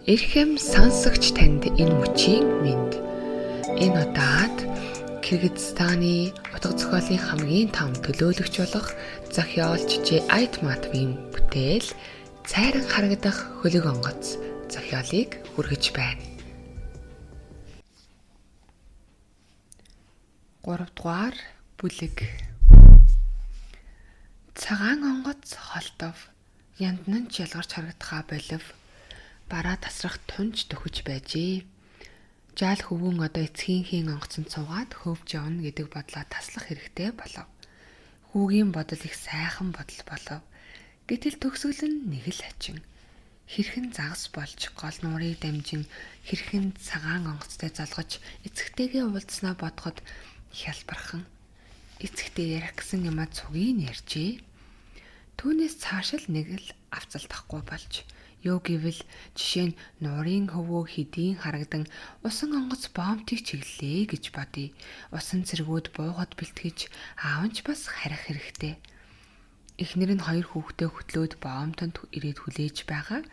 Эрхэм сонсогч танд энэ мөчийн мэнд. Энэ удаад Кыргызстаны утга зохиолын хамгийн том төлөөлөгч болох зохиолч Ж. Айтматовын бүтээл Цайран харагдах хөлөг онгоц зохиолыг хүргэж байна. 3 дугаар бүлэг. Цагаан онгоц холтов янднан ялгарч харагдахаа болов бараа тасрах тунж төхөж байжээ. Жаал хөвгөн одоо эцгийнхээ онгоцонд суугаад хөвж явна гэдэг бодлоо таслах хэрэгтэй болов. Хүүгийн бодол их сайхан бодол болов. Гэтэл төгсгөл нь нэг л хачин. Хэрхэн загас болж гол нуурыг дамжин хэрхэн цагаан онгоцтой залгаж эцэгтэйгээ уулзснаа бодоход хялбархан. Эцэгтэй ярих гэсэн юмаа цугийн ярьжээ. Түүнээс цааш л нэг л авцалдахгүй болж. Юу гэвэл жишээ нь нуурын хөвөө хэдийн харагдан усан онгоц боомтыг чиглэлээ гэж бодъё. Усан цэргүүд буугаад бэлтгэж аавч бас харих хэрэгтэй. Эхнэр нь 2 хүүхдээ хөтлөөд боомтонд ирээд хүлээж байгаа.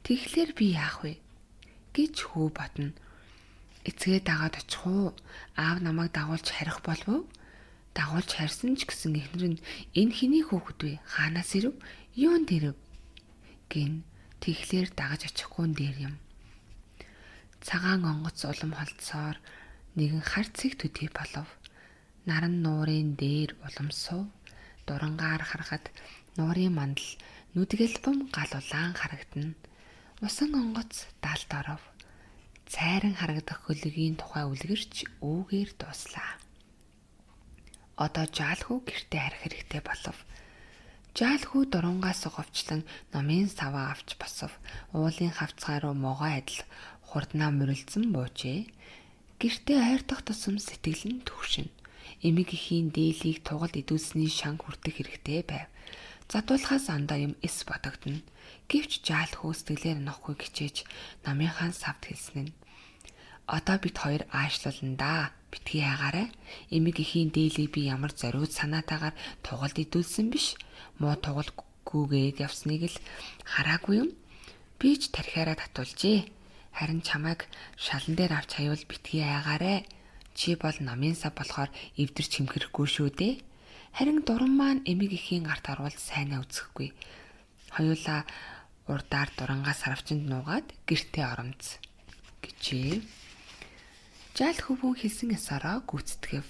Тэгэхээр би яах вэ гэж хүү бодно. Эцгээ дагаад очих уу? Аав намайг дагуулж харих болов уу? Дагуулж харсан ч гэсэн эхнэр нь энэ хэний хүүхэд вэ? Хаанаас ирэв? Юунд ирэв? Гин. Тэгэхээр дагаж очихгүй дээр юм. Цагаан онгоц улам холдсоор нэгэн хар цэг төдий болов. Наран нуурын дээр улам суув. Дурангаар харахад нуурын мандал нүдгэлбэм гал улаан харагдана. Усан онгоц далд оров. Цайран харагдах хөлөгийн тухай үлгэрч үүгээр дууслаа. Одоо жаалхүү гэртээ харих хэрэгтэй болов. Жаалхүү дурунгаас говчлан номын саваа авч босов. Уулын хавцгай руу могоо адил хурднаа мөрөлдсөн буужээ. Гэртээ ойртох тусам сэтгэл нь төвшин. Эмэг ихийн дээлийг тугалд идүүлсний шанг хүртэх хэрэгтэй байв. Задуулахаас андаа юм эс бодогдно. Гэвч жаалхүү сэтгэлээр нохгүй гिचээж намынхаа савд хэлсэн нь. Одоо бид хоёр аашлуулна да. Битгий хаагаарай. Эмэг ихийн дээлийг би ямар зориуд санаатаагаар тугалд идүүлсэн биш. Муу тугалгүйгээд явсныг л хараагүй юм. Би ч тархиараа татуулжээ. Харин чамайг шалан дээр авч хаявал битгий хаагаарай. Чи бол намын сав болохоор эвдэрч хэмхэрэхгүй шүү дээ. Харин дуран маань эмэг ихийн гарт харуул сайнаа үзэхгүй. Хоёулаа урдаар дурангаас сарвчанд нуугаад гэртээ оромц гэжээ. Жаал хөвгөн хэлсэн ясаараа гүйцэтгэв.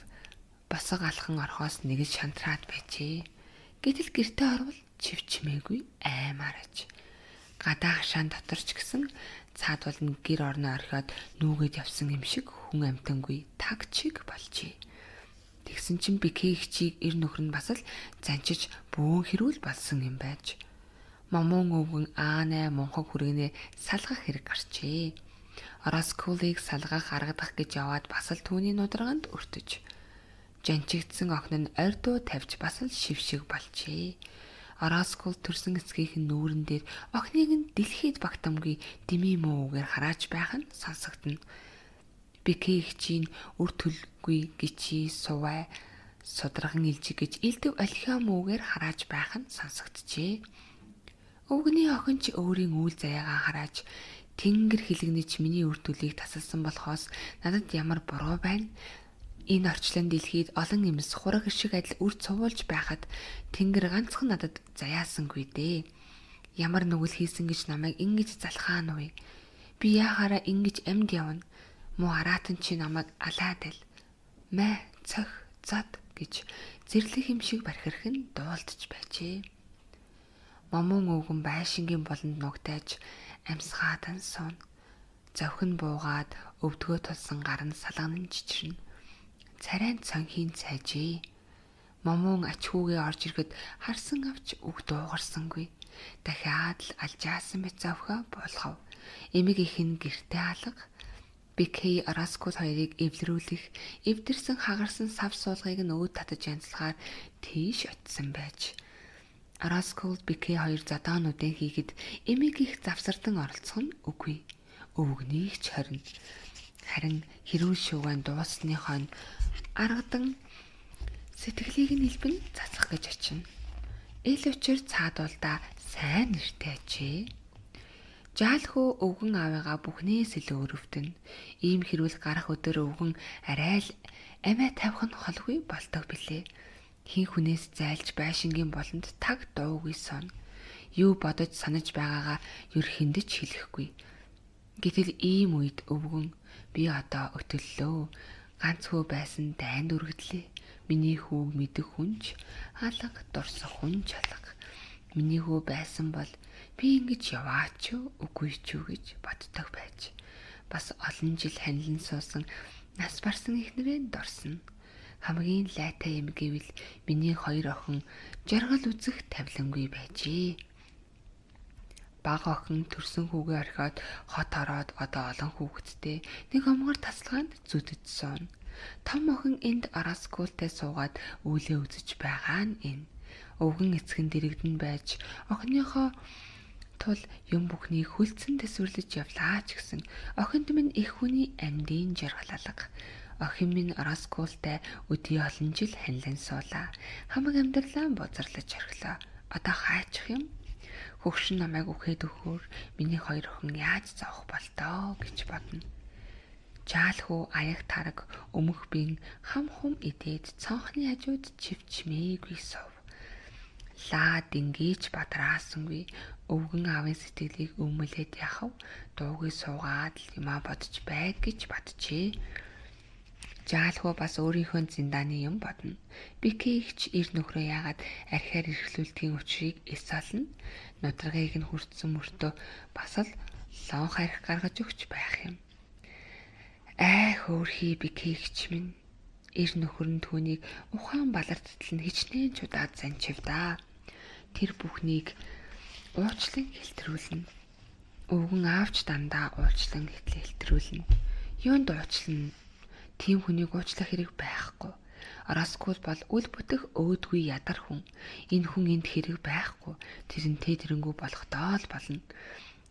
Босог алхан орхоос нэг л шантраад байжээ. Гэтэл гэртээ орвол чивчмээгүй аймаар аж. Гадаа хашаан дотор ч гэсэн цаад бол гэр орноо орхиод нүүгээд явсан юм шиг хүн амтангүй таг чиг болжээ. Тэгсэн чинь Бикей хчийг эр нөхөр нь бас л занчиж бөөн хэрүүл болсон юм байж. Момон өвгөн аанай монхог хүргэнээ салгах хэрэг гарчээ. Ороскулыг салгах аргадах гэж яваад бас л түүний нудраганд өртөж. Жанчигдсан охин нь ордуу тавьж бас л шившиг болжээ. Ороскул төрсөн эцгийнхэн нүүрэн дээр охиныг нь дэлхийд багтамгүй дими муугаар харааж байх нь сонсогдно. Бикей хчийн үр төлгүй гिचий сувай судраган илжиг гэж илдэв олхиа муугаар харааж байх нь сонсогджээ. Өвгний охин ч өөрийн үйл заяагаа харааж Тэнгэр хилэгнэж миний үр төлийг тасалсан болохоос надад ямар буруу байна. Энэ орчлон дэлхийд олон эмс хураг шиг адил үр цувуулж байхад Тэнгэр ганцхан надад заяасангүй дээ. Ямар нүгэл хийсэн гэж намайг ингэж залхаан вэ? Би яахаараа ингэж амьд явна? Муу араатан чи намайг алаад л. Мэ цох зод гэж зэрлэг юм шиг бархирхан дуулдж байжээ. Момон өвгөн байшингийн болонд нугтайж амсгаадан суун. Зовхон буугаад өвдгөө тулсан гар нь салганан чичрэн. Царайн цонхийн цайжээ. Момон ачхүүгээ орж ирэхэд харсан авч үг дуугарсангүй. Дахиад л алжаасан мэт зовхоо буулгав. Эмэг ихэн гэртээ алга. Бикей Ороскул хоёрыг эвлэрүүлэх, эвдэрсэн хагарсан сав суулгыг нь өөд татаж янзлахаар тийш очисон байж. Ороскул Бикей хоёр зодоонуудын хийгэд эмэг их завсартан оролцох нь үгүй. Өвгнийг ч хорин. Харин хэрүүл шууган дууссныхоо аргадан сэтгэлийг нь хэлбэн цацах гэж очино. Эл учир цаадуулда сайн нэртэй ажээ. Жаалхуу өвгөн аавыгаа бүхнээс илүү өрөвдөн. Ийм хэрүүл гарах өдөр өвгөн арай л амиа тавих нь холгүй болдог билээ. Хин хүнээс зайлж байшингийн болонд таг дуугүй сон. Юу бодож санаж байгаагаа юр хиндэж хэлэхгүй. Гэтэл ийм үед өвгөн би одоо өтөллөө. Ганц хөө байсан дайнд үргэлдлээ. Миний хүүг мэдэх хүнч алга дурсах хүн чалга. Миний хүү байсан бол би ингэж яваач үгүй ч юу гэж боддог байж. Бас олон жил ханилан суусан нас барсан ихнэрээ дорсон. Хамгийн лайтай юм гэвэл миний хоёр охин жаргал үзэх тавилангүй байжээ. Бага охин төрсөн хүүгээ орхиод хот ороод одоо олон хүүхэдтэй нэг омгор тасалгаанд зүтгэжсэн. Том охин энд араскуултай суугаад үүлээ үзэж байгаа нь энэ. Өвгөн эцгэн дэрэгдэн байж охиныхоо тул юм бүхнийг хөлцөн төсвөрлөж явлаа ч гэсэн охинд минь их хүний амьдын жаргал алга. Охин минь араскуултай өдий олон жил ханилан суулаа. Хамаг амьдралаа бозарлаж орхилоо. Одоо хаачих юм? Хөгшин намайг үхээд өгөхөөр миний хоёр охин яаж зовох болтоо гэж бодно. Жаалхуу аяг тараг өмөх бин хам хум идээд цонхны хажууд чивчмээгүй сов. Лаа дингийч бадраасангүй өвгөн аавын сэтгэлийг өмөлөд яхав дуугүй суугаад юмаа бодож байг гэж боджээ. Жаалхуу бас өөрийнхөө зиндааны юм бодно. Бикээгч ир нөхрөө яагаад архиар эрхлүүлдгийн учрыг эс олно. Нударгыг нь хүртсэн мөртөө бас л лон харих гаргаж өгч байх юм. Хөөрхий бикээгч минь ир нөхөр нь түүнийг ухаан балартал нь хичнээн чудаад занчивдаа. Тэр бүхнийг уучлан хэлтрүүлнэ. Өвгөн аавч дандаа уучлан хэлтрүүлнэ. Юунд уучлана? Тийм хүнийг уучлах хэрэг байхгүй. Араскул бол үл бүтэх өөдгүй ядар хүн. Энэ хүн энд хэрэг байхгүй. Тэрнтэй тэрэнгүү болохдоо л болно.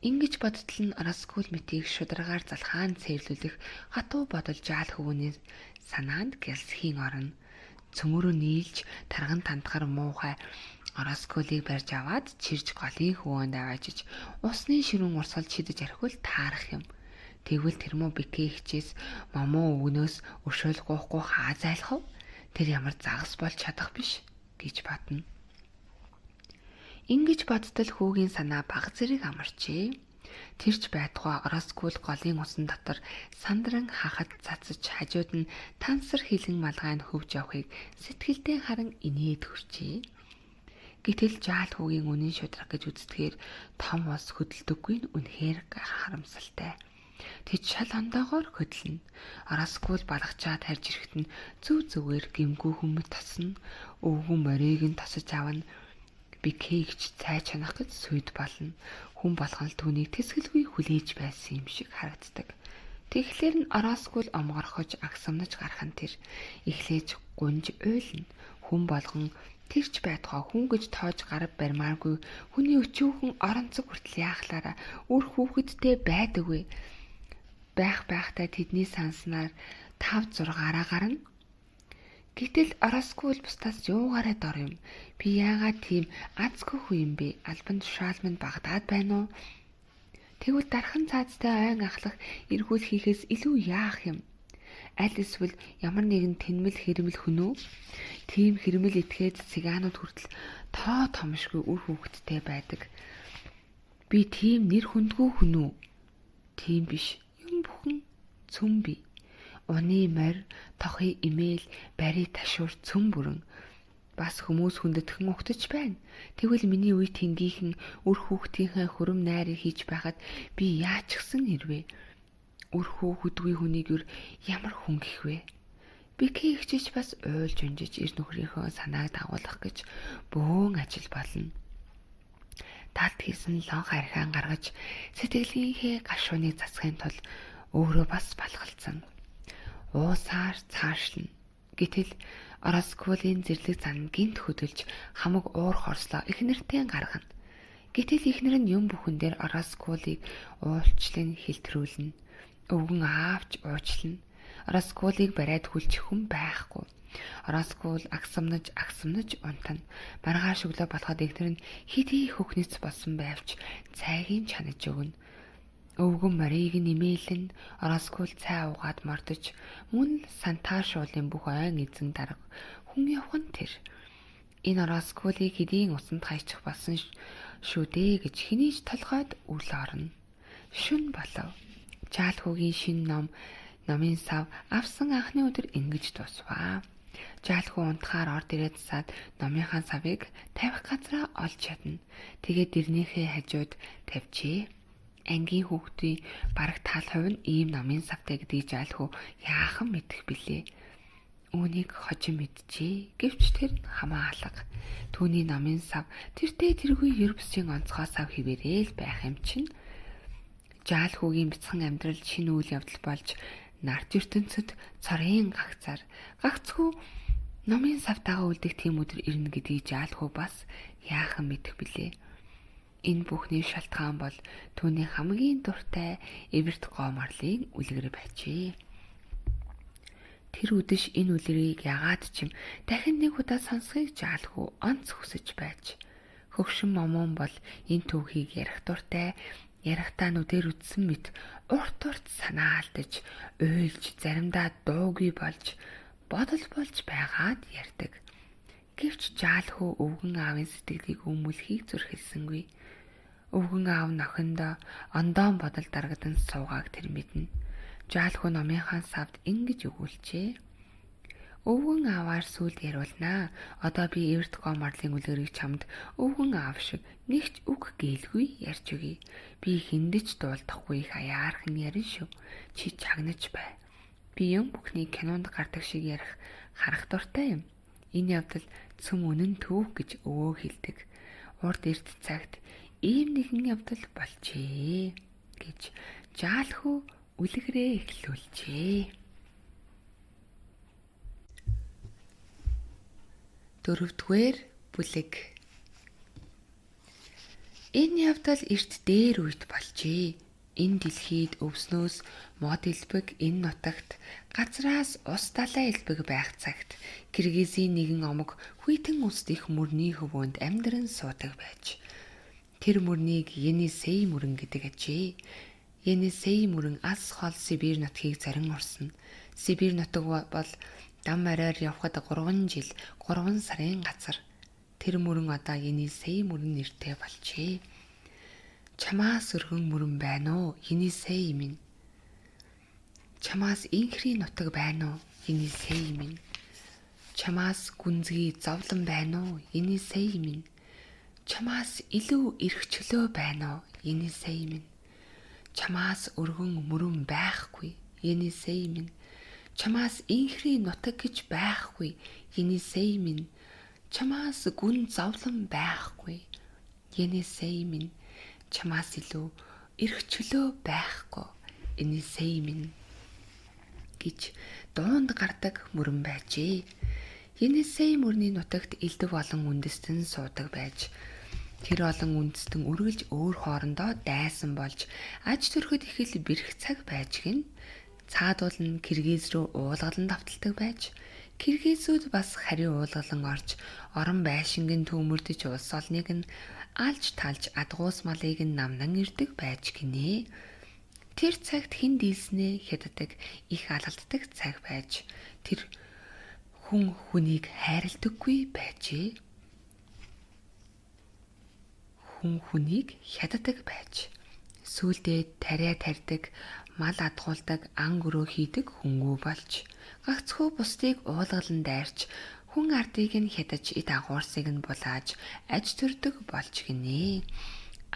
Ингэж бодтол нь араскул мэтийг шударгаар залхаан цэвэрлүүлэх хатуу бодол жаал хөвөний санаанд гялсхийн орно. Цөмөрөө нийлж тарган тантгар муухай араскулыг барьж аваад чирж голын хөвөөнд аваачиж усны ширүүн урсгал шидэж архивал таарах юм. Тэгвэл тэр муу бикээ хичээс мамуу өвгнөөс өшөөл гоохгүй хаа зайлах вэ? Тэр ямар загас болж чадах биш гэж бодно. Ингэж бодтол хүүгийн санаа баг зэрэг амарчээ. Тэрч байтугай араскул голын усан дотор сандран хахад цацаж хажууд нь тансар хилэн малгайг хөвж явахыг сэтгэлдээ харан инээд хүрчээ. Гэтэл жаал хүүгийн үнэн шудрах гэж үздгээр том ус хөдөлдөггүй нь үнэхээр харамсалтай. Тэд шал ондоогоор хөдлөнө. Араскул балгачаад харж ирэхэд нь зүв зүгээр гимгүү хүмэт тасна. Өвгөн морийг нь тасаж авна. Бикээгч цай чанах гэж сүйд болно. Хүн болгон л түүнийг тэсгэлгүй хүлээж байсан юм шиг харагддаг. Тэгэхээр нь араскул омгорхож агсамнаж гарах нь тэр. Эхлээж гунж уйлна. Хүн болгон тэрч байтугай хүн гэж тоож гарав барьмааргүй хүний өчүүхэн оронцог хүртэл яахлаараа үр хүүхэдтэй байдаггүй. Байхтай тэдний санснаар 5-6-аараа гарна. Гэтэл араскул бусдаас юугаараа дор юм. Би яагаад тийм азгүй хүн юм бэ? Албан тушаал минь Багдад байна уу? Тэгвэл дархан цаазтай ойн ахлах эргүүл хийхээс илүү яах юм? Аль эсвэл ямар нэгэн тэнмэл хэрмэл хүн үү? Тийм хэрмэл итгээд цыгаанууд хүртэл тоо томшгүй үр хүүхэдтэй байдаг. Би тийм нэр хүндгүй хүн үү? Тийм биш. Юм бүхэн цөм би. Уны морь, тохын имэйл, бари ташуур цөм бүрэн. Бас хүмүүс хүндэтгэн угтаж байна. Тэгвэл миний үе тэнгийнхэн үр хүүхдийнхээ хөрөм найрыг хийж байхад би яаж гсэн хэрвээ? Үр хүүхэдгүй хүнийг ямар хүн гэх вэ? Бикээ ихчиж бас уйлж унжиж ир нөхрийнхөө санааг дагуулах гэж бөөн ажил болно. Талд хийсэн лон харихаан гаргаж сэтгэлийнхээ гашууныг засахын тулд өөрөө бас балгалцсан. Уусаар цаашлна. Гэтэл араскулын зэрлэг зан гинт хөдөлж хамаг уур хорслоо эхнэртэй гаргана. Гэтэл эхнэр нь юм бүхэн дээр араскулыг уулчлан хэлтрүүлнэ. Өвгөн аавч уучлана. Араскулыг бариад хүлчих хүн байхгүй. Ороскул агсамнаж унтана. Маргааш өглөө болоход ихнэр нь хэдий хөхнөц болсон байвч цайгийн чанаж өгнө. Өвгөн Марийг нэмээлэн Ороскул цай уугаад мордож мөн Санташ уулын бүх ойн эзэн дарга хүн явхан тэр. Энэ Ороскулыг хэдийн усанд хаячих болсон шүү дээ гэж хинийж толгойд үл орно. Шүн болов. Жаалхуугийн номын сав авсан анхны өдөр ингэж дуусваа. Жаалхуу унтахаар орд ирээд саад номынхаа савыг тавих газраа олж чадна. Тэгээд дэрнийхээ хажууд тавьжээ. Ангийн хүүхдийн бараг тал хувь нь ийм номын савтай гэдгийг жаалхуу яахан мэдэх билээ. Үүнийг хожим мэджээ. Гэвч тэр хамаа алга. Түүний номын сав тэртээ тэргүй Ербсийн онцгой сав хിവэрэл байх юм чинь. Жаалхуугийн бяцхан амьдрал шинэ үйл явдал болж нарт ертөнцөд цорын гагцгүй номын савтайгаа үлдэх тийм өдөр ирнэ гэдгийг жаалхуу бас яахан мэдэх билээ. Энэ бүхний шалтгаан бол түүний хамгийн дуртай эверт гоморлын үлгэр байжээ. Тэр үдэш энэ үлгэрийг ягаад ч юм дахин нэг удаа сонсхийг жаалхуу онц хүсэж байж. Хөгшин момон бол энэ түүхийг ярих дуртай, ярихдаа нүдээр үтсэн мэт урт санаа алдаж, уйлж, заримдаа дуугүй болж, бодол болж байгаад ярьдаг. Гэвч жаалхуу өвгөн аавын сэтгэлийг өмүүлэхийг зүрхэлсэнгүй. Өвгөн аав нохиндоо ондоон бодол даргадан суугааг тэр мэднэ. Жаалхуу номынхаа савд ингэж өгүүлжээ. Өвгөн ааваар сүлд яриулнаа. Одоо би эверт гоморлын үлгэрийг чамд өвгөн аав шиг нэгч үг гээйлгүй ярьж өгье. Би хиндэж дуулдахгүй их аяархан ярин шүү. Чи чагнаж бай. Би юм бүхний кинонд гардаг шиг ярих харах дуртай юм. Энэ явдал цөм үнэн түүх гэж өвөө хэлдэг. Урд эрт цагт ийм нэгэн явдал болжээ гэж жаалхуу үлгэрээ эхлүүлжээ. 4-р бүлэг. Энэ явдал эрт дээр үед болжээ. Энэ дэлхийд өвснөөс мод элбэг энэ нутагт газраас ус далай элбэг байх цагт Киргизийн нэгэн омог хүйтэн үст их мөрний хөвөөнд амьдран суудаг байж. Тэр мөрнийг Енисей мөрөн гэдэг ажээ. Енисей мөрөн ас хол Сибирь нутгийг зарин урсна. Сибирь нутаг бол дам мараар явхад 3 жил 3 сарын газар. Тэр мөрөн одоо Енисей мөрөн нэртэй болжээ. Чамаас өргөн мөрөн байна уу? Енисей минь. Чамаас инхрийн нутаг байна уу? Енисей минь. Чамаас гүнзгий зовлон байна уу? Енисей минь. Чамаас илүү эрхчлөө байна уу? Енисей минь. Чамаас өргөн мөрөн байхгүй. Енисей минь. Чамаас инхрийн нутаг гэж байхгүй. Енисей минь. Чамаас гүн зовлон байхгүй. Енисей минь. Чамаас илүү эрхчлөө байхгүй. Енисей минь гэж дуунд гардаг мөрөн байжээ. Енисей мөрний нутагт элдв олон үндэстэн суудаг байж тэр олон үндэстэн үргэлж өөр хоорондоо дайсан болж аж төрөхөд их л бэрх цаг байж гин цаадуул нь Киргиз рүү уулгалан давталдаг байж Киргизүүд бас хариу уулгалан орж орон байшингийн төмөрдөж улс олныг нь алж талж адгуус малыг нь намнан ирдэг байж гинэ. Тэр цагт хэн дийлснээ хятадаг их алалддаг цаг байж тэр хүн хүнийг хайрладаггүй байжээ. Хүн хүнийг хятадаг байж сүүлдээ тариа тарьдаг, мал адгуулдаг, ан гөрөө хийдэг хүнгүй болж гагцхүү бусдыг уулгалан дайрч хүн ардыг нь хятаж эд агуурсыг нь булааж аж төрдөг болж гинэ.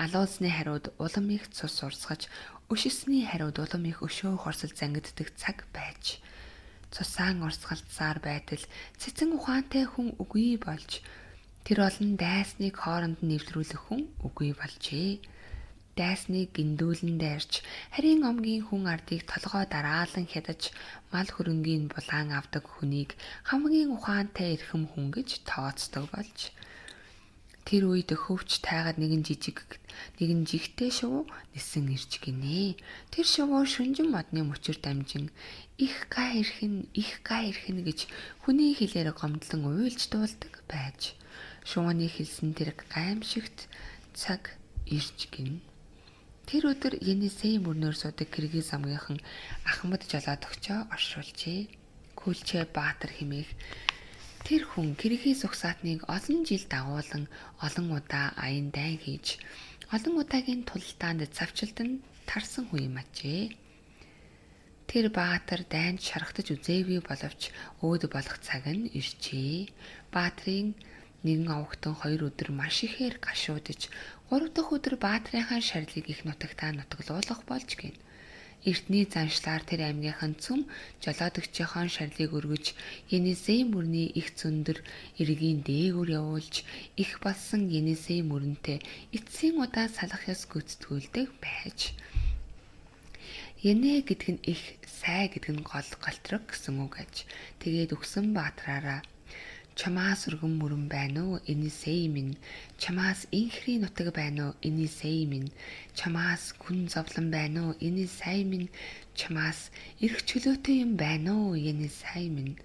Алуусны хариуд улам их цус урсгаж, өшөсний хариуд улам их өшөө хорсол зангиддаг цаг байж цусаан урсгалцсаар байтал цэцэн ухаантай хүн үгүй болж тэр олон дайсныг хооронд нь нэвтрүүлэх хүн үгүй болжээ. Дайсныг гиндүүлэн дайрч харийн омгийн хүн ардыг толгой дараалан хядаж мал хөрөнгийн булаан авдаг хүнийг хамгийн ухаантай эрхэм хүн гэж тооцдог болж Тэр үед хөвч тайгаад нэгэн жигтэй шувуу нисэн ирж гинэ. Тэр шувуу шүнжин модны мөчөр дамжин их га ирхэн гэж хүний хэлээр гомдлон уйлж дуулдаг байж. Шувууны хэлсэн тэр гаймшигт цаг ирж гин. Тэр өдөр Енисей мөрнөөр суудаг Киргиз амгийнхан Ахмад жолоод өгчөө оршуулжээ. Күлчээ Баатар хэмээх тэр хүн Киргиз угсаатныг олон жил дагуулan олон удаа аян дайн хийж олон удаагийн тулалдаанд завчилдан тарсан хүн юм ажээ. Тэр Баатар дайнд шархтаж үзээгүй боловч өөд болох цаг нь иржээ. Баатрын нэгэн овогтон 2 өдөр маш ихээр гашуудж 3 дахь өдөр Баатрынхаа шарлыг их нутагтаа нутаглуулах болж гин. Эртний заншлаар тэр аймгийнхан цөм жолоодөгчийн шарлыг өргөж Енисей мөрний их зөндөр эргийн дээгүүр явуулж их болсон Енисей мөрөнтэй эцсийн удаа салах ёс гүйцэтгүүлдэг байж. Енэ гэдэг нь их, сай гэдэг нь гол голтрог гэсэн үг аж. Тэгээд өгсөн Баатраараа чамаас өргөн мөрөн байна уу? Енисей минь. Чамаас инхри нутаг байна уу? Енисей минь. Чамаас гүн зовлон байна уу? Енисей минь. Чамаас эрх чөлөөтэй юм байна уу? Енисей минь.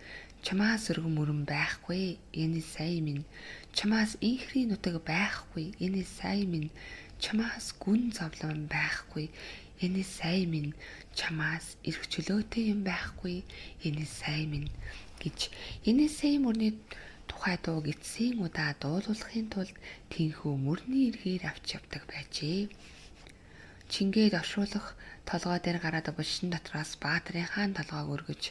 Чамаас өргөн мөрөн байхгүй. Енисей минь. Чамаас инхри нутаг байхгүй. Енисей минь. Чамаас гүн зовлон байхгүй. Енисей минь. Чамаас эрх чөлөөтэй юм байхгүй. Енисей минь гэж Енисей мөрний тухай дууг эцсийн удаа дуулуулахын тулд тэнхүү мөрний эргээр авч явдаг байжээ. Чингээд оршуулах толгой дээр гараад булшин дотроос Баатрын хаан толгойг өргөж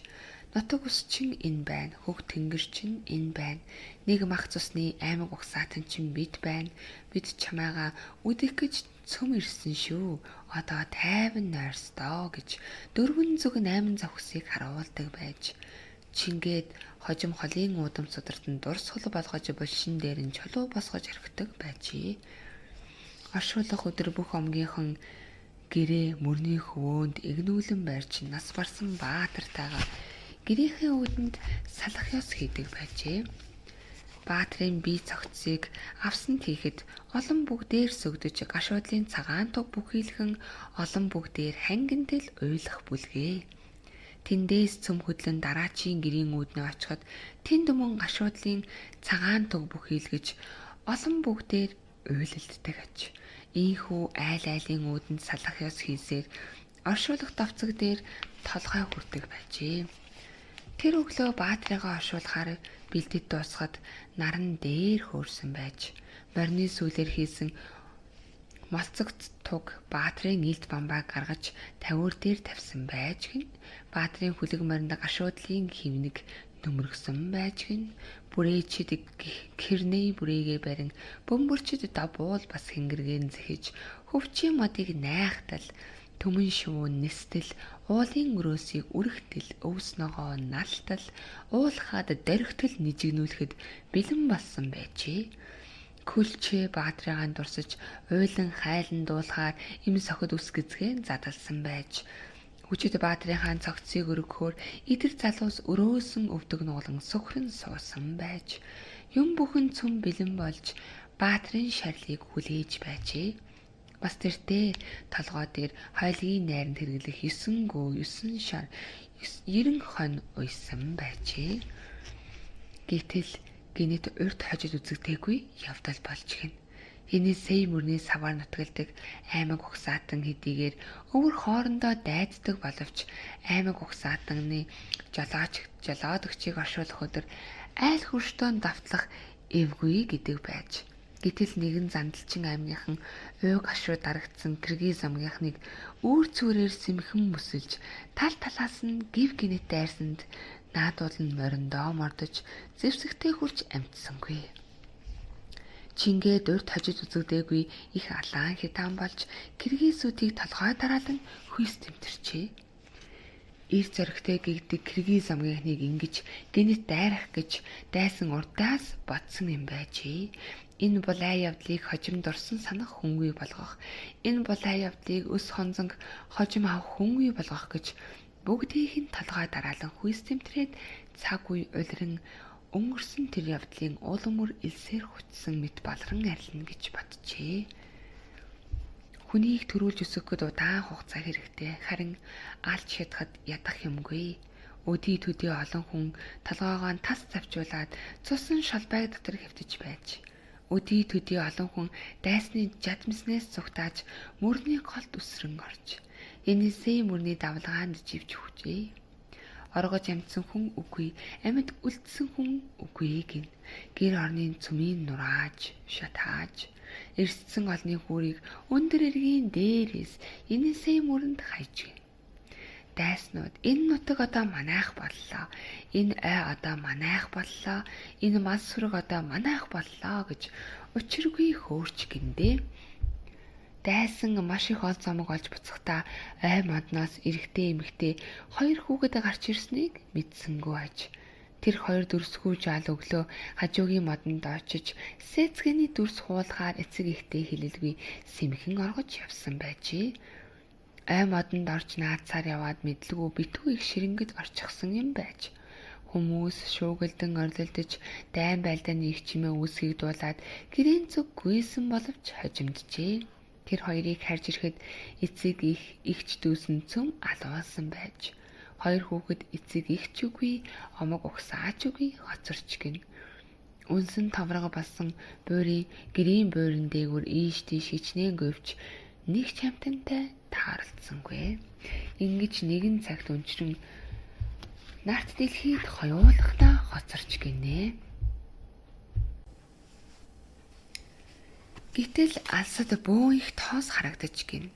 нутаг ус чин энэ байна, хөг тэнгэр чин энэ байна. Нэг мах цусны аймаг угсаатан чин бид байна. Бид чамайгаа үдих гэж цөм ирсэн шүү. Одоо тайван нойрсдоо гэж 4 зүг 8 завхсыг харуулдаг байж. Чингээд хожим холын уудам сударт нь дурс хол болгож булшин дээр нь чулуу босгож орхидог байжээ. Оршуулах өдөр бүх омгийнхан гэрээ мөрний хөвөөнд игнүүлэн байрч нас барсан Баатартайгаа гэрээхээ үүдэнд салах ёс хийдэг байжээ. Баатрын бие цогцсыг авсан тийхэд олон бүгдээр сүгдэж гашуудлын цагаан туг бүхийлхэн олон бүгдээр хангинтэл уйлах бүлгээ. Тэндээс цөм хөдлөн дараачийн гэрийн үүднээ очиход тэнд мөн гашуудлын цагаан туг бүхийлгэж олон бүгдээр уйлалддаг аж. Ийхүү айл айлын үүдэнд салах ёс хийсээр оршуулах давцаг дээр толгой хүрдэг байжээ. Тэр өглөө Баатрыгаа оршуулахаар бэлдэд дуусахад наран дээр хөөрсөн байж морины сүүлээр хийсэн малцагт туг Баатрын илт бамбааг гаргаж тавиур дээр тавьсан байж гин Баатрын хүлэг моринд гашуудлын хивнэг нөмргсөн байж гин бүрээчид гэрнээ бүрээгээ барин бөмбөрчид давуул бас хингэргээр зэхэж хөвчийн модыг найхтал төмөн шувуун нэстэл уулын өрөөсийг үргэлтэл өвс ногоо налтал уулахад дөрөгтөл нижигнүүлэхэд бэлэн болсон байжээ. Күлчээ Баатрыгаан дурсаж уйлан хайлан дуулахаар им сохид ус гэзгэн задалсан байж хүчит Баатрын хаан цогцыг өргөхөөр идэр залуус өрөөсөн өвдөг нуулан сөхрөн суусан байж юм бүхэн цөм бэлэн болж Баатрын шарлыг хүлээж байжээ. Бас тэртээ толгой дээр хойлгийн найранд хэрэглэх 9 гүү 9 шар 90 хон уйсан байжээ. Гэтэл гинэт урд хожид үзэгдээгүй явдал болж гин. Енисей мөрний саваар нутгалдаг аймаг угсаатан хэдийгээр өвөр хоорондоо дайддаг боловч аймаг угсаатаны жолоодөгчийг оршуулах өдөр айл хөрштөөн давтлах эвгүй гэдэг байж. Гэтэл нэгэн зандалчин аймгийнхан уйг хашуу дарагдсан Киргиз амгийнхныг үүр цүүрээр сэмхэн мөсөлж тал талаас нь гів гинэт дайрсанд наадуул нь мориндоо мордож зэвсэгтэй хурж амтсангүй. Чингээд урд хожид үзэгдээгүй их алаан хитаан болж Киргизүүдийг толгой дараалан хүйс тэмтэрчээ. Ир зоригтой гэгдэг Киргиз амгийнхныг ингэж гинэт дайрах гэж дайсан урдаас бодсон юм байжээ. Энэ булай явдлыг хожим дурсан санах хүнгүй болгох, энэ булай явдлыг өс хонзонг хожим авах хүнгүй болгох гэж бүгдийг нь толгой дараалан хүйс тэмтрээд цаг үе улиран өнгөрсөн тэр явдлын улам мөр элсээр хүчсэн мэт балран арилна гэж боджээ. Хүнийг төрүүлж өсгөхөд удаан хугацаа хэрэгтэй. Харин алж хядахад ядах юмгүй. Өдий төдий олон хүн толгоогоо тас завжуулаад цусан шалбайг дотор хэвтэж байж. Өдий төдий олон хүн дайсны жадмснээс зүгтааж мөрний голд үсрэн орж. Энэсээ мөрний давлгаанд живж хүчээ. Оргож амтсан хүн үгүй, амьд үлдсэн хүн үгүй гин. Гэр орны цөмийн нурааж, шатааж, эрсдсэн олны хүүрийг өндөр эргийн дээрээс энэсээ мөрөнд хайж. Дайснууд энэ нутаг одоо манайх боллоо. Энэ ой одоо манайх боллоо. Энэ мал сүрэг одоо манайх боллоо гэж учиргүй хөөрч гиндээ. Дайсан маш их ол замаг олж буцахдаа ой модноос эрэгтэй эмэгтэй хоёр хүүхэд гарч ирснийг мэдсэнгүй аж. Тэр хоёр дүрсгүй жаал өглөө хажуугийн модонд очиж сэцгэний дүрс хуулгаар эцэг ихтэй хэлэлгүй сэмхэн оргож явсан байжээ. Ой модонд орж наацаар яваад мэдлгүй битүү их ширэнгэд орчихсан юм байж. Хүмүүс шуугилдан орилдож дайн байлдааны их чимээ үүсгийг дуулаад гэрийн зүг гүйсэн боловч хожимджээ. Тэр хоёрыг харж ирэхэд эцэг ихч дүүсэн цөм алуулсан байж. Хоёр хүүхэд эцэг ихч үгүй, омог угсаач үгүй хоцорч гин. Үнсэн товрого болсон буйрын гэрийн буйрын дээгүүр ийш тийш хичнээн говьч нэг ч амтантай тааралцсангүй. Ингэж нэгэн цагт өнчрөн нарт дэлхийд хоёулахтаа хоцорч гинэ. Гэтэл алсад бөөн их тоос харагдаж гин.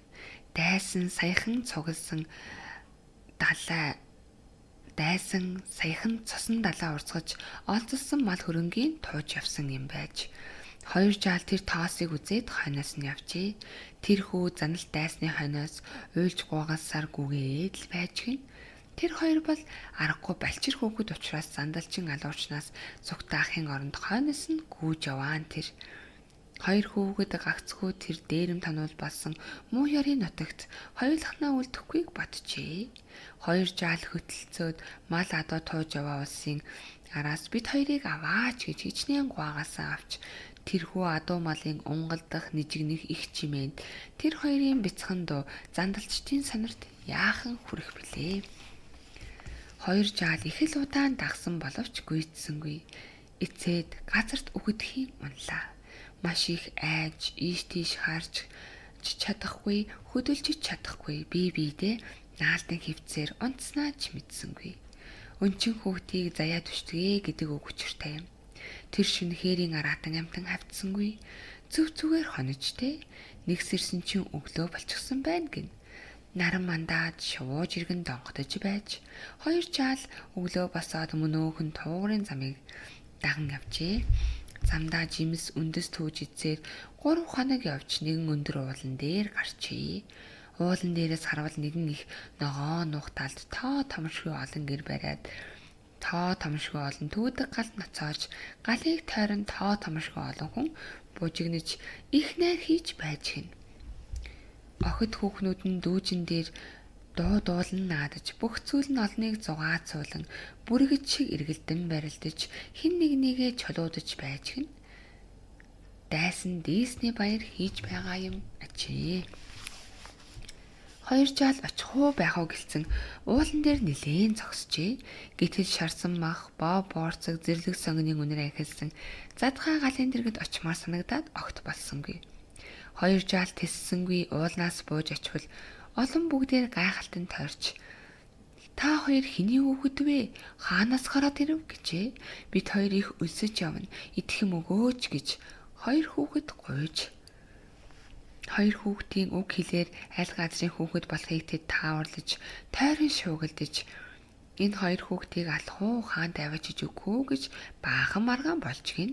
Дайсан саяхан цугласан саяхан цосон далаа урсгаж олзолсон мал хөрөнгийн тууж явсан юм байж. Хоёр жаал тэр тоосыг үзээд хойноос нь явжээ. Тэр хүү заналт дайсны хойноос уйлж гуугассаар гүгээд л байж гин. Тэр хоёр бол аргагүй балчир хүүхэд учраас зандалчин алуурчнаас цугтаахын оронд хойноос нь гүйж яваан тэр. Хоёр хүүхэд гагцгүй тэр дээрэм тануул болсон муу ёрийн нутагт хоёулахнаа үлдэхгүйг боджээ. Хоёр жаал хөтөлцөөд мал адуу тууж яваа улсын араас бид хоёрыг аваач гэж хичнээн гуагаасаа авч тэрхүү адуу малын унгалдах нижигнэх их чимээнд тэр хоёрын бяцхан дуу зандалчдын сонорт яахан хүрэх билээ. Хоёр жаал их л удаан дагсан боловч гүйцсэнгүй. Эцээд газарт өгөдхийн унлаа. Маш их айж, ийш тийш харж чадахгүй, хөдөлж чадахгүй биедээ наалдан хөвцээр онцнаач мэдсэнгүй. Өнчин хүүхдийг заяа түштэгэ гэдэг үг учиртай юм. Тэр шөнө хээрийн араатан амтан хавцсангүй. Зүв зүгээр хоножтэй. Нэгсэрсэн чинь өглөө болчихсон байна гин. Наран мандаад шувууж иргэн донгодож байж. Хоёр жаал өглөө босоод мөнөөхөн туугрын замыг даган явжээ. Замдаа жимс үндэс түүж идсээр 3 хоног явж нэгэн өндөр уулан дээр гарчээ. Уулан дээрээс харвал нэгэн их ногоо нух талд тоо томшгүй олон гэр бариад тоо томшгүй олон түйдэг гал ноцоож галыг тойрон тоо томшгүй олон хүн бужигнаж их найр хийж байж гин. Охид хүүхнүүд нь дүүжин дээр дуулан наадаж бүх зүйл нь олныг зугаацуулан бүргэж шиг эргэлдэн барилдаж хин нэгнийгээ чулуудаж байж гин. Дайсан дийсний баяр хийж байгаа юм ачээ. Хоёр жаал очихуу байх уу гэлцэн уулан дээр нилээн зогсжээ. Гэтэл шарсан мах, боо боорцог зэрлэг сонгоны үнээр ахилсан задгаа галын дэргэд очмоор санагдаад огт болсонгүй. Хоёр жаал тэссэнгүй уулнаас бууж очвол олон бүгдээр гайхалтан тойрч та хоёр хэний хүүхэд вэ? Хаанаас гараад ирэв гэжээ. Бид хоёр их өлсөж явна. Идэх юм өгөөч гэж хоёр хүүхэд гуйж. Хоёр хүүхдийн үг хэлээр аль газрын хүүхэд болохыг тэд тааварлаж, тойрон шуугилдаж энэ хоёр хүүхдийг алах уу хаан даваачиж өгөө гэж баахан маргаан болж гин.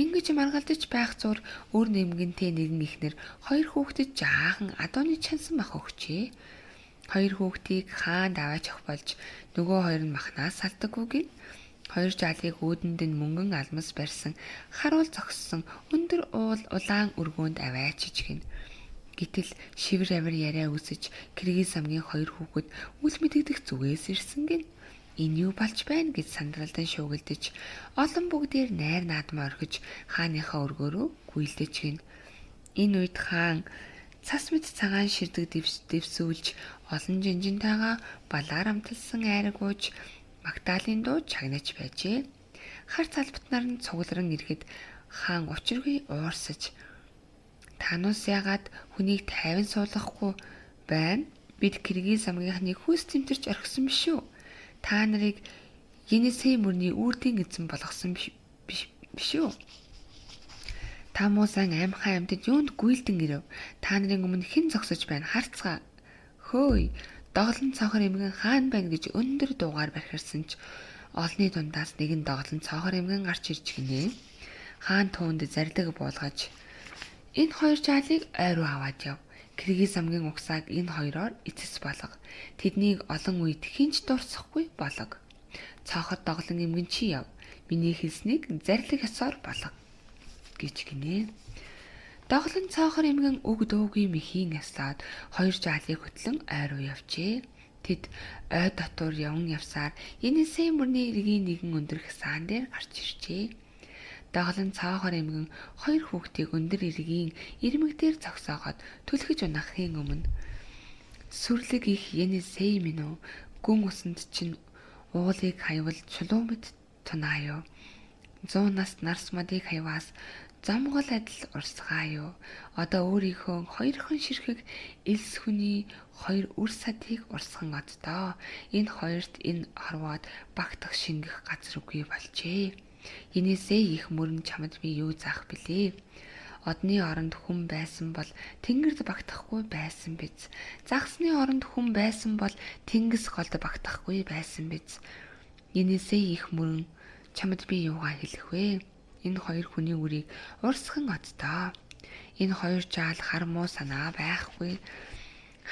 Ингэж маргалдаж байх зур өр нэмгэнтэй нэгэн ихнэр хоёр хүүхдэд жаахан адууны чансан мах өгчээ. Хоёр хүүхдийг хаан даваач ах болж нөгөө хоёр нь махнаас салдаггүй гин. Хоёр жаалыг өөдөнд нь мөнгөн алмас барьсан харуул зогссон өндөр улаан өргөөнд аваачиж гин. Гэтэл шивэр авир яриа үсэж Киргиз амгийн хоёр хүүхэд үл мэдэгдэх зүгээс ирсэн гин. Энэ юу болж байна гэж сандралдан шуугилдэж олон бүгдээр найр наадмаа орхиж хааныхаа өргөөрөө гүйлдэж гин. Энэ үед хаан цас мэт цагаан ширдэг дэвсүүлж олон жинжинтайгаа балаар амталсан айраг ууж Магдалины дуу чагнаж байжээ. Хар залбатнаар нь цугларан ирэхэд хаан учиргүй уурсаж танус ягаад хүнийг тайван суулгахгүй байна? Бид Киргиз амгийнхны хүүс тэмтэрч орхисон биш үү? Та нарыг Енисей мөрний үрдийн эзэн болгосон биш үү? Та муусан аймхаа амьтад юунд гүйлдэн ирэв? Та нарын өмнө хэн зогсож байна? Харцгаа. Хөөй, доголон цоохор эмгэн хаан байна гэж өндөр дуугаар бархирсан ч олны дундаас нэгэн доголон цоохор эмгэн гарч ирж гинэ. Хаан туунд зардаг буулгаж энэ хоёр жаалыг ойр руу аваад яв. Киргиз амгийн угсааг энэ хоёроор эцэс болго. Тэднийг олон үед хинч дурсахгүй болго. Цоохот доголон эмгэн чи яв. Миний хэлснийг зарлиг ёсоор болго гэж гинэ. Доголон цоохор эмгэн үг дуугүй мэхийн ясаад хоёр жаалыг хөтлөн ойр руу явжээ. Тэд ой дотор явн явсаар Енисей мөрний иргэний нэгэн өндөр хасан дээр гарч иржээ. Доголон цоохор эмгэн хоёр хүүхдийг өндөр иргэний ирмэг дээр зогсоогоод түлхэж унахын өмнө сүрлэг их Енисей минь үү, гүн усанд чинь уулыг хайвал чулуу мэт тунааяа. 100 нас нарс мадыг хайваас замгол адил урсгааяа. Одоо өөрийнхөө хоёрхан ширхэг элс хүний хоёр үр садыг урсган оддоо. Энэ хоёрт энэ хорвоод багтах шингэх газар үгүй болжээ. Енисей их мөрөн чамд би юу заах билээ? Одны оронд хүн байсан бол тэнгэрд багтахгүй байсан биз. Загсны оронд хүн байсан бол тэнгис голд багтахгүй байсан биз. Енисей их мөрөн чамд би юугаа хэлэх вэ? Энэ хоёр хүний үрийг урсган оддоо. Энэ хоёр жаал хар муу санаа байхгүй.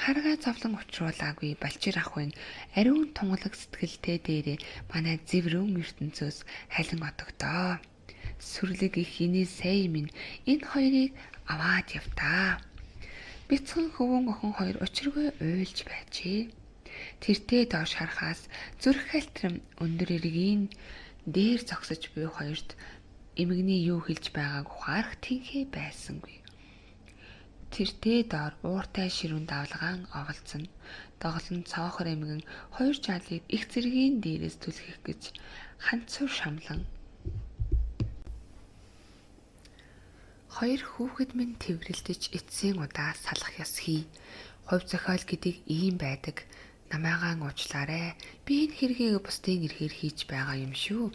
Харгаа зовлон учруулаагүй балчир ахын ариун тунгалаг сэтгэлтэй дээрээ манай зэврэн ертөнцөөс халин одогдоо. Сүрлэг их Енисей минь энэ хоёрыг аваад явтаа. Бяцхан хөвөн охин хоёр учиргүй уйлж байжээ. Тэртээ доош харахаас зүрх хальтрам өндөр иргэний дээр зогсож буй хоёрт эмгэгний юу хэлж байгааг ухаарах тэнхээ байсангүй. Тэртээ доор ууртай ширүүн давлгаан оволцсон. Доголон цоохор эмгэн хоёр жаалыг их зэргийн дээрээс түлхэх гэж ханцуур шамлан. Хоёр хүүхэд минь тэврэлдэж эцсийн удаа салах ёс хий. Хувь зохиол гэдэг ийм байдаг. Намайгаан уучлаарай. Би энэ хэргийг бусдын эрхээр хийж байгаа юм шүү.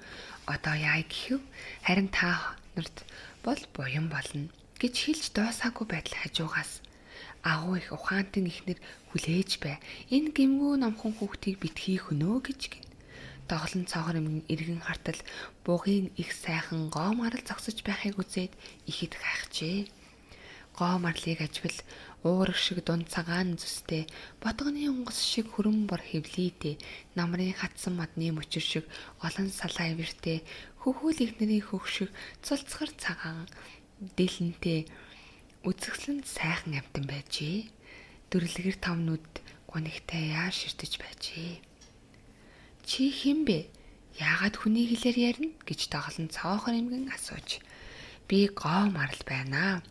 Одоо яа гэв? Харин та нарт бол буян болно гэж хэлж дуусаагүй байтал хажуугаас агуу их ухаантан ихнэр хүлээж бай. Энэ гимгүү номхон хүүхдийг битгий хөнөө гэж гин. Доголон цоохор эмгэн эргэн хартал бугын их сайхан гоо марал зогсож байхыг үзээд ихэд гайхжээ. Гоо марлыг ажвал уурах шиг дунд цагаан зүстэй, бодгоны онгоц шиг хөрөн бор хэвлийтэй, намрын хатсан модны мөчөр шиг олон салаа ивэртэй, хөхүүл ихнэрийн хөх шиг цулцгар цагаан дэлэнтэй үзэсгэлэн сайхан амтан байжээ. Дүрлэгэр томнууд гунигтай яар ширтэж байжээ. Чи хэн бэ? Яагаад хүний хэлээр ярина гэж доголон цоохор эмгэн асууж. Би гоо марал байна.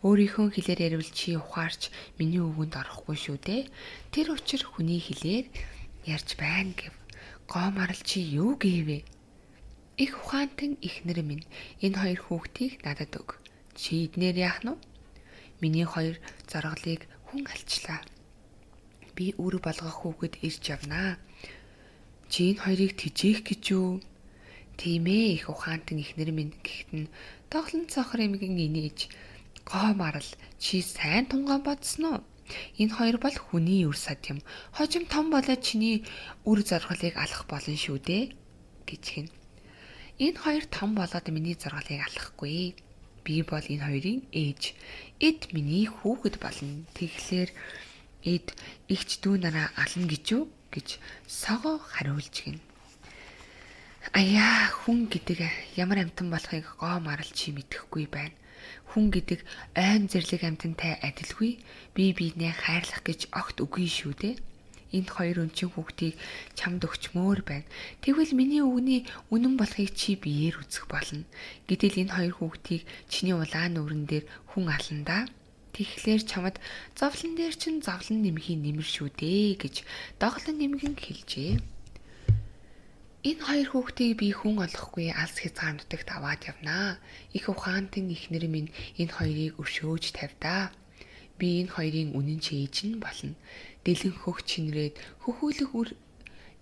Өөрийнхөө хэлээр ярил чи ухаарч миний үгэнд орохгүй шүү дээ. Тэр учир хүний хэлээр ярьж байна гэв. Гоо марал чи юу гэвэ? Их ухаантан ихнэр минь энэ хоёр хүүхдийг надад өг. Чи эднэр яах нь? Миний хоёр зорголыг хүн алчлаа. Би үр болгох хүүхэд ирж явнаа. Чи энэ хоёрыг тижээх гэж юу? Тийм ээ их ухаантан ихнэр минь гэхэд нь доголон цохор эмгэн инээж гоо марал чи сайн тунгаан бодсон уу? Энэ хоёр бол хүний үр сад юм. Хожим том болоод чиний үр зорголыг алах болно шүү дээ гэж гин. Энэ хоёр том болоод миний зорголыг алахгүй. Би бол энэ хоёрын ээж. Эд миний хүүхэд болно. Тэгэхээр эд игч дүү нараа ална гэж юу гэж согоо хариулж гин. Аяа хүн гэдэг ямар амтан болохыг гоо марал чи мэдэхгүй байна. Хүн гэдэг ойн зэрлэг амтантай адилгүй би биенээ хайрлах гэж огт үгүй шүү дээ. энэ хоёр өнчин хүүхдийг чамд өгчмөр байна. Тэгвэл миний үгний үнэн болохыг чи биеэр үзэх болно. Гэтэл энэ хоёр хүүхдийг чиний улаан нүүрэн дээр хүн аландаа. Тэгэхээр чамд зовлон дээр чинь зовлон нэмхийн нэмэр шүү дээ гэж доголон нэмгэн хэлжээ. Энэ хоёр хүүхдийг би хүн олохгүй алс хязгаар нутагт аваад явнаа. Их ухаантан эхнэр минь энэ хоёрыг өршөөж тавьдаа. Би энэ хоёрын үнэн чийж нь болно. Дэлгэн хөх чинрээд хөхүүлэх үр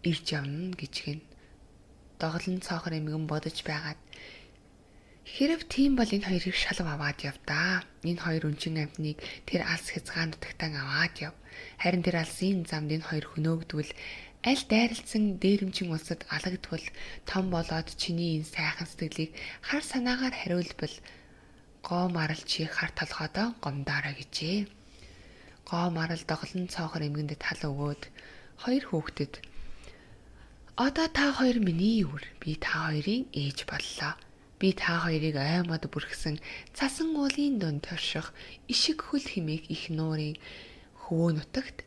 ирж явна гэж гин. Доголон цоохор эмгэн бодож байгаад хэрв тийм бол энэ хоёрыг шалав аваад явдаа. Энэ хоёр өнчин амьтныг тэр алс хязгаар нутагтаа аваад яв. Харин тэр алсын замд энэ хоёр хөнөөгдвөл аль дайралцсан дээрэмчин улсад алагдвал том болоод чиний энэ сайхан сэтгэлийг хар санаагаар хариулбал гоо марал чи хар толгойдоо гомдоорой гэжээ. Гоо марал доголон цоохор эмгэндэд тал өгөөд хоёр хүүхдэд одоо та хоёр миний үр, би та хоёрын ээж боллоо. Би та хоёрыг аймад бүрхсэн цасан уулын дунд турших ишиг хөл химээх их нуурын хөвөө нутагт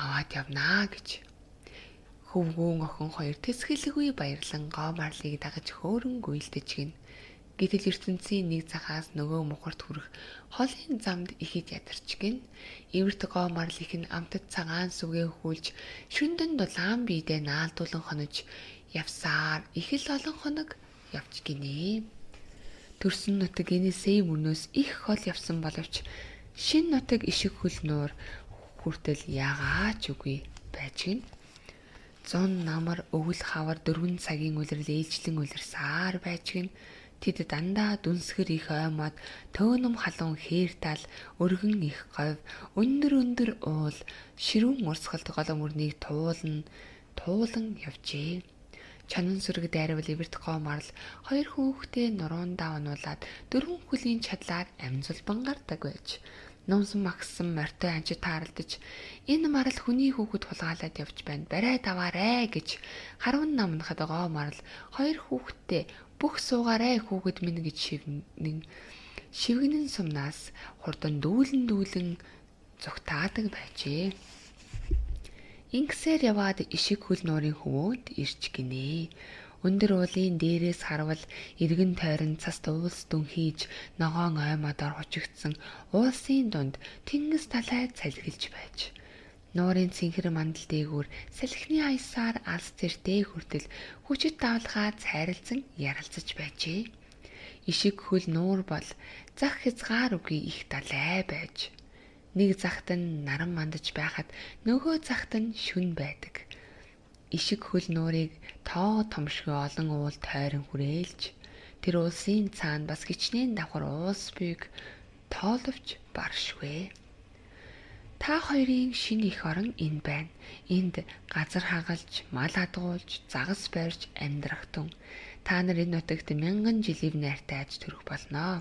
аваад явнаа гэж. Хөвгүүн охин хоёр тэсгэлгүй баярлан гоо марлыг дагаж хөөрөн гүйлдэж гин. Гэтэл ертөнцийн нэг цагаас нөгөө мухарт хүрэх холын замд ихэд ядарч гин. Эвэрт гоо марл их нь амтд цагаан сүгээ хүүлж шүндэн дулаан биедээ наалдуулан хонож явсаар их л олон хоног явж гинэ. Төрсөн нутаг энэсээ мөнөөс их хол явсан боловч шин нутаг ишиг хөл нуур хүртэл яагаач үгүй байж гин. Зун намар өвөл хавар 4 цагийн улирал ээлжлэн улирсаар байж гин. Тэд дандаа дүнсгэр их аймаад төөнөм халуун хээр тал өргөн их говь өндөр уул ширүүн урсгалт голом өрнийг туулан явжээ. Чанан сүрэг дайрвал эвэрт гоо марл хоёр хүүхдээ нуруундаа онуулаад 4 хөлийн чадлаар амзулбан гардаг байж. Номсон магсан мортой анчид тааралдаж энэ марл хүний хүүхэд хулгаалаад явж байна. Барай даваарэ гэж харван намнахад гоо марл хоёр хүүхдээ бүх суугаарай хүүхэд минь гэж шивгэнэн сумнаас хурдан дүүлэн зүгтаадаг байжээ. Ингэсээр яваад ишиг хөл нуурын хөвөөд ирж гинэ. Өндөр уулын дээрээс харвал эргэн тойрон цас уулс дүн хийж ногоон аймадаар хучигдсан уулсын дунд тэнгис талай цалхилж байж. Нуурын цэнхэр мандал дээгүүр салхины аясаар алс тэртэй хүртэл хүчит давлгаа цайралцсан яралцаж байжээ. Ишиг хөл нуур бол зах хязгаар үгүй их далай байж. Нэг захт нь наран мандаж байхад нөгөө захт нь шүн байдаг. Ишиг хөл нуурыг тоо томшгүй олон уул тойрон хүрээлж тэр улсын цаана бас хичнээн давхар уус бийг тооловч баршгүй. Та хоёрын шинэ их орон энэ байна. Энд газар хагалж, мал адгуулж, загас барьж амьдрах тун. Та нар энэ нутагт 1000 жилийн найртай аж төрөх болноо.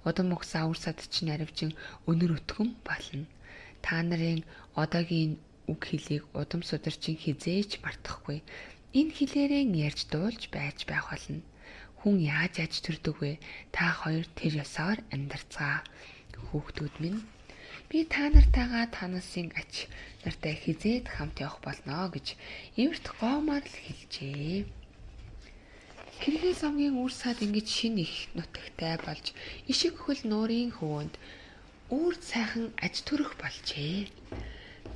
Удам угсаа үр садчин наривчин өнөр өтгөн болно. Та нарын одоогийн үг хэлийг удам сударчин хизээж мартахгүй. Энэ хэлээрээ ярьж дуулж байж байх болно. Хүн яаж аж төрдөг вэ? Та хоёр тэр ёсоор амьдарцгаа. Хүүхдүүд минь, би та нартайгаа танасын ач нартай хизээд хамт явах болно гэж эвэрт гоо марл хэлжээ. Хэрхээс амгийн үр сад ингэж шинэ их нутагтай болж ишиг хөл нуурын хөвөөнд үр сайхан аж төрөх болжээ.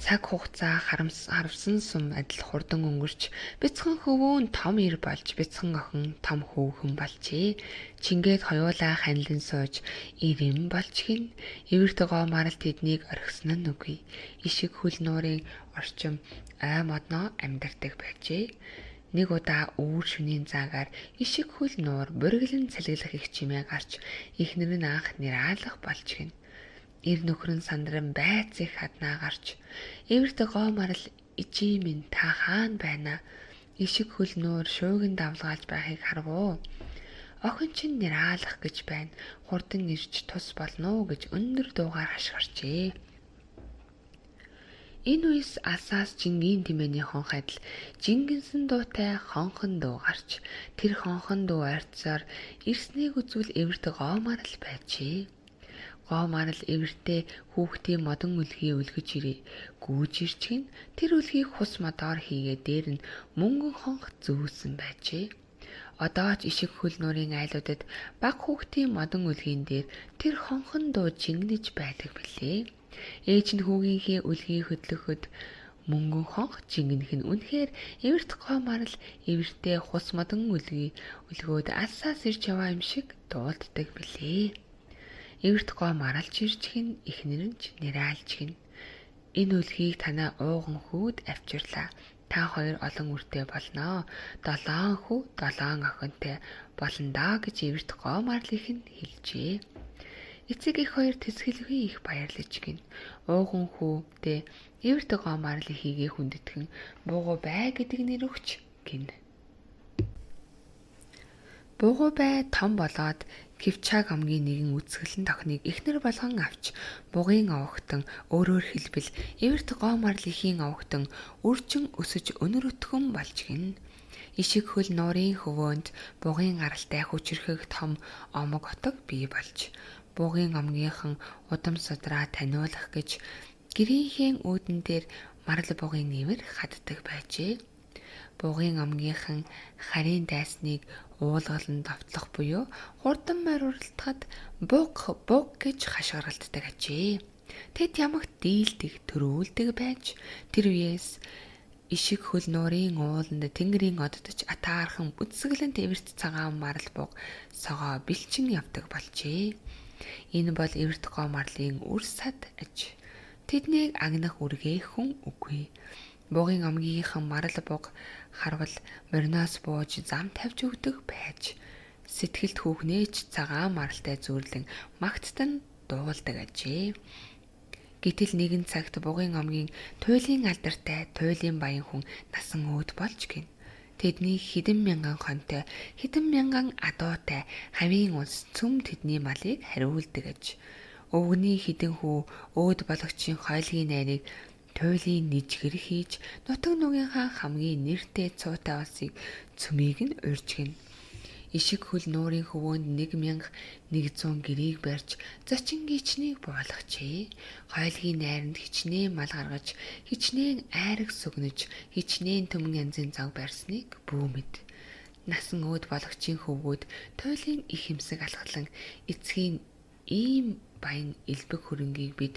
Цаг хугацаа харамсан сум адил хурдан өнгөрч бяцхан хөвөөн том ир болж бяцхан охин том хөвгөн болжээ. Чингээд хоёулаа ханилан сууж ирэм болж гин. Эвэрт гоо марал тэднийг орхисон нь үгүй. Ишиг хөл нуурын орчим ой модноо амьдардаг байжээ. Нэг удаа өвөр шөнийн заагаар ишиг хөл нуур бүргэлэн цалиглах их чимээ гарч ихнэр нь анх нираалах болж гин. Ир нөхөр нь сандран байц их хаднаа гарч эвэрт гоо марал ичээ минь та хаана байна? Ишиг хөл нуур шуугин давлгаалж байхыг харвуу. Охин чинь нираалах гэж байна. Хурдан ирж тус болно гэж өндөр дуугаар хашгирчээ. Энэ үес алсаас жингийн тэмээний хонх адил жингэнсэн дуутай хонхон дуу гарч тэр хонхон дуу ойрцоор ирснийг үзвэл эвэрт гоо марал байжээ. гоо марал эвэртэй хүүхдийн модон үлгий өлгөж ирээ. Гүүж ирчихэн тэр үлгийг хус модоор хийгээ дээр нь мөнгөн хонх зөөсөн байжээ. Одоо ч ишиг хөл нуурын айлуудад баг хүүхдийн модон үлгийн дээр тэр хонхон дуу жингнэж байдаг билээ. Ээж нь хүүгийнхээ үлгийг хөдлөхөд мөнгөн хонх жингнэх нь үнэхээр эвэрт гоо марал эвэртэй хус модон үлгөөд алсаас ирж яваа юм шиг дуулддаг билээ. Эвэрт гоо маралж иржих нь эхнэр нь ч нэрайлж гин. Энэ үлгийг танаа ууган хүүд авчирлаа. Та хоёр олон үртэй болноо. 7 хүү 7 охинтой болно даа гэж эвэрт гоо марлих нь хэлжээ. Эцэг их хоёр тэсгэлгүй их баярлаж гин. Ууган хүүдээ эвэрт гоо марлих хийгээ хүндэтгэн буугу бай гэдэг нэр өгч гин. Буугу бай том болоод Кивчаг амгийн нэгэн үсгэлэн тохныг эхнэр болгон авч бугын овогтон өөрөөр хэлбэл эвэрт гоо марлихийн овогтон үржин өсөж өнөр өтгөн болж гин. Ишиг хөл нуурын хөвөөнд бугын гаралтай хүчрхэг том омог отог бий болж бугын омгийнхан удам судраа таниулах гэж гэрийнхээ үүдэн дээр марал бугын нэмэр хаддаг байжээ. Бугын омгийнхан харийн дайсныг уулгалан довтлох буюу хурдан морь уралдахад буг гэж хашгиралддаг ажээ. Тэд ямагт дийлдэг, төрүүлдэг байж тэр үеэс ишиг хөл нуурын ууланд тэнгэрийн оддож атаархан үсгэлэн эвэрт цагаан марал буг согоо бэлчин явдаг болжээ. Энэ бол эвэрт гоо марлын үр сад аж. Тэднийг агнах үргээхэн үгүй. Бугын омгийнхан марал буг харвал мориноос бууж зам тавьж өгдөг байж сэтгэлд хүүхнээч цагаан маралтай зүүрлэн магттан дуулдаг ажээ. Гэтэл нэгэн цагт бугын омгийн туйлын алдартай туйлын баян хүн насан өөд болж гин. Тэдний хэдэн мянган хонтой, хэдэн мянган адуутай хавийн улс цөм тэдний малыг хариулдаг аж. Өвгний хэдэн хүү өөд бологчийн хойлгийн найрыг туйлын нижгэр хийж нутаг нүгийнхаа хамгийн нэртэй цуутай улсыг цөмийг нь урьж гин. Ишиг хөл нуурын хөвөөнд 1100 гэрээг барьж зочин гичнийг буулгачээ. Хойлгийн найранд хичнээн мал гаргаж, хичнээн айраг сүгнэж, хичнээн төмөн янзын зав барьсныг бүү мэд. Насан өөд бологчийн хөвгүүд туйлын их хэмсэг алхлан эцгийн ийм баян элбэг хөрөнгийг бид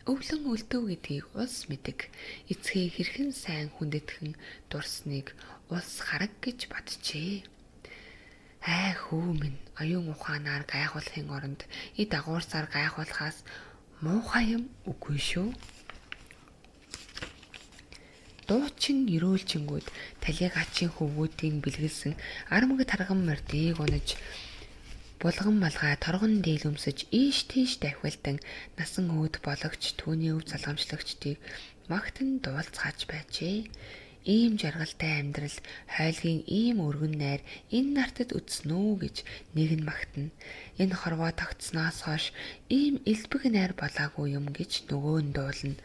өвлөн үлдэв гэдгийг улс мэдэг. Эцгээ хэрхэн сайн хүндэтгэн дурсныг улс хараг гэж боджээ. Хүү минь оюун ухаанаар гайхуулахын оронд эд агуурсаар гайхуулахаас муухай юм үгүй шүү. Дуучин ерөөлчингүүд талигачийн хөвгүүдийн бэлгэлсэн арамг тарган мордыг унаж булган малгай торгон дээл өмсөж ийш тийш давхилдан насан өөд бологч түүний өв залгамжлагчдыг магтан дуулцгааж байжээ. Ийм жаргалтай амьдрал хойлгийн ийм өргөн найр энэ нартад үтсэн үү гэж нэг нь магтана. Энэ хорвоо тогтсноос хойш ийм элбэг найр болоогүй юм гэж нөгөө нь дуулна.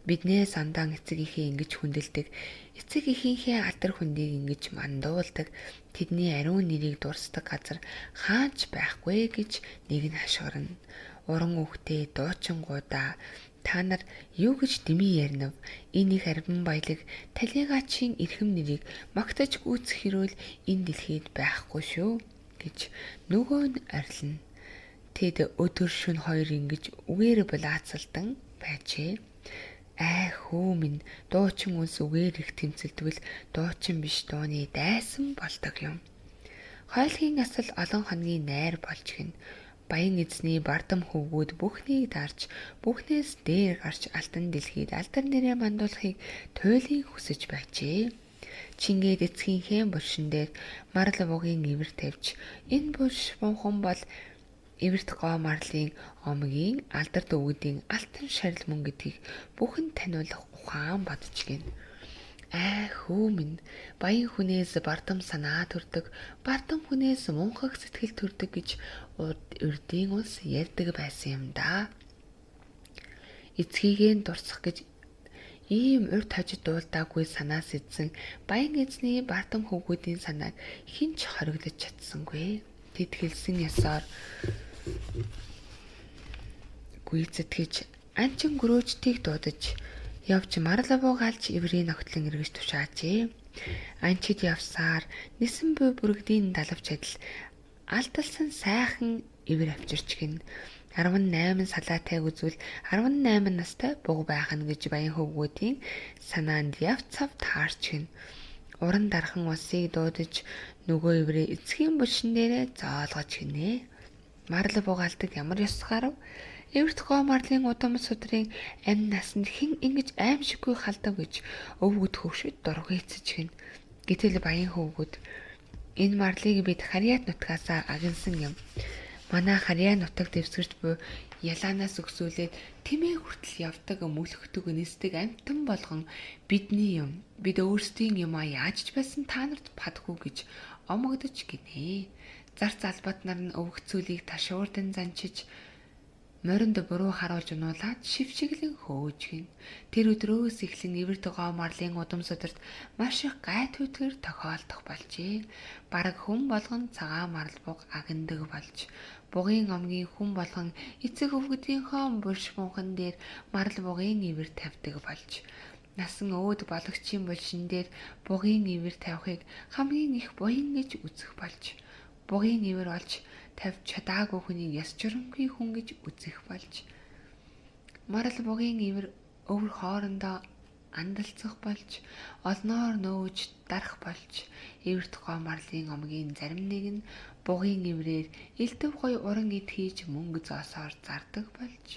Биднээс андаан эцэг ихээ ингэж хүндэлдэг, эцэг ихийнхээ алдар хүндийг ингэж мандуулдаг, тэдний ариун нэрийг дурсдаг газар хаач байхгүй гэж нэг нь хашгирна. Уран үхтэй дуучингуудаа та нар юу гэж дэмий ярнав? Энэ их арбан баялаг талигачийн эрхэм нэрийг магтаж гүйцэх хэрүүл энэ дэлхийд байхгүй шүү гэж нөгөө нь арилна. Тэд өдөр шөнө хоёр ингэж үгээр булаацалдан байжээ. Хүү минь дуучин улс үгээр их тэмцэлдвэл дуучин биш дууны дайсан болдог юм. Хойлгийн асал олон хоногийн найр болж гин. Баян эзний бардам хөвгүүд бүхнийг дарж, бүхнээс дээр гарч алтан дэлхийд алдар нэрээ мандуулахыг туйлын хүсэж байжээ. Чингээд эцгийнхээ булшин дээр марал бугийн ивэр тавьж, энэ булш бунхан бол эвэрт гоо марлын омгийн алдар дөвгүүдийн алтан шарил мөн гэдгийг бүхэн таниулах ухаан бодож гин. Хүү минь баян хүнээс бардам санаа төрдөг, бардам хүнээс мунхаг сэтгэл төрдөг гэж урдийн улс ярьдаг байсан юм да. Эцгийгээ дурсах гэж ийм урд хожид дуулдаагүй санаас эзэн баян эзний бардам хөвгүүдийн санааг хинч хориглож чадсангүй. Тэд хэлсэн ёсоор гүйцэтгэж анчин гөрөөжтийг дуудаж явж марлавуу галж иврийн ногтлон эргэж тушаажээ. Анчид явсаар нисэн буй бүрэгдийн далавч адил алдалсан сайхан ивэр авчирч гин 18 салаатайг үзвэл 18 настай буг байх нь гэж баян хөвгүүдийн санаанд явц цав таарч гин. Уран дархан усыг дуудаж нөгөө иврээ эцгийн булшин дээрээ зоолгож гинэ. Марл бугаалдаг ямар ёс гарав? Эвэрт гоо марлын удам судрын амь насанд хэн ингэж аимшиггүй халдав гэж өвгөд хөвшөд дургүйцэж гин. Гэтэл баян хөвгүүд энэ марлыг бид харьяат нутгаасаа агнсан юм. Манай харьяа нутаг дэвсгэрч буй ялаанаас өксүүлээд тэмээ хүртэл явдаг мөлхдөг нисдэг амтан болгон бидний юм. Бид өөрсдийн юмаа яаж ч байсан та нарт падгүй гэж омогдож гинэ. Зарц албат нар нь өвгцүүлийг ташуурдан занчиж моринд буруу харуулж унуулаад шившиглэн хөөж гин. Тэр өдрөөс эхлэн эвэрт гоо марлын удам сударт маш их гай түтгэр тохиолдох болжээ. Бараг хүн болгон цагаан марл буг агнадаг болж, бугын омгийн хүн болгон эцэг өвгдийнхөө булш мунхан дээр марл бугын ивэр тавьдаг болж, насан өөд бологчийн булшин дээр бугын ивэр тавихыг хамгийн их буян гэж үзэх болж, бугын ивэр олж тавьж чадаагүй хүнийг яс журамгүй хүн гэж үзэх болж, марл бугын ивэр өвөр хоорондоо андалцах болж, олноор нөөж дарах болж, эвэрт гоо марлын омгийн зарим нэг нь бугын иврээр элдв гой уран ид хийж мөнгө зоосоор зардаг болж.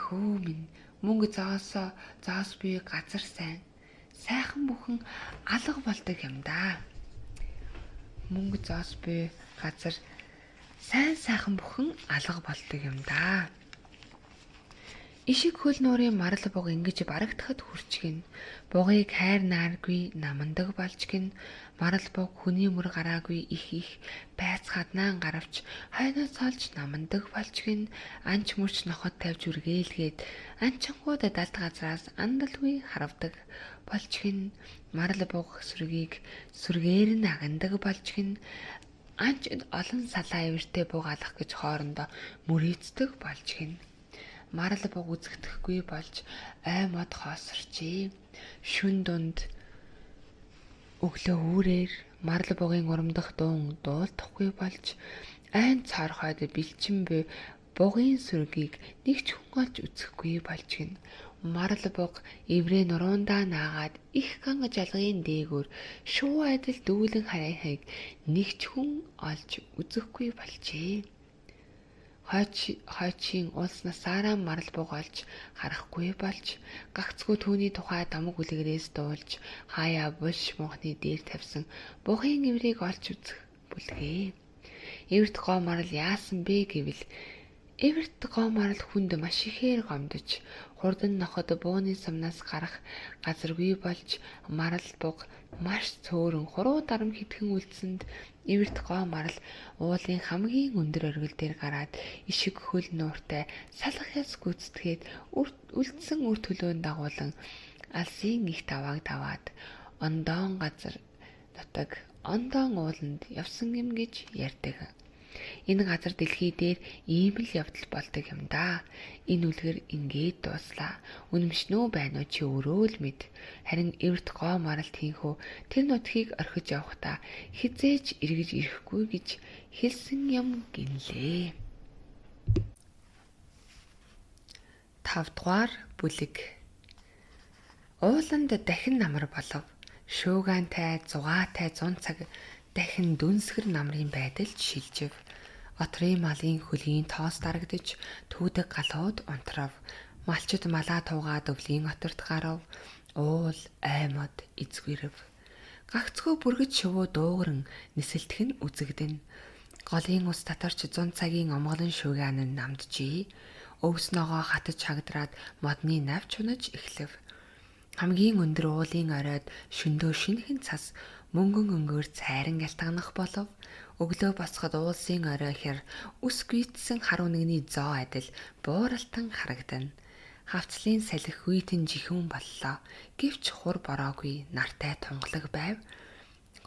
Хүү минь мөнгө зоос буй газар сайхан бүхэн алга болдог юм да. Мөнгө зоос буй газар сайхан бүхэн алга болдог юм да. Ишиг хөл нуурын марл буг ингэж барагдахад хүрч гин. Бугыг хайр нааргүй намандаг болж гин. Марл буг хүний мөр гараагүй их байцгааднаан гаравч хойноос олж намандаг болж гин. Анч мөрч нохот тавьж үргээлгээд анчингууд далд газраас андалгүй харавдаг болж гин. Марл буг сүргийг сүргээр нь агандаг болж гин. Анч олон салаа ивэртэй буг алах гэж хоорондоо мөрийцдэг болж гин. Марл буг үзэгдэхгүй болж ой мод хоосорчээ. Шүн дунд өглөө үүрээр марл бугын урамдах дуун дуулдахгүй болж айн цорхойд бэлчин буй бугын сүргийг нэг ч хүн олж үзэхгүй болж гин. Марл буг иврээ нуруундаа наагаад их ганга жалгын дээгүүр шуу адил дүүлэн харайхыг нэг ч хүн олж үзэхгүй болжээ. Хойчийн улс насаараа марл буг олж харахгүй болж, гагцгүй түүний тухай дамаг үлгэрээс дуулж хаяа булш мөнхний дээр тавьсан бугын иврийг олж үзэх бүлгээ. Эвэрт гоо марл яасан бэ гэвэл эвэрт гоо марл хүнд маш ихээр гомдож, хурдан ноход бууны сумнаас гарах газаргүй болж, марл буг маш цөөрөн хуруу дарам хитгэн үлдсэнд эвэрт гоо марл уулын хамгийн өндөр оргил дээр гараад ишиг хөл нууртай салах яс гүйцэтгээд үлдсэн үр төлөөнд дагуулan алсын их давааг даваад ондоон газар нутаг ондоон ууланд явсан юм гэж ярьдаг. Энэ газар дэлхий дээр ийм л явдал болдог юм да. Энэ үлгэр ингээд дууслаа. Үнэмшнөө байна уу чи өөрөө л мэд. Харин эвэрт гоо марл тийхүү тэр нутгийг орхиж явахдаа хизээж эргэж ирэхгүй гэж хэлсэн юм гинлээ. 5 дугаар бүлэг. Ууланд дахин намар болов. Шуугантай, зугаатай 100 цаг дахин дүнсгэр намрын байдалд шилжив. Отрын малын хөлгийн тоос дарагдж түүдэг галууд унтрав. Малчид малаа туугаад өвлийн оторт гарав. Уул аймод эзгэрв. Гагцгүй бүргэж шувуу дуугарн нисэлтэх нь үзэгдэн. Голын ус татарч 100 цагийн омголон шуугиан нь намджээ. Өвс ногоо хатаж хагдраад модны навч унаж эхлэв. Хамгийн өндөр уулын оройд шөндөө шинхэн цас мөнгөн өнгөөр цайран ялтганах болов. Өглөө босоход уулсын орой хэр үс гүйцсэн хар үнэгний зоо адил бууралтан харагдана. Хавцлын салхи хүйтэн жихэн боллоо. Гэвч хур бороогүй нартай тунгалаг байв.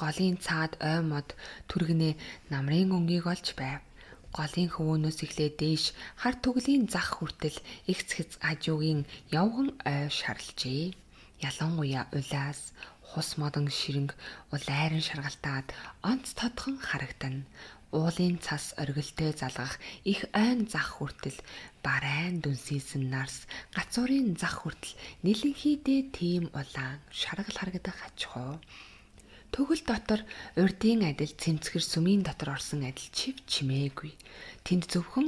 Голын цаад ой мод түргэнэ намрын өнгийг олж байв. голын хөвөөнөөс эхлээд дээш хар түглийн зах хүртэл их цэц ажуугийн явган ой шарлжээ. Ялангуяа улаас хус модон ширэнг улайран шаргалтаад онц тодхон харагдана. Уулын цас оргилтой залгах их ойн зах хүртэл барайн дүнсийсэн нарс гацуурын зах хүртэл нэлэнхийдээ тийм улаан шаргал харагдах аж ахуй. Төгөл дотор урдын адил цэмцгэр сүмийн дотор орсон адил чив чимээгүй. Тэнд зөвхөн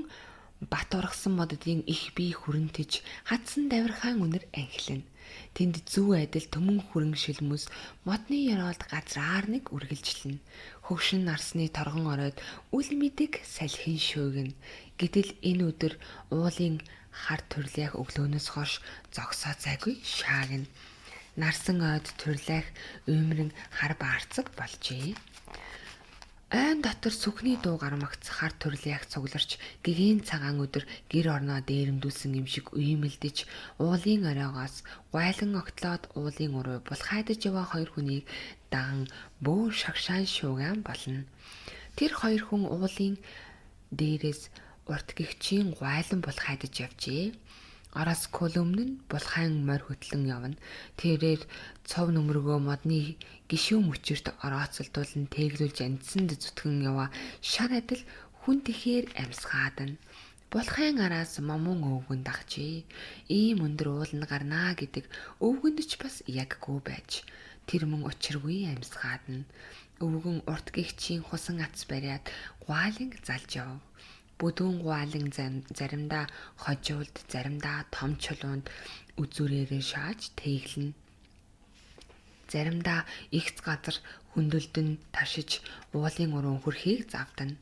бат ургасан моддын их бие хүрэнтэж хатсан давирхаан үнэр анхилна. Тэнд зүү адил төмөн хүрэн шилмүс модны яроолд газраар нэг үргэлжлэнэ. Хөгшин нарсны торгон оройд үл мэдэг салхин шөөгнө. Гэтэл энэ өдөр уулын хар турлах өглөөнөөс хойш зогсоо зайгүй шаагна. Нарсан ойд турлах уймрын хар баарцаг болжээ. Ойн дотор сүхний дуу гармагц хар турлах цугларч гэгээн цагаан өдөр гэр орноо дээрэмдүүлсэн юм шиг уймэлдэж уулын оройгоос гуайлан огтлоод уулын уруу булхайдаж яваа хоёр хүнийг даган бөөн шагшаан шуугаан болно. Тэр хоёр хүн уулын дээрээс урт гихчийн гуайлан булхайдаж явжээ. Араас колумн нь булхайн морь хөтлөн явна. Тэрээр цов нүмергөө модны гişүү мөчөрт орооцолдуулан тэглүүлж амтсанд зүтгэн яваа шар адил хүн тэхээр амьсгаадна. Булхайн араас момон өвгөн дагчээ. Ийм өндөр уулна гарнаа гэдэг өвгөнд ч бас яггүй байж. Тэр мөн учиргүй амьсгаадна. Өвгөн урт гихчийн хусан ац бариад гуайланг залж яв. Бүдүүн гуайлан заримдаа хожуулд, заримдаа том чулуунд үзүүрээрээ шааж тэглэнэ. Заримдаа ихц газар хөндлөлдөн ташиж уулын уруу хөрхийг завдана.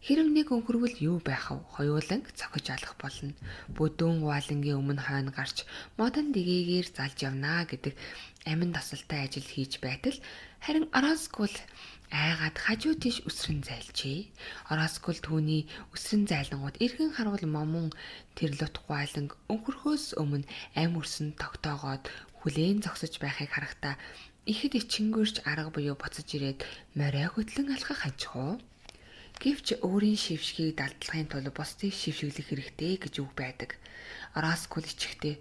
Хэрэв нэг өнгөрвөл юу байх вэ? Хоёуланг цохиж алах болно. Бүдүүн гуайлангийн өмнө хойно гарч модон дэгээгээр залж явнаа гэдэг амин тасалтай ажил хийж байтал харин Ороскул айгаад хажуу тийш үсрэн зайлчээ. Ороскул түүний үсрэн зайлангууд эргэн харвал момон тэр лут гуайланг өнхөрхөөс өмнө ам өрсөн тогтоогоод хүлээн зогсож байхыг харахтаа ихэд ичингөрч арга буюу буцаж ирээд морой хөтлөн алхах аж ахуй. Гэвч өөрийн шившгийг далдлахын тулд бусдыг шившиглэх хэрэгтэй гэж үг байдаг. Ороскул ичгтээ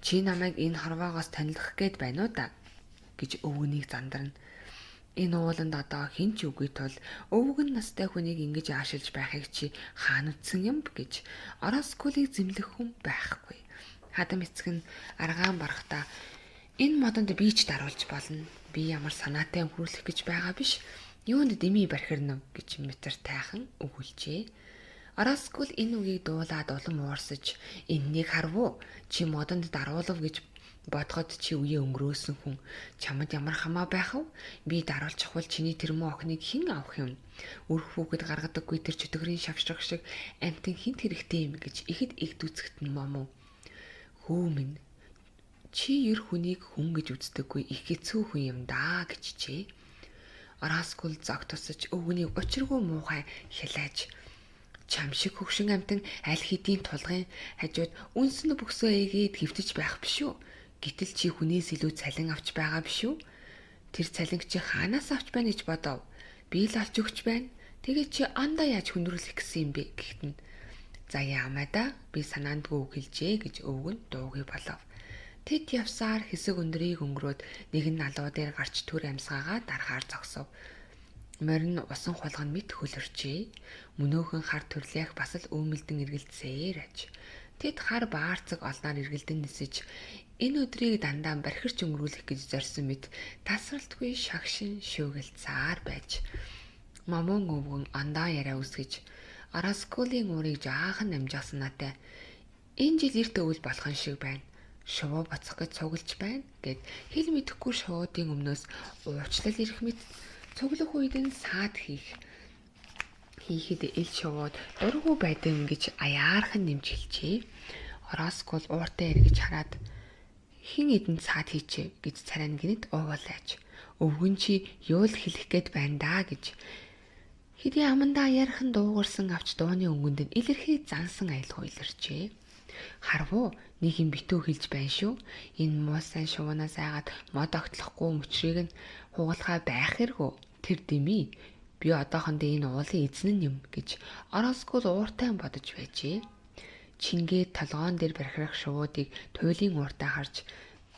чи намайг энэ хорвоогоос танилах гээд байна уу да гэж өвгөнийг зандарна. Энэ ууланд одоо хэн ч үгүй тул өвгөн настай хүнийг ингэж аашилж байхыг чи хаан үтсэн юм гэж Ороскулыг зэмлэх хүн байхгүй. Хадам эцэг нь аргаан барахтаа энэ модонд би ч даруулж болно. Би ямар санаатай хүрлэх гэж байгаа биш. Юунд дэмий бархирна гэж метр тайхан өгүүлжээ. Ороскул энэ үгийг дуулаад улам уурсаж энэнийг харв уу? Чи модонд даруулав гэж бодоход чи үе өнгөрөөсөн хүн. Чамд ямар хамаа байх вэ? Би даруулчих бол чиний тэрмүү охиныг хэн авах юм? Үр хүүхэд гаргадаггүй тэр чөтгөрийн шавшрах шиг амтэн хинт хэрэгтэй юм гэж ихэд их дүцэгт нь момоо. Хүү минь чи ер хүнийг хүн гэж үздэггүй их хэцүү хүн юм даа гэжчээ. Ороскул зог тусаж өвгөнийг учиргүй муухай хилааж чам шиг хөгшин амтан аль хэдийн тулгын хажууд үнсэн бөксөө эгээд хөвтөж байх биш үү? Гэтэл чи хүнээс илүү цалин авч байгаа биш үү? Тэр цалинг чи хаанаас авч байна гэж бодов? Би л олж өгч байна. Тэгээд чи андаа яаж хүндрүүлэх гэсэн юм бэ гэхтэн. За яамаа да би санаандгүй үг хэлжээ гэж өвгөн дуугүй болов. Тэд явсаар хэсэг өндрийг өнгөрөөд нэгэн налуу дээр гарч түр амьсгаагаа дарахаар зогсов. Морин усан хулган мэт хөлөрчээ. Мөнөөхөн хар төрлөх бас л өөмөлдөн эргэлзээр аж. Тэд хар баарцаг олноор эргэлдэн нисэж энэ өдрийг дандаа бархирч өнгөрүүлэх гэж зорьсон мэт тасралтгүй шагшин шүүгэлцээр байж. Момон өвгөн андаа яриа үсгэж Ороскулын уурыг жаахан намжах санаатай. Энэ жил эрт өвөл болох шиг байна. Шувуу бацах гэж цуглаж байна гэд хэл мэдэхгүй шуудын өмнөөс уучлал ирэх мэт цуглах үед нь саад хийхэд ил шувууд дургүй байдэн гэж аяархан нэмж хэлжээ. Ороскул ууртаа эргэж хараад хин эдэнд саад хийчээ гэж царайн гинэд уугуулж. Өвгөн чи юу л хэлэх гээд байна даа гэж хэдий амандаа ярхан дуугарсан авч дууны өнгөнд нь илэрхий зансан аялах илэрчээ. Харвуу нэг юм битүү хэлж байна шүү. Энэ муусан шувуунаас айгаад мод огтлохгүй мөчрийг нь хугалахаа байх хэрэггүй. Тэр дэмий Би одоохондоо энэ уулын эзэн нь юм гэж Ороскул ууртай бодож байжээ. Чингээд толгоон дээр бархирах шувуудыг туйлын ууртай харж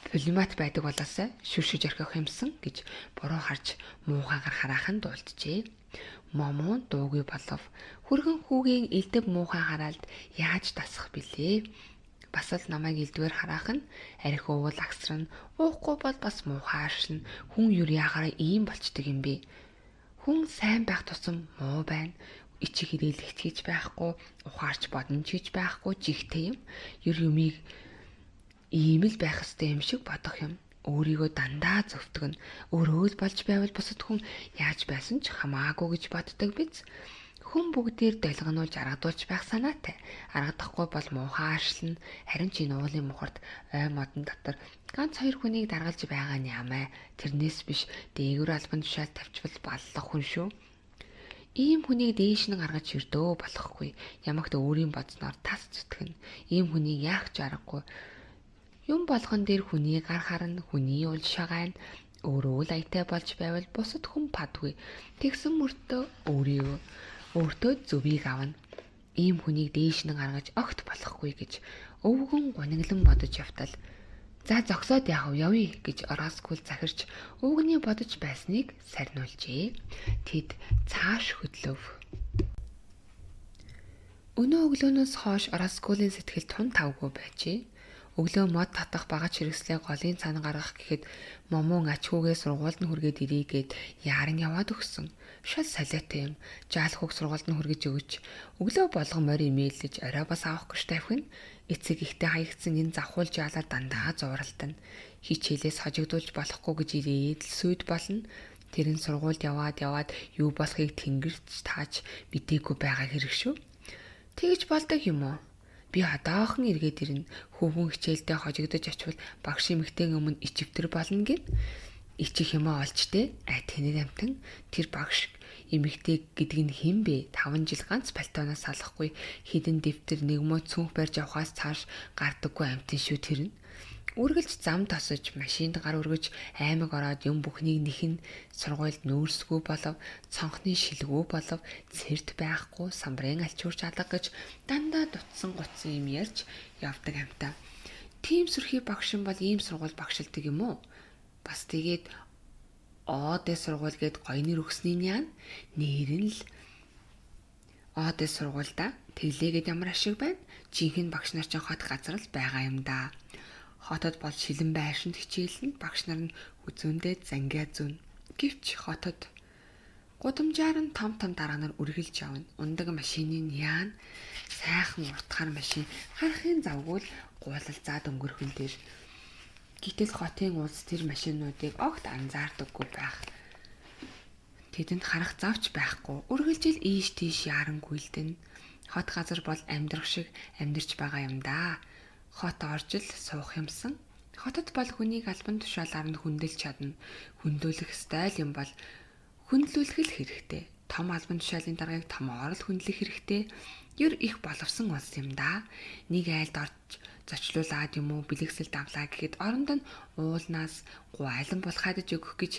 пулемат байдаг болоосай шүршиж орхих юмсан гэж буруу харж муухайгаар хараахан дуулджээ. Момон дуугүй болов. Хүргэн хүүгийн элдэв муухай хараад яаж тасах билээ? Бас л намайг элдвэр хараах нь арх уул агсран уухгүй бол бас муухай аршин хүн юр яхаараа ийм болчдөг юм бэ? Хүн сайн байх тусам муу байна. Ичиг ирээлэгт хийж байхгүй, ухаарч бодно ч хийж байхгүй жигтэй юм. Юр юмыг ийм л байх ёстой юм шиг бодох юм. Өөрийгөө дандаа зөвтгөн. Өөрөө л болж байвал бусад хүн яаж байсан ч хамаагүй гэж боддог биз. Хүн бүгдээр долгонуулж аргадуулж байх санаатай. Аргадахгүй бол муухай аршлна. Харин ч энэ уулын мухарт ой модон дотор ганц хоёр хүнийг даргалж байгаа нь ямаа. Тэрнээс биш дээгүүр албан тушаал тавьчвал баллах хүн шүү. Ийм хүнийг дээш нь гаргаж ирдөө болохгүй. Ямагт өөрийн бодсноор тас зүтгэн. Ийм хүнийг яах ч аргагүй. Юм болгон дээр хүний гар харна, хүний уул шагаана. Өөрөө л аятай болж байвал бусад хүн падгүй. Тэгсэн мөртөө өөртөө зөвийг авна. Ийм хүнийг дээш нь гаргаж огт болохгүй гэж өвгөн гуниглан бодож явтал. За зогсоод явъя гэж Ороскул захирч өвгөний бодож байсныг сарниулжээ. Тэд цааш хөдлөв. Өнөө өглөөнөөс хойш Ороскулын сэтгэл тун тавгүй байжээ. Өглөө мод татах багаж хэрэгслээ голын цаана гаргах гэхэд момон ачхүүгээ сургуульд нь хүргээд ирээгээд яаран яваад өгсөн. Шал солиотой юм. Жаалхууг сургуульд нь хүргэж өгч өглөө болгон морь имэйлж орой бас авах гэж тавих нь эцэг ихтэй хаягдсан энэ завхуул жаалаар дандаа зуралтана. Хичээлээс хожигдуулж болохгүй гэж ирээд л сүйд болно. Тэр нь сургуульд яваад юу болохыг тэнгэрч тааж мдээгүй байгаа хэрэг шүү. Тэгж болдог юм уу? Би одоохон эргээд ирнэ. Хүүхэн хичээлдээ хожигдож очивол багш эмэгтэй өмнө ичвтер болно гэд. Ичих юмаа олж тэ. Тэнэг амтан тэр багш эмэгтэй гэдэг нь хэн бэ? 5 жил ганц пальтоноос салахгүй хідэн дэвтэр нэг муу цүнх барьж авахаас цааш гардаггүй амтан шүү тэр нь. Үргэлж зам тосож, машинд гар өргөж, аймаг ороод юм бүхнийг нэхэн сургуульд нүүрсгүй болов, цонхны шилгүү болов, цэрт байхгүй, самбарын алчуурч алга гэж дандаа дутсан гутсан юм ярьж явдаг амтаа. Тим сүрхий багшин бол ийм сургууль багшилдаг юм уу? Бас тэгээд ОД сургууль гээд гоё нэр өгсний яа нэр нь л ОД сургууль да. Тэглээгээд ямар ашиг байна? Жинхэнэ багш нар ч хот газар л байгаа юм да. Хотод бол шилэн байшинд хичээлэн багш нар нь үзүүндээ зангиа зүүн. Гэвч хотод гудамжаар нь том дарга нар үргэлж явна. Ундаг машины яан сайхан уртхаар машин харахын завгүй л гуулалзаад өнгөрхөн дээр. Гэтэл хотын улс тэр машинуудыг огт анзаардаггүй байх. Тэдэнд харах завч байхгүй. Үргэлж л ийш тийш яарангүйлдэн. Хот газар бол амьдрах шиг амьдарч байгаа юм да. Хот орж л суух юмсан. Хотод бол хүнийг албан тушаалаар нь хүндэлж чадна. Хүндүүлэх стайл юм бол хүндлүүлэх л хэрэгтэй. Том албан тушаалын даргаыг томоор л хүндлэх хэрэгтэй. Ер их боловсон улс юм да. Нэг айлд орж зочлуулаад юм уу бэлгэсэл давлаа гэхэд оронд нь уулнаас гуайлан булхайдаж өгөх гэж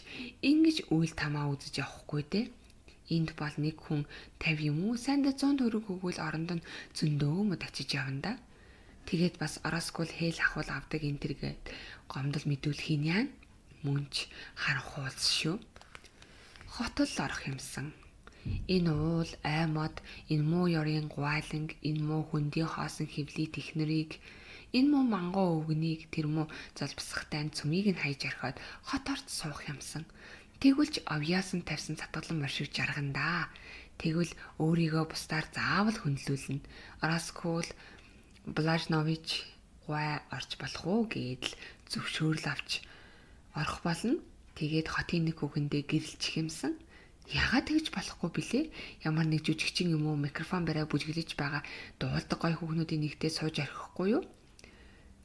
ингэж үйл тамаа үзэж явахгүй дээ. Энд бол нэг хүн 50 юм уу сайндаа 100 төгрөг өгвөл оронд нь зөндөө мод очиж явна да. Тэгээд бас Ороскул хээл ахвал авдаг энэ тэргээд гомдол мэдүүлэхийн яа мөнч харанхуулс шүү. Хотол орох юмсан. Энэ уул аймод энэ муу ёрын гуайланг энэ муу хөндийн хоосон хөвлий технэрийг энэ муу мангуу өвгнийг тэр муу золбсохтай цүмийг нь хайж орхиод хот орд суух юмсан. Тэгвэл ч овьяас нь тавьсан цатгалан морь шиг жаргана да. Тэгвэл өөрийгөө бусдаар заавал хүндлүүлнэ. Ороскул Блажнович гуай орж болох уу гэдэл зөвшөөрөл авч орох болно. Тэгээд хотын нэг хүүхэндээ гэрэлчих юмсан. Яагаад тэгж болохгүй билээ? Ямар нэг жүжигчин юм уу микрофон бариа бүжиглэж байгаа дуулдаг гой хүүхнүүдийн нэгтээ сууж орхихгүй юу?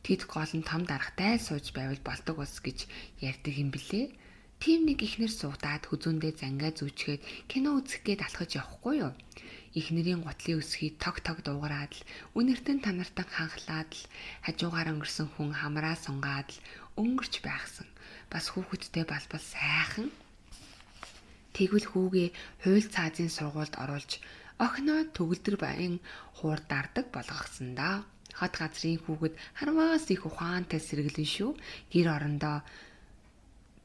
Тэд гол нь том даргатай сууж байвал болдог ус гэж ярьдаг юм билээ. Тим нэг ихнэр суудаад хүзүүндээ зангаа зүүчгээд кино үзэх гээд алхаж явахгүй юу? Ихнэрийн гутлын өсгий тог дуугараад л үнэртэн танартан ханхлаад л хажуугаар өнгөрсөн хүн хамраа сунгаад л өнгөрч байхсан. Бас хүүхэдтэй балбал сайхан. Тэгвэл хүүгээ хууль цаазын сургуульд оруулж охиноо төгөлдөр баян хуур дардаг болгосон да. Хот газрын хүүхэд харваас их ухаантай сэргэлэн шүү. Гэр орондоо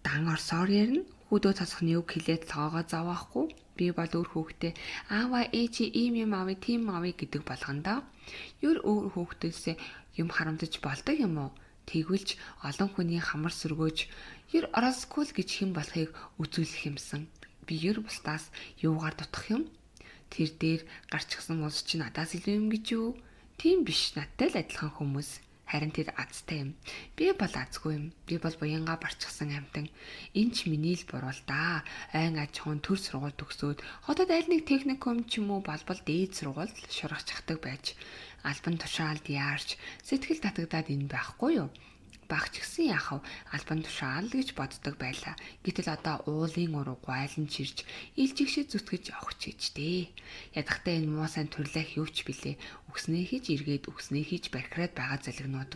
дан орсоор ярина. Хүүдөө цацхны үг хэлээд цоогоо зовохгүй. Би бол өөр хүүхдээ аава ээжи ийм аавь тийм аавь гэдэг болгондоо. Юр өөр хүүхдээсээ юм харамдаж болдог юм уу? Тэгвэлж олон хүний хамар сөргөөж юр ороскул гэж хэн болохыг үзүүлэх юмсан. Би юр бусдаас юугаар дутах юм? Тэр дээр гарчсан улс чинь надаас илүү юм гэж юу? Тийм биш, надтай л адилхан хүмүүс. Харин тэр азтай юм. Би бол азгүй юм. Би бол буянгаа барчсан амтан. Энд ч миний л буруу л да. Айн аж ахуйн төр сургууль төгсөөд хотод аль нэг техникум ч юм уу балбал дээд сургуульд шургачдаг байж албан тушаалд яарч сэтгэл татагдаад энэ байхгүй юу? Багч гисэн яхав албан тушаал гэж боддог байлаа. Гэтэл одоо уулын уруу гуайлан чирж илжигшээ зүтгэж явах ч гэжтэй. Ядахтаа энэ муу сайн төрлөх юу ч билээ. Үгснээ хийж эргээд үгснээ хийж бархираад байгаа залгинууд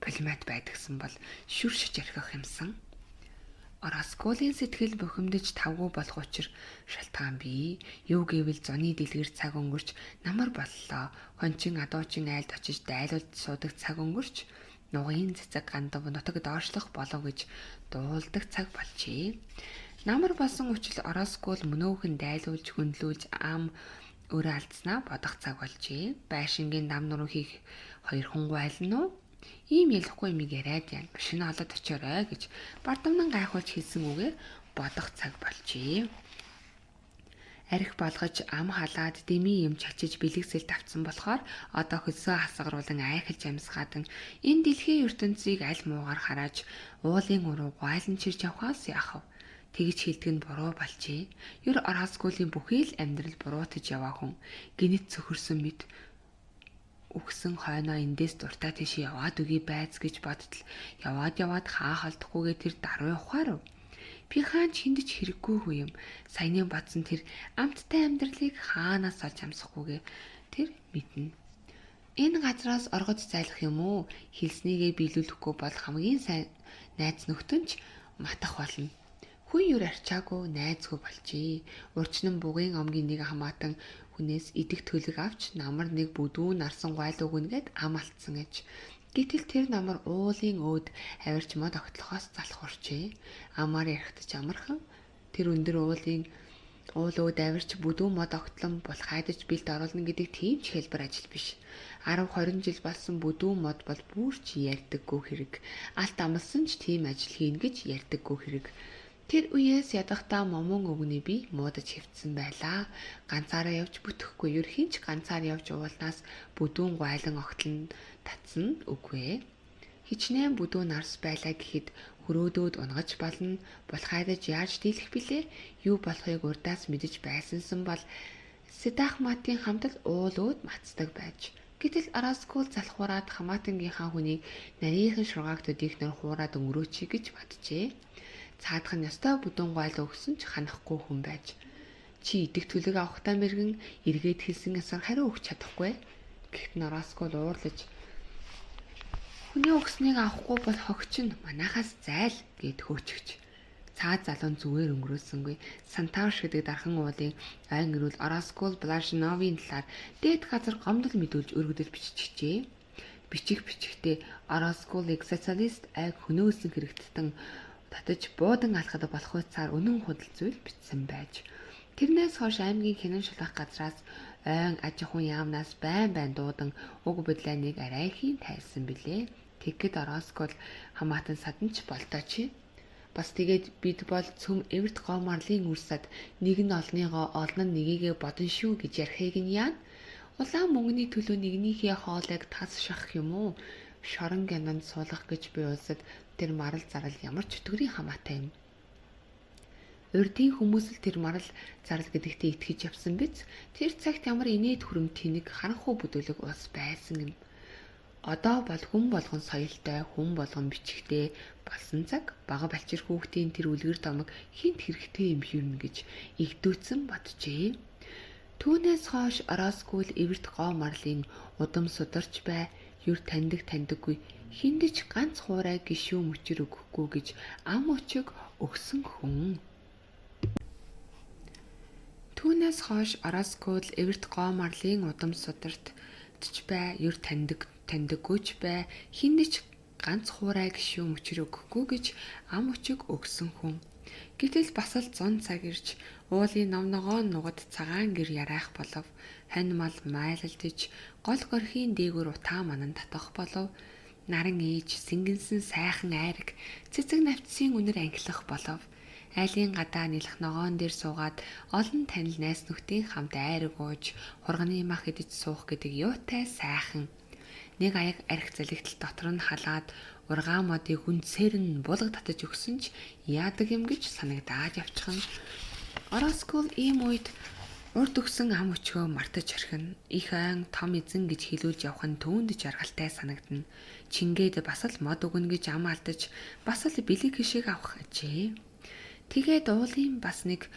полимат байдагсан бол шүршиж архих юмсан. Оросколийн сэтгэл бухимдаж тавгүй болох учир шалтгаан бий. Юу гэвэл зуны дэлгэр цаг өнгөрч намар боллоо. Хончин адуучин айлд очиж дайлуулж суудаг цаг өнгөрч нугын цэцэг гандав нутаг доошлох болов гэж дуулдаг цаг болжээ. Намар болсон учраас Ороскол мөнөөхөн дайлуулж хөндлүүлж ам өрөө алдснаа бодох цаг болжээ. Байшингийн дам нуруу хийх 2 хунгу айлна уу? Ийм ялахгүй юм яриад яа. Шинэ олоод очиорой гэж бардамнан гайхуулж хэлсэн үгээр бодох цаг болжээ. Арх болгож ам халаад дэмий юм чачиж бэлгэсэл тавцсан болохоор одоо хөлсөө хасгаруулan айхалж амьсгаадан энэ дэлхийн ертөнцийг аль муугаар харааж уулын уруу гуайлан чирж явхаас яахав. Тэгж хэлдэг нь буруу болжээ. Ер Оросколийн бүхий л амьдрал буруутаж яваа хүн гинэт цөхөрсөн мэд үгсэн хойноо эндээс дуртай тийш яваад үгүй байц гэж бодтол яваад хаа холдохгүйгээ тэр даруй ухаар. Би хаач хиндэж хэрэггүй хүү юм. Саяны бадсан тэр амттай амьдралыг хаанаас олж амсахгүйгээ тэр мэднэ. Энэ газраас оргож зайлах юм уу? Хэлснийгээ биелүүлэхгүй бол хамгийн сайн найз нөхдөнд ч матах болно. Хүн юр арчаагүй найзгүй болжээ. Урчнан бугын омгийн нэг хамаатан хүнээс идэх төлөг авч намар нэг бүдүүн нарсан гойл өгнгээд ам алдсан ээж. Гэтэл тэр намар уулын өөд авирч мод огтлохоос залах урчээ. Амаар ярихтаж амархан тэр өндөр уулын уул өөд авирч бүдүүн мод огтлон болох хайдаж бэлд оруулна гэдэг тийм ч хэлбэр ажил биш. 10-20 жил болсон бүдүүн мод бол бүрч ярьдаггүй хэрэг. Алт амлсан ч тийм ажил хийн гэж ярьдаггүй хэрэг. Тэр үеэс ядахтаа момон өгнө би муудаж хөвцсөн байлаа. Ганцаараа явж бүтэхгүй ер хинч ганцаар явж уулнаас бүдүүн гойлон огтлон татсан үгүй. Хичнээн бүдүүн нарс байлаа гэхэд хөрөөдөөд унгаж болно. Булхайдаж яаж дийлэх билээ? Юу болохыг урдаас мэдэж байсансан бол Сэдахматын хамтал уулууд мацдаг байж. Гэтэл Ороскол залхуураад хамаатангийнхаа хүнийг нарийнхан шургаагдуудыг нөр хуураад өнгөрөөчий гэж боджээ. Цаадах нь ёстой бүдүүн гойл өгсөн ч ханахгүй хүн байж. Чи идэх төлөг авахтаа мэргэн эргээд хэлсэн ясаар хариу өгч чадахгүй. Гэхдээ Ороскол уурлаж хүний өгснийг авахгүй бол хогч нь манайхаас зайл гэд хөөчгч. Цаад залуун зүгээр өнгөрөөсөнгүй. Сантавш гэдэг дархан уулын айн ирүүл Ороскол Блажновын талаар дээд газар гомдол мэдүүлж өргөдөл биччихжээ. Бичихтэй Оросколыг социалист айг хөнөөсөн хэрэгттэн татаж буудан алхад болох үсээр үнэн худал зүйл бичсэн байж. Тэрнээс хойш аймгийн хянан шулах газраас ойн аж ахуйн яамнаас байн дуудан уг бодлоныг арайхийн тайлсан билээ. Тэгэхэд Ороскол хамаатан саданч болтооч. Бас тэгээд бид бол цөм эвэрт гомарлын үрсад нэг нь олныгоо олон нь нэгийгээ бодон шүү гэж ярихыг нь яана. Улаан мөнгөний төлөө нэгнийхээ хоолойг тас шах юм уу? Шорон гянанд суулгах гэж буй улсад тэр марал зарал ямар ч өтгөрийн хамаатай юм. Урдын хүмүүс л тэр марал зарал гэдэгтээ итгэж явсан биз. Тэр цагт ямар инээд хүрэмт тэнэг харанхуй бүдүүлэг улс байсан юм. Одоо бол хүн болгон соёлтой, хүн болгон бичгтэй болсон цаг бага балчир хүүхдийн тэр үлгэр домог хинт хэрэгтэй юм хийнэ гэж игдүүцэн боджээ. Түүнээс хойш Ороскол эвэрт гоо марлын удам сударч бай, юр таньдаггүй хиндэж ганц хуурай гişүү мөчөр өгөхгүй гэж ам өчөг өгсөн хүн. Түүнээс хойш Ороскул эверт гоо марлын удам сударт бай, ер таньдаггүйч бай, хиндэж ганц хуурай гişүү мөчр өгөхгүй гэж ам өчиг өгсөн хүн. Гэтэл бас л 100 цаг ирж уулын номногоо нугад цагаан гэр яраах болов. Хань мал майлалдж гол горхийн дээгүр утаа манан татах болов. Наран ээж сэнгэнсэн сайхан айраг цэцэг навцсын үнэр ангилах болов. Айлын гадаа нэлэх ногоон дээр суугаад олон танил найс нөхдийн хамт айраг ууж хурганы мах идэж суух гэдэг юутай сайхан. Нэг аяг арх залгитал дотор нь халаад ургаа модыг үнсээр нь булаг татаж өгсөн ч яадаг юм гэж санагдаад явчихна. Ороскул ийм үед урд өгсөн ам өчгөө мартаж орхино. Их айн том эзэн гэж хэлүүлж явах нь түүнд жаргалтай санагдана. Чингээд бас л мод өгнө гэж ам алдаж бас л бэлэг хишиг авах ажээ. Тэгээд уулын бас нэг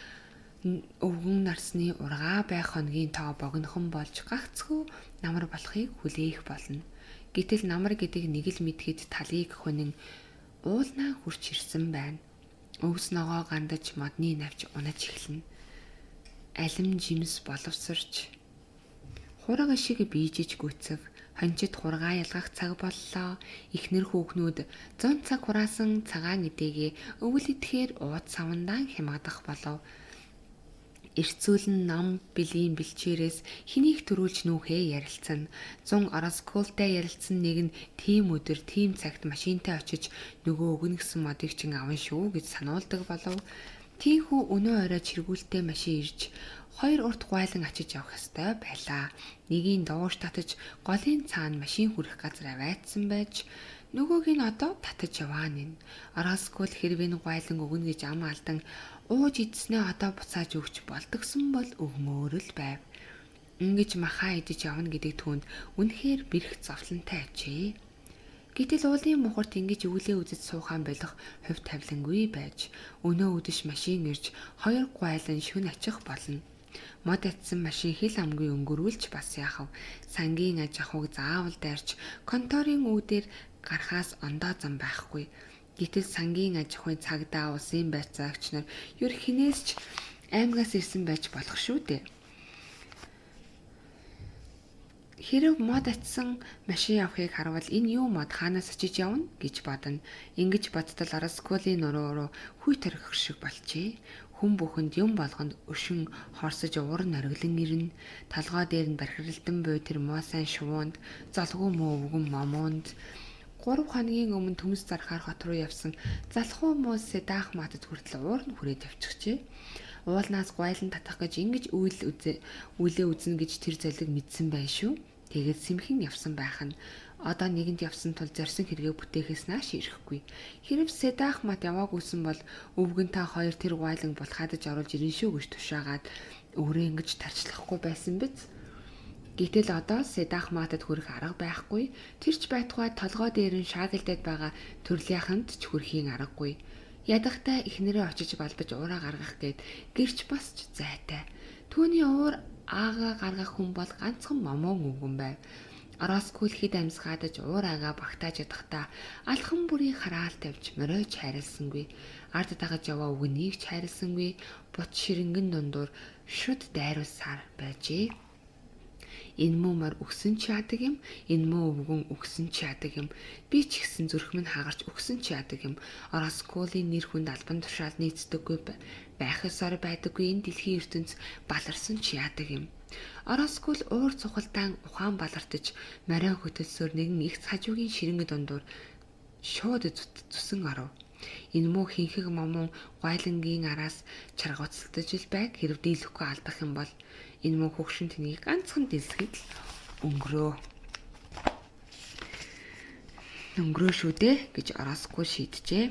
өвгөн нарсны ургаа байх хоногийн тоо богинохон болж гагцхүү намар болохыг хүлээх болно. Гэтэл намар гэдэг нэг л мэдхэд талыг хөнөн уулнаа хурч ирсэн байна. Өвс ногоо гандаж модны навч унаж эхэлнэ. Алим жимс боловсрч хураг шиг биежиж гүцэв. Хончид хургаа ялгах цаг боллоо. Ихнэр хүүхнүүд 100 цаг хураасан цагаан эдээгээ өвөл идэхээр ууд савндаан хямгадах болов. Эрцүүлэн нам билийн бэлчээрээс хэнийг төрүүлж нүүхээ ярилцсан. 100 Ороскултай ярилцсан нэг нь тийм өдөр тийм цагт машинтай очиж нөгөө өгнө гэсэн модыг чин аван шүү гэж сануулдаг болов. Тийхүү өнөө орой чиргүүлтэй машин ирж хоёр урт гуайлан очиж явах ёстой байлаа. Нэгийг доош татаж голын цаана машин хүрэх газар аваадсан байж нөгөөг нь одоо татаж яваана. Ороскул хэрвээ гуайлан өгнө гэж ам алдан ууж идснээ одоо буцааж өгч болдгсон бол өгмөөрөл байв. Ингэж махаа идэж явна гэдэг түүнд үнэхээр бэрх зовлонтой ажээ. Гэтэл уулын мухарт ингэж өвлөө үзэж суухан болох хувь тавилангүй байж өнөө өдөш машин ирж хоёр гуайлан шүн очих болно. Мод атсан машин хэл амгүй өнгөрүүлж бас яахав. Сангийн аж ахуйг заавал дайрч конторын үүдээр гарахаас ондоо зам байхгүй. Гэтэл сангийн аж ахуйн цагдаа улсын байцаагч нар ер хинээс ч аймагаас ирсэн байж болох шүү дээ. Хэрв мод атсан машин явахыг харвал энэ юу мод хаанаас очиж явна гэж бодно. Ингэж бодтол Ороскулын нуруу руу хүй тарих шиг болжээ. Хүн бүхэнд юм болгонд өшин хорсож уур нориглон ирнэ. Толгой дээр нь бархиралдан буй тэр муу сайн шувуунд золгүй муу өвгөн момоонд 3 хоногийн өмнө төмс зархаар хот руу явсан залхуу муу седах матад хүртэл уур нь хүрээд явчихжээ. Уулнаас гуайлан татах гэж ингэж үлээ үзнэ гэж тэр золиг мэдсэн байх шүү. Тэгээд сэмхэн явсан байх нь одоо нэгэнд явсан тул зорьсон хэрэгээ бүтээхээс нааш ирэхгүй. Хэрэг седах мат яваагүйсэн бол өвгөнтэй хоёр тэр гуайлан булхаадаж оруулж ирэн шүү гэж тушаагаад өөрөө ингэж тарчлахгүй байсан биз. Гэтэл одоо седах матад хүрэх арга байхгүй. Тэрч байтугай толгой дээр нь шаагилдаад байгаа төрлийнхэнт ч хүрхийн аргагүй. Ядахтай ихнэрээ очиж балбаж уураа гаргах гээд гэрч басч зайтай. Түүний уур аага гаргах хүн бол ганцхан момон өвгөн байв. Ороскул хэд амьсгаадаж уур аага багтааж ядахтаа алхан бүрийн хараал тавьж моройч хайрлсангүй. Ард дагаж яваа өвгөнийг ч хайрлсангүй. Бут ширэнгэн дундуур шүд дайруулсаар байжээ. Энэ муу мор өгсөн ч яадаг юм, энэ муу өвгөн өгсөн ч яадаг юм. Би ч гэсэн зүрхмэн хагарч өгсөн ч яадаг юм. Ороскулын нэр хүнд албан тушаал нийцдэггүй байх ёсоор байдаггүй энэ дэлхийн ертөнц баларсан ч яадаг юм. Ороскул уур цухалдаан ухаан балартаж морин хөтөлсөөр нэгэн их хажуугийн ширэнгэ дундуур шууд зүсэн оров. Энэ муу хинхэг момон гуайлангийн араас чаргууцалтаж л байг хэрв дийлэхгүй алдах юм бол энэ муу хөгшин тэнийг ганцхан дэлсгэд өнгөрөө шүү дээ гэж Ороскул шийджээ.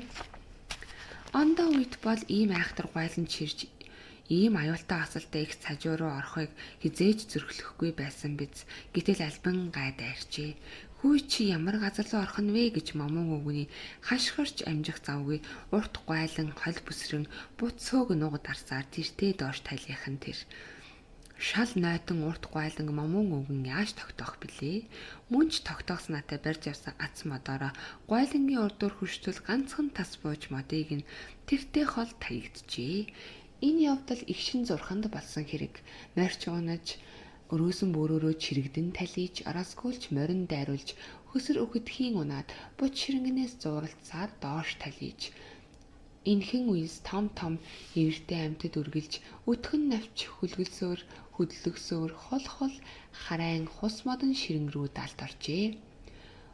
Ондоо үед бол ийм айхтар гуйлан чирж ийм аюултай асалтай их цажуу руу орохыг хизээж зөрөхлөхгүй байсан биз. Гэтэл альбан гай дайрчээ. Хүй чи ямар газар руу орох нь вэ гэж момон өвгөний хашгирч амжих завгүй урт гуйлан хол бүсрэн бут цөөг нугад арсаар тэртээ доош талийнхан тэр. Шал нойтон урт гуайлан момон өвгөн яаж тогтоох билээ? Мөнч тогтоохснаатай барьж явсан ац модороо гуйлангийн урдуур хөрштөл ганцхан тас бууж модыг нь тэртээ хол таягджээ. Энэ явдал игшин зурханд болсон хэрэг. Морьч унаж өрөөсөн бөөрөөрөө чирэгдэн талийж, ороскуулч морин дайруулж, хөсөр өгөдхийн унаад, буч ширэнгэнээс зууралцаад доош талийж. Инхэн үес том том эвэртэй амьтад үргэлж, өтгөн навч хүлгэлсөөр, хөдлөгсөөр, хол хол харайн хус модон ширэн рүү далд оржээ.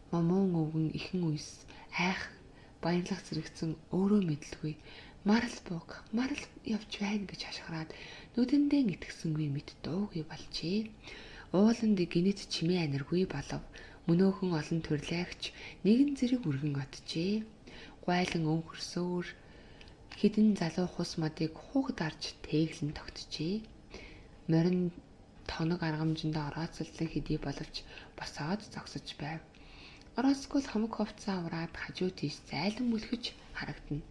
Момон өвгөн ихэн үес айх баярлах зэрэгцэн өөрөө мэдлгүй марал бууг марал явж байна гэж хашгираад нүдэндээ итгэсэнгүй мэд дуугүй болжээ. Ууланд гинэт чимээ аниргүй болов. Мөнөөхөн олон төрлөөгч нэгэн зэрэг үргэн отжээ. Гуайлан өнгөрсөөр хідэн залуу хус модыг хугд арж тэглэн тогтжээ. Морин тоног аргамжиндаа орооцоллон хэдий боловч босоод зогсож байв. Ороскул хамаг хувцас авраад хажуу тийш зайлан мүлхэж харагдана.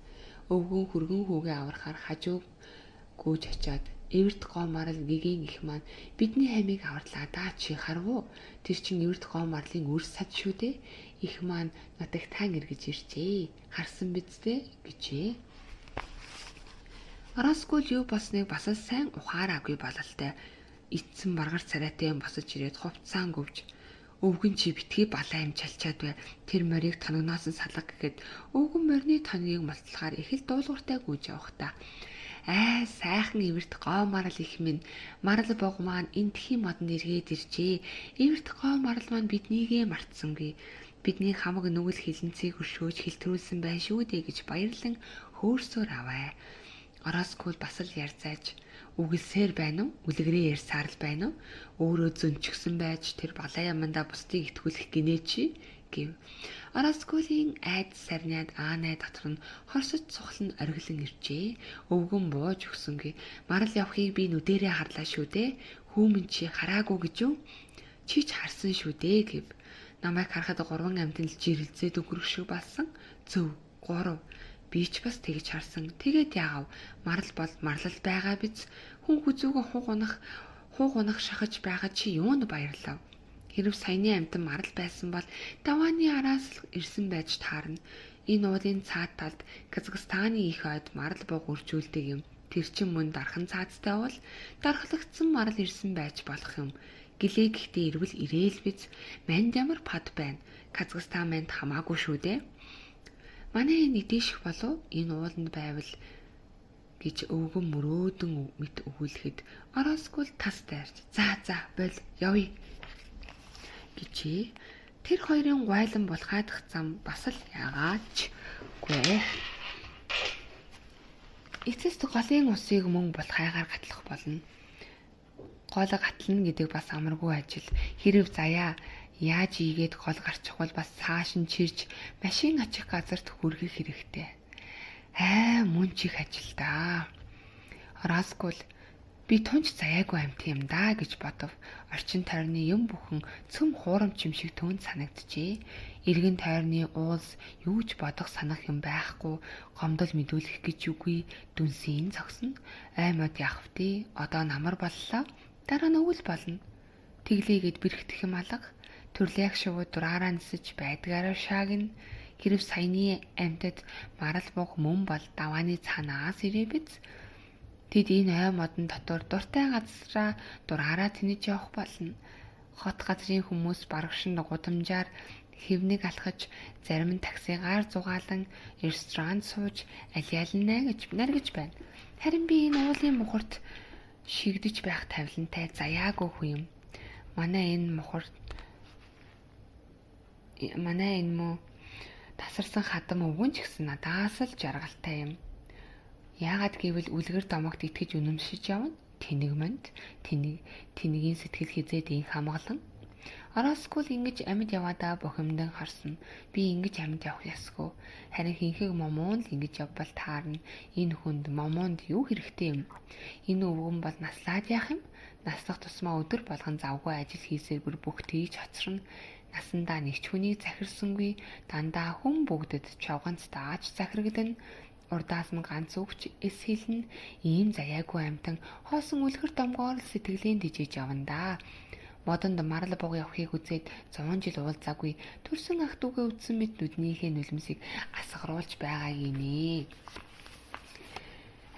Өвгөн хүргэн хүүгээ аврахаар хажуу гүйж очиод эвэрт гоо марал гигийн их маань бидний хамиг аварлаа даа чи харвуу. Тэр чин эвэрт гоо марлын үр сад шүү дээ. Их маань нутагтаан эргэж иржээ. Харсан биз дээ гэжээ. Ороскул юу болсныг бас л сайн ухаараагүй бололтой. Итсэн баргар царайтай юм босож ирээд хувцаан гөвж өвгөн чи битгий балаа юм чалчаад бай. Тэр морийг тоногноос нь салга гэхэд өвгөн морины тоногийг малталахаар их л дуулууртай гүйж явах та. Сайхан эвэрт гоо марал их минь марал бог маань энтхийн модонд эргээд иржээ. Эвэрт гоо марал маань биднийгээ мартсангүй. Бидний хамаг нүгэл хилэнцгийг өршөөж хилтрүүлсэн байх шүү дээ гэж баярлан хөөрсөөр аваа. Ороскул бас л ярьцааж үгэлсээр байна уу? Үлгэрээ ярьсаар л байна уу? Өөрөө зөнчгсөн байж тэр балаа ямандаа бусдыг итгүүлэх гинэ чи гэв. Ороскулийн айд сарниад аанай дотор нь хорсож цухлан оргилон иржээ. Өвгөн бууж өгсөнгүй. Марал явахыг би нүдэрээ харлаа шүү дээ. Хүүмэн чи хараагүй гэж юу? Чи ч харсан шүү дээ гэв. Намайг харахад 3 амтэн л жирэлзээд өгөрөх шиг болсон. Зөв 3. Би ч бас тэгж харсан. Тэгээд яагав? Марал бол марлал байгаа биз? Хүн хүзүүгөө хууг унах шахаж байгаа чи юунд баярлав? Хэрв саяны амтан марал байсан бол давааны араас ирсэн байж таарна. Энэ уулын цаад талд Казахстаны их ойд марал бууг үржүүлдэг юм. Тэр чин мөн дархан цаадтай бол дархлагдсан марал ирсэн байж болох юм. Гэлээ гэхдээ ирвэл ирээл биз? Манд ямар пад байна? Казахстан манд хамаагүй шүү дээ. Манай энэ эдээшх болов энэ ууланд байвал гэж өвгөн мөрөөдөн мэт өгүүлэхэд Ороскул тас дайрч за боль явъя гэжээ. Тэр хоёрын гуйлан булхайдах зам бас л яагаачгүй. Эцэст голын усыг мөн булхайгаар гатлах болно. Гол гатлна гэдэг бас амаргүй ажил. Хэрв заяа яаж ийгээд гол гарчих бол бас цааш нь чирж машин очих газарт хүргэх хэрэгтэй. Мөн чих ажил да. Ороскул би тунч заяагүй амт юм да гэж бодов. Орчин тойрны юм бүхэн цөм хуурамч юм шиг түүнд санагджээ. Иргэн тойрны уулс юу ч бодох санах юм байхгүй. Гомдол мэдүүлэх гэж үгүй. Дүнсийн цогсон. Аймад явах тий. Одоо намар боллоо. Дараа нь өвөл болно. Тэглээгээд бэрхтэх юм алга. Төрлөөх шувууд дураараа нисэж байдгаараа шаагна. Хэрв саяны амтад марал бууг мөн бол давааны цаанаас ирээ биз? Тэд энэ ой модон дотор дуртай газраа дураараа тэнэж явах болно. Хот газрын хүмүүс барагшин гудамжаар хэвнийг алхаж, зарим нь таксигаар зугаалan ресторанд сууж алиалнаа гэж наргиж байна. Харин би энэ уулын мухарт шигдэж байх тавилантай заяагүй хүн юм. Манай энэ муу тасарсан хадам өвгөн ч гэсэн надаас л жаргалтай юм. Яагаад гэвэл үлгэр домогт итгэж үнэмшиж явна. Тэнэгийн сэтгэл хизээд инх хамгалан. Ороскул ингэж амьд яваадаа бухимдан харсан. Би ингэж амьд явах ёсгүй. Харин хинхэг момон л ингэж явбал таарна. Энэ хүнд момонд юу хэрэгтэй юм? Энэ өвгөн бол наслаад яах юм? Наслах тусмаа өдөр болгон завгүй ажил хийсээр бүр бүх тийж хоцорно. Насандаа нэг ч хүнийг захирсангүй. Дандаа хүн бүгдэд чавганц дааж захирагдана. Урдаас нь ганц үгч эс хэлнэ. Ийм заяагүй амтан хоосон үлгэр домгоор сэтгэлийн дижиж явна да. Модонд марал бууг явахыг үзээд 100 жил уулзаагүй төрсөн ах дүүгээ үтсэн мэт нүднийхээ нулимсыг асгаруулж байгаа гинэ.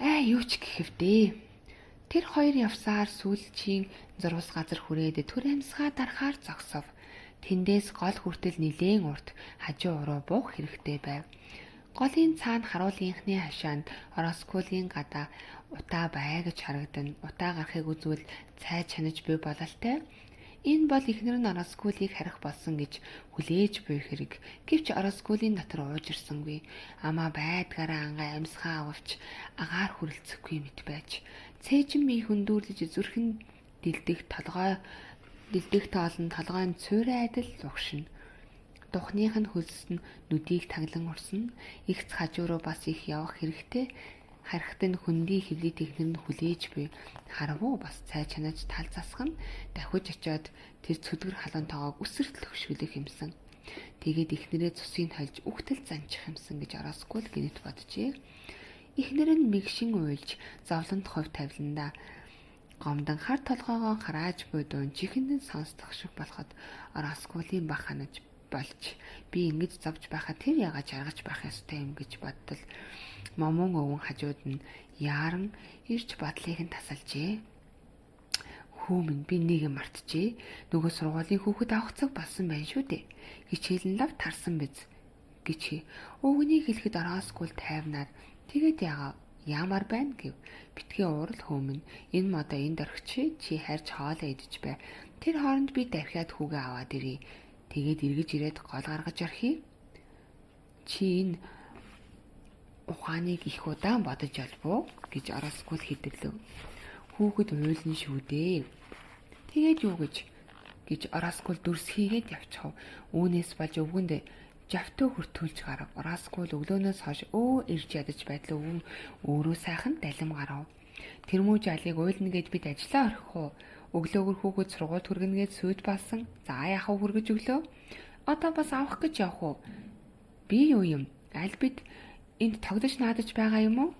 Юу ч гэхэвдээ. Тэр хоёр явсаар сүүлчийн зурвас газар хүрээд төр амьсгаа дарахаар зогсов. Тэндээс гол хүртэл нилээн урт хажуу уруу буух хэрэгтэй байв. Голын цаана харуулгынхны хашаанд Оросколийн гадаа утаа бай гэж харагдан. Утаа гарахыг үзвэл цай чанаж буй бололтой. Энэ бол эхнэр нь Оросколийг харих болсон гэж хүлээж буй хэрэг. Гэвч Оросколийн дотор ууж ирсэнгүй. Амаа байдгаараа ангаа амьсгаа ававч агаар хүрэлцэхгүй мэт байж. Цээжин мий хөндүүрлэж зүрхэн дэлдэх тоолн толгойн цуурай адил лугшина. Духных нь хөлс нь нүдийг таглан урсна. Игц хажуу руу бас их явах хэрэгтэй. Харахад нь хөндөй хөвлий технэр нь хүлээж буй. Харвуу бас цай чанаж тал засгана. Давхиж очиод тэр цүдгэр халуунтойгоо үсэрт лөгшүүлэх юмсан. Тэгээд ихнэрээ цусыг хольж үхтэл занчих юмсан гэж Ороскол гинэт боджээ. Ихнэр нь мэгшин уйлж зовлонт хувь тавиланда гомдон хар толгоогоо харааж буй дуун чихэнд нь сонсдох шиг болоход Оросколийн бах ханаж болж би ингэж зовж байхад тэр яагаад жаргаж байх ёстой юм гэж бодтол момон өвөн хажууд нь яаран ирж бодлыг нь тасалжээ. Хүү минь би нэг юм мартжээ. Нөгөө сургуулийн хүүхэд авах цаг болсон байх шүү дээ. Хичээлэн лав тарсан биз гэж өвгөнийг хэлэхэд Ороскол тайвнаад тэгээд ямар байна гэв. Битгий уурал хөөмн энэ модоо энд орхичээ чи харж хоолоо идэж бай. Тэр хооронд би давхиад хүүгээ аваад ирье. Тэгээд эргэж ирээд гол гаргаж орхив. Чи энэ ухааныг их удаан бодож олбоо гэж Ороскол хэдэглэв. Хүүхэд уйлна шүү дээ. Тэгээд юу гэж Ороскол дүрс хийгээд явчихав. Үүнээс болж өвгөнд жавтуу хүртүүлж гарав. Ороскол өглөөнөөс хойш ирж ядаж байтал өвгөн өөрөө сайхан далим гарав. Тэрмүү жалыг уйлна гэд бид ажиллаа орхих уу? Өглөөгөр хүүхэд сургуульд хүргэнгээд сүйд болсон. За яхав хүргэж өглөө. Одоо бас авах гэж явах уу? Би юу юм? Аль бид энд тогдож наадаж байгаа юм уу?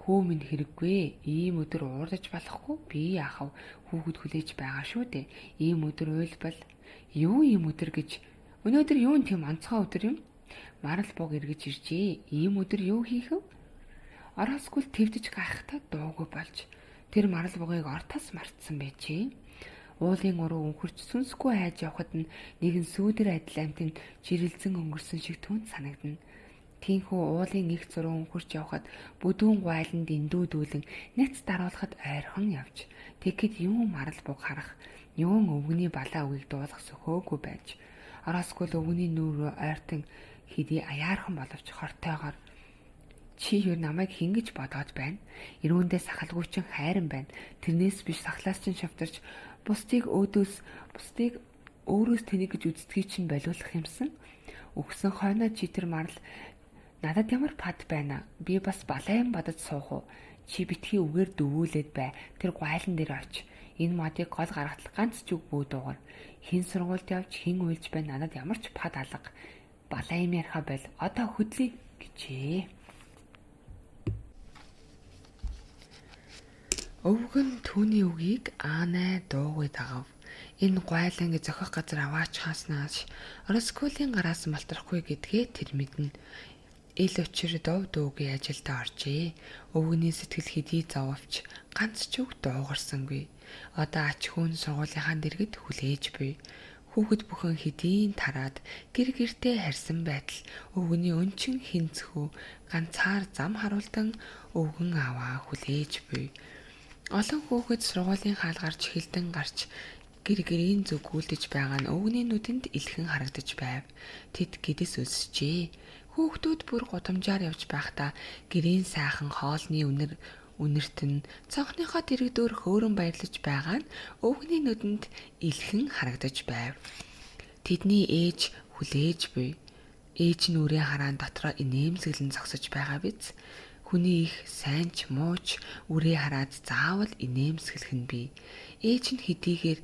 Хөө минь хэрэггүй. Ийм өдөр уурдаж болохгүй. Би яахав? Хүүхэд хүлээж байгаа шүү дээ. Ийм өдөр уйлбал юу ийм өдөр гэж өнөөдөр юу н тийм онцгой өдөр юм? Марал бог эргэж иржээ. Ийм өдөр юу хийх вэ? Ороскол твдэж гайхахтаа дуугүй болж тэр марал бугыг ортос мартсан байжээ. Уулын уруу өнхөрч сүнсгүй хайж явхад нь нэгэн сүүдэр адил амтнд жирэлзэн өнгөрсөн шиг түнд санагдана. Тийхүү уулын их зуруу өнхөрч явхад бүдүүн гуайланд эндүүдүүлэн няц даруулахад ойрхон явж тэгэхэд юм марал буг харах юм өвгөний балаа үгийг дуулах сөхөөгүй байж Ороскол өвгөний нүүр рүү ойртон хэдий аяархан боловч хортойгоор чи юу намайг хингэж бодоод байна? Ирүүндээ сахалгүйчин хайран байна. Тэрнээс биш сахлаас чинь шавтарч бусдыг өөрөөс тэнийг гэж үздгийг чинь болиулах юмсан. Өгсөн хойноо чи тэр марал надад ямар пад байна? Би бас балайн бодож суух уу? Чи битгий үгээр дөвүүлээд бай. Тэр гуайлан дээр очиж энэ модыг гол гаргахад ганц ч үг бүү дуугар. Хин сургуульд явж хин уйлж байна. Надад ямар ч пад алга. Балаа юм яриха байл. Одоо хөдлөе гэжээ. Өвгөн түүний үгийг аанай дуугүй дагав. Энэ гуайлан гэж зохих газар аваачхааснаас Оросколийн гараас малтрахгүй гэдгээ тэр мэднэ. Ил учир дов дуугийн ажилдаа оржээ. Өвгөний сэтгэл хэдий зововч ганц ч үг дуугарсангүй. Одоо ач хүүн сургуулийнхаа дэргэд хүлээж буй. Хүүхэд бүхэн хэдийн тараад гэр гертэ харьсан байтал өвгөний өнчин хинцхүү ганцаар зам харуулдан өвгөн аваа хүлээж буй. Олон хүүхэд сургуулийн хаалгарч хилдэн гарч гэр гэрийн зүгүүлдэж байгаа нь өвгөний нүдэнд илхэн харагдаж байв. Тэд гэдэс өсчээ. Хүүхдүүд бүр гудамжаар явж байхдаа гэрийн сайхан хоолны үнэрт нь цонхныхоо дэрэгдүүр хөөрөн баярлаж байгаа нь өвгөний нүдэнд илхэн харагдаж байв. Тэдний ээж хүлээж буй. Ээж нь үрээ хараан дотроо инээмсэглэн зогсож байгаа биз. Хүний их сайн ч муу ч үрээ хараад заавал инээмсэглэх нь бий. Ээж нь хэдийгээр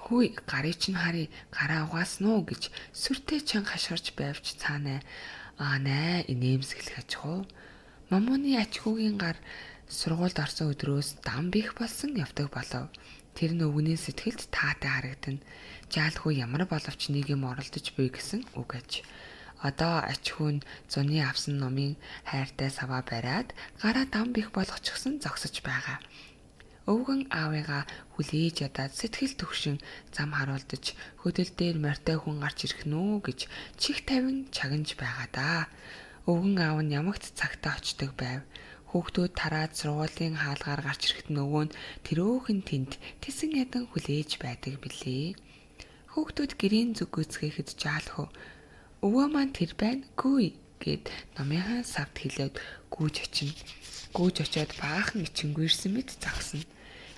хүй гарыг чинь харъя гараа угаасна уу гэж сүртэй чанга хашгирч байвч цаанаа наа инээмсэглэх ачхуу. Мамууны ачхүүгийн гар сургуульд орсон өдрөөс дам бих болсон явдаг болов. Тэр нь өвгөний сэтгэлд таатай харагдана. Жаалхүү ямар боловч нэг юм оролдож буй гэсэн үг аж. Одоо ач хүү нь зуны авсан номын хайртай саваа бариад гараа дам бих болгочихсон зогсож байгаа. Өвгөн аавыгаа хүлээж ядаад сэтгэл төвшин зам харуулдаж хөдөл дээр морьтой хүн гарч ирэх нүү гэж чих тавин чагнаж байгаа даа. Өвгөн аав нь ямагт цагтаа очдог байв. Хүүхдүүд тараад сургуулийн хаалгаар гарч ирэхэд нөгөө нь тэрөөхөн тэнд тэсэн ядан хүлээж байдаг билээ. Хүүхдүүд гэрийн зүг гүйцгээхэд жаалхав. Өвөө маань тэр байна гүй гэд номынхаа савд хилээд гүйж очиод баахан ичингүйрсэн мэт загсана.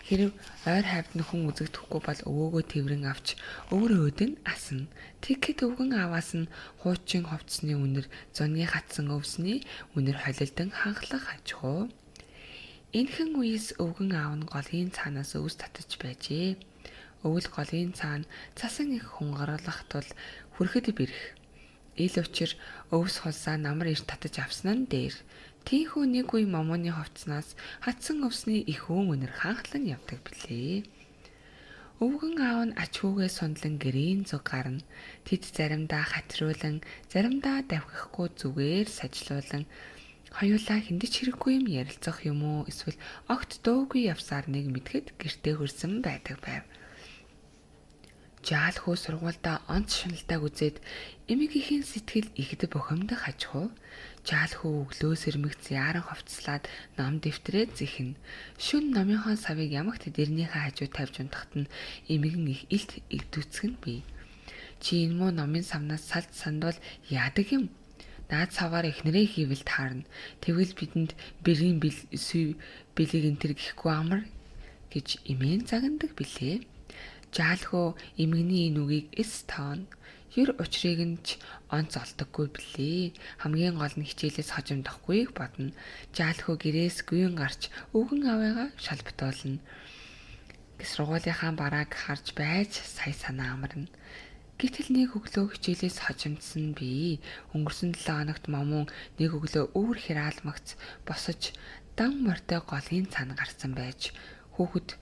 Хэрв ойр хавьд хүн үзэгдэхгүй бол өвөөгөө тэрэн авч өөрөө өдөн асна. Тэгэхэд өвгөн аваас нь хуучин ховцсны үнэр зуны хатсан өвсний үнэр холилдон ханхлах ажгүй. Энэхэн үеэс өвгөн аав нь голын цаанаас өвс татаж байжээ. Өвөл голын цаана цасан их хунгарлах тул хүрхэд бэрх. Ил учир өвс хулсаа намар ирж татаж авсан нь дээр. Тийхүү нэг үе момооны ховцнаас хатсан өвсний их үнэр ханхлан явдаг билээ. Өвгөн аав нь ач хүүгээ сундлан гэрийн зүг гарна. Тэд заримдаа хатруулан, заримдаа давхихгүй зүгээр сажлуулан хоёулаа хиндэж хэрэггүй юм ярилцах юм уу эсвэл огт дөөгүй явсаар нэг мэдхэд гэртээ хөрсөн байдаг байв. Жаал хөө сургуультай онц шуналтайг үзээд эмээгийн сэтгэл ихд бухимдах ажгүй. Жаал хөө өглөөс ирмэгц яран ховцлаад ном дэвтрээ зэхнэ. Шүн номынхон савыг ямагт дэрнийхээ хажуу тавьж унтахт нь эмэгэн их илт игдүүцгэн бий. Чи энэ муу номын савнаас салд сандвал яадаг юм? Наад саваар эхнэрээ хийвэл таарна. Тэгвэл бидэнд бэрийн бэлэг энтер гэхгүй амар гэж эмээн загнадаг билээ. Жаалхөө эмгэний энэ үгийг эс тоон. Ер учрыг нь ч онц олдоггүй билээ. Хамгийн гол нь хичээлээс хожимдохгүйг бодно. Жаалхөө гэрээс гүйн гарч өвгөн аваагаа шалбтуулна. Сургуулийнхаа барааг харж байж сая санаа амарна. Гэтэл нэг өглөө хичээлээс хожимдсан би. Өнгөрсөн 7 хоногт момон нэг өглөө өвөр хираалмагц босож дан морьтой голын цаана гарсан байж хүүхэд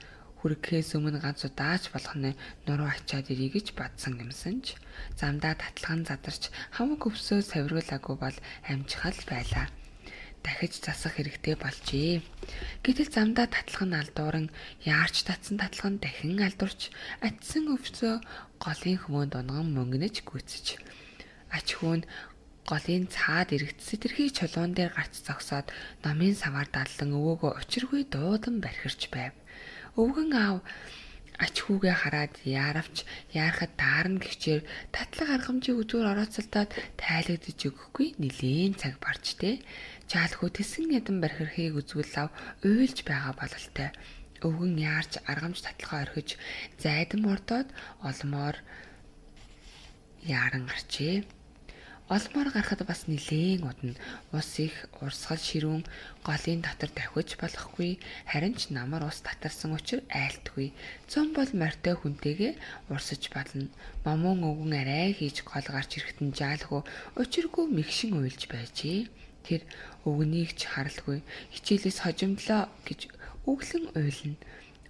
хүргэхээс өмнө ганц удаач болох нь нуруу ачаад ирье гэж бодсон юмсан ч замдаа татлан задарч хамаг өвсөө савируулаагүй бол амжихал байлаа. Дахиж засах хэрэгтэй болжээ. Гэтэл замдаа татлан алдууран яарч татсан татлан дахин алдурч атсан өвсөө голын хүмүүнд унган мөнгнөж гүйцэж. Ач хүн голын цаад иргэд сэтэрхий чулуун дээр гарч зогсоод номын саваар даллан өвөөгөө учиргүй дуудан бархирч байв. Өвгөн аав ач хүүгээ хараад яаравч яарахад даарна гихчээр татлаг аргамжийг үзүүр орооцолдоод тайлагдж өгөхгүй нилээн цаг барчтэй. Жаалхүү тэсэн ядан бархирхийг үзвэл ав уйлж байгаа бололтой. Өвгөн яарч аргамж татлагаа орхиж зайдан мордоод олмоор яаран гарчээ. Олмоор гарахад бас нилээн удна. Ус их урсгал ширүүн голын дотор давхиж болохгүй. Харин ч намар ус татарсан учраас айлтгүй. Зам бол морьтой хүнтэйгээ урсаж болно. Момон өвгөн арай хийж гол гарч ирэхэд нь жаалхуу учиргүй мэгшин уйлж байжээ. Тэр өвгөнийг ч харалгүй. Хичээлээс хожимдлоо гэж өглөн уйлна.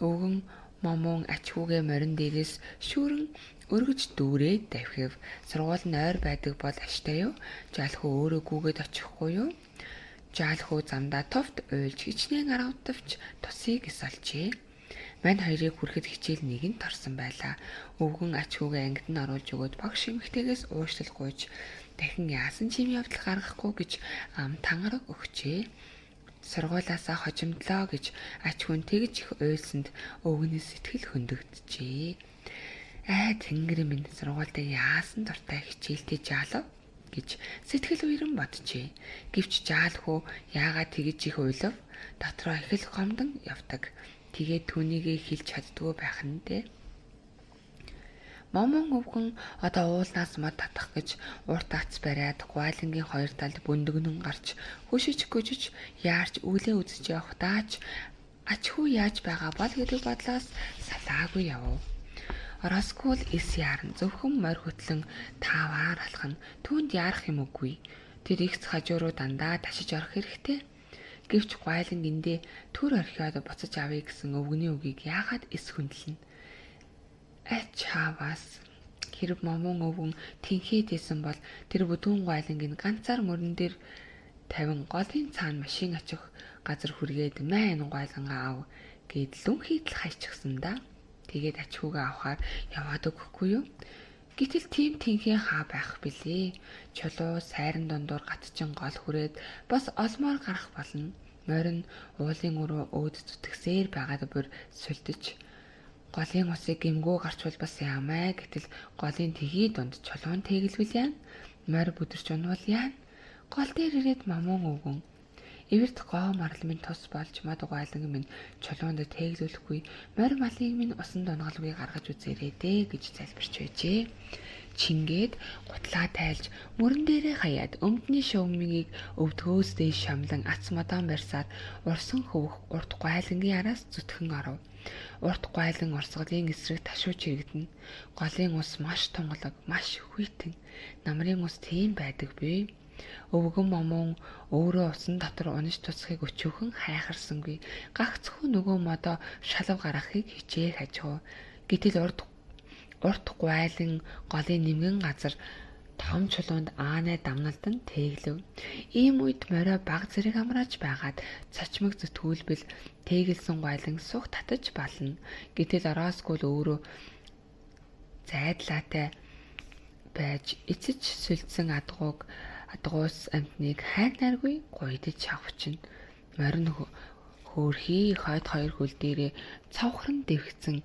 Өвгөн момон ач хүүгээ морин дээрээс шүүрэн өргөж дүүрээд давхив. Сургууль нь ойр байдаг бол аштай юу? Жаалхуу өөрөө гүгээд очихгүй юу? Жаалхуу замдаа товт уйлж хичнээн аргавдавч тусыг эсалжээ. Мань хоёрыг хүрэхэд хичээл нэгэнд торсон байлаа. Өвгөн ач хүүгээ ангид нь оруулж өгөөд багш эмэгтэйгээс уушлал гуйж дахин яасан ч юм явдал гаргахгүй гэж ам тангараг өгчээ. Сургуулаасаа хожимдлоо гэж ач хүн тэгж их уйлсанд өвгөний сэтгэл хөндөгдөжээ. Тэнгэр минь сургуультай яасан дуртай хичээлтэй жаалав гэж сэтгэл уйран боджээ. Гэвч жаалхүү яагаад тэгж их уйлав? Дотроо их л гомдон явдаг. Тэгээд түүнийгээ хэлж чаддгүй байх нь дээ. Момон өвгөн одоо уулнаас мод татах гэж урт ац бариад гуайлангийн хоёр талд бүндгнэн гарч хөшиж гүжиж яарч өглөө үзэж явахдаач ач хүү яаж байгаа бол гэдэг бодлоос салаагүй явв. Ороскул эс яран зөвхөн морь хөтлөн тааваар алхна. Түүнд яарах юм үгүй. Тэр ихс хажуу руу дандаа ташиж орох хэрэгтэй. Гэвч гуайлан гиндээ төр орхиод буцаж авъя гэсэн өвгөний үгийг яагаад эс хөндлөнө? Ачааваас хэрэг момон өвгөн тэнхээд исэн бол тэр бүдүүн гуайлангийн ганцаар мөрөн дээр тавин голын цаана машин очих газар хүргээд маа энэ гуйлангаа ав гэд лүнхийд л хайчихсан да. Тэгээд ачхуугаа авахаар яваад өгөхгүй юу? Гэтэл тийм тэнхээ хаа байх билээ. Чулуу сайран дундуур гатчин гол хүрээд бас олмоор гарах болно. Морин уулын өрөө өөд зүтгэсээр байгаад бүр сүлдэж голын усыг гимгүү гарчвал бас яамаа. Гэтэл голын тгий дунд чулуун тэгэлвэл яана. Морь бүдэрч унвал яана. Гол дээр ирээд момон өвгөн эвэрт гоо марламын тус болж мад угаалан минь чулуунд тэглүүлэхгүй морь малыг минь усан донголгүй гаргаж үзээрэй дээ гэж залбирч байжээ. Чингээд гутлаа тайлж мөрөн дээрээ хаяад өмдний шөвмгийг өвдгөөс дээш шамлан ац мадаан барьсаар урсан хөвөх урт гуайлангийн араас зүтгэн оров. Урт гуайлан урсгалын эсрэг ташууч ирэгдэнэ. Голын ус маш тунгалаг, маш хүйтэн. Намрын ус тийм байдаг бий. Өвгөн момон өөрөө усан дотор унаж тусахыг өчүүхэн хайхарсангүй. Гагцхүү нөгөө модоо шалав гаргахыг хичээх хажуу. Гэтэл урт гуайлан голын нэмгэн газар том чулуунд аанай дамналдан тэглэв. Ийм үед морио баг зэрэг амрааж байгаад цочмог зүтгүүлбэл тэгэлсэн гуайлан сух татаж бална. Гэтэл ороосгүй л өөрөө зайдлаатай байж эцэж сүлдсэн адгуус амтныг хайрнааргүй гуйдаж авчина. Морин хөөрхий хойд хоёр хөл дээрээ цавхран дэвхсэн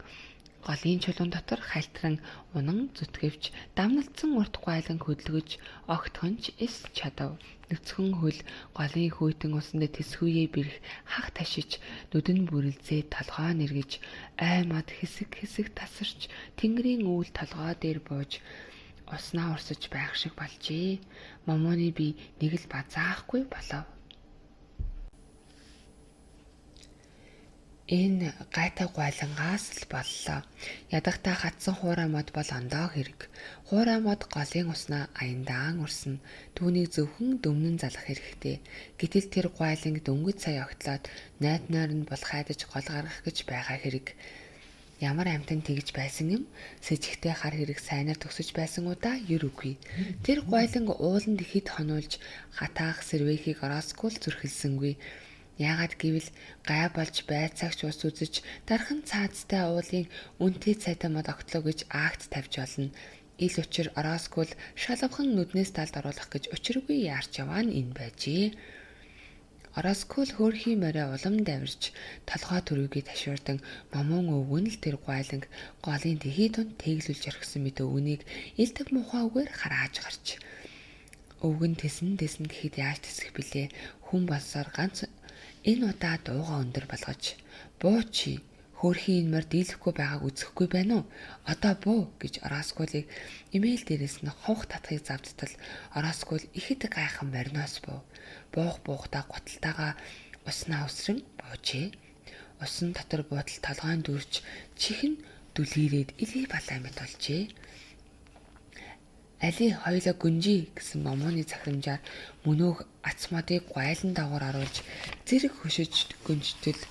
голын чулуун дотор хальтран унан зүтгэвч дамналцсан урт гуайлан хөдөлгөж огтхонч эс чадав. Нүцгэн хөл голын хүйтэн усанд тэсгүйе бэрх хах ташиж нүдэн бүрэлзээ толгоо нэргэж аймад хэсэг тасарч тэнгэрийн үүл толгоо дээр бууж уснаа урсаж байх шиг болжээ. Момоны би нэг л базаахгүй болов. Энэ гайтай гуайлангаас л боллоо. Ядахтаа хатсан хуурай мод бол ондоо хэрэг. Хуурай мод голын уснаа аяндаан урсна. Түүнийг зөвхөн дөмнөн залах хэрэгтэй. Гэтэл тэр гуайланг дөнгөж сая огтлоод найд нойр нь бол хайдаж гол гаргах гэж байгаа хэрэг. Ямар амтан тэгж байсан юм? Сэжигтэй хар хэрэг сайнаар төгсөж байсан удаа юр үгүй. Тэр гуайланг ууланд ихэд хонуулж хатаах сэрвэхийг ороосгүй л зүрхэлсэнгүй. Яагаад гэвэл гай болж байцаагч ус үзэж дархан цаазтай уулын үнтэй цайтай мод огтлоо гэж акт тавьж болно. Ил учир ороосгүй л шалавхан нүднээс талд оруулах гэж учиргүй яарч яваа нь энэ байжээ. Ороосгүй л хөөрхий морио улам давирч толгой төрөгийг ташуурдан момон өвгөн л тэр гуайланг голын тэхий дунд тэглүүлж орхисон мэт өвгөнийг илдэг мухаагаар харааж гарч. Өвгөн тэсэн гэхэд яаж тэсэх билээ? Хүн болсоор ганц энэ удаа дууга өндөр болгож буу чи хөөрхий энэ морь дийлэхгүй байгааг үзэхгүй байна уу? Одоо буу гэж ороосгуулыг имэйл дээрээс нь ховх татхыг завдтал ороосгуул ихэд гайхан мориноос буу. Буухтаа гуталтайгаа уснаа усран буужээ. Усан дотор буудал толгойн дүүрч чихэн дүлгийрээд илий балай мэт болжээ. Али хоёлоо гүнжий гэсэн момооны цахимжаар мөнөөх ацмадыг гуайлан дагуур оруулж зэрэг хөшөж гүнжтэл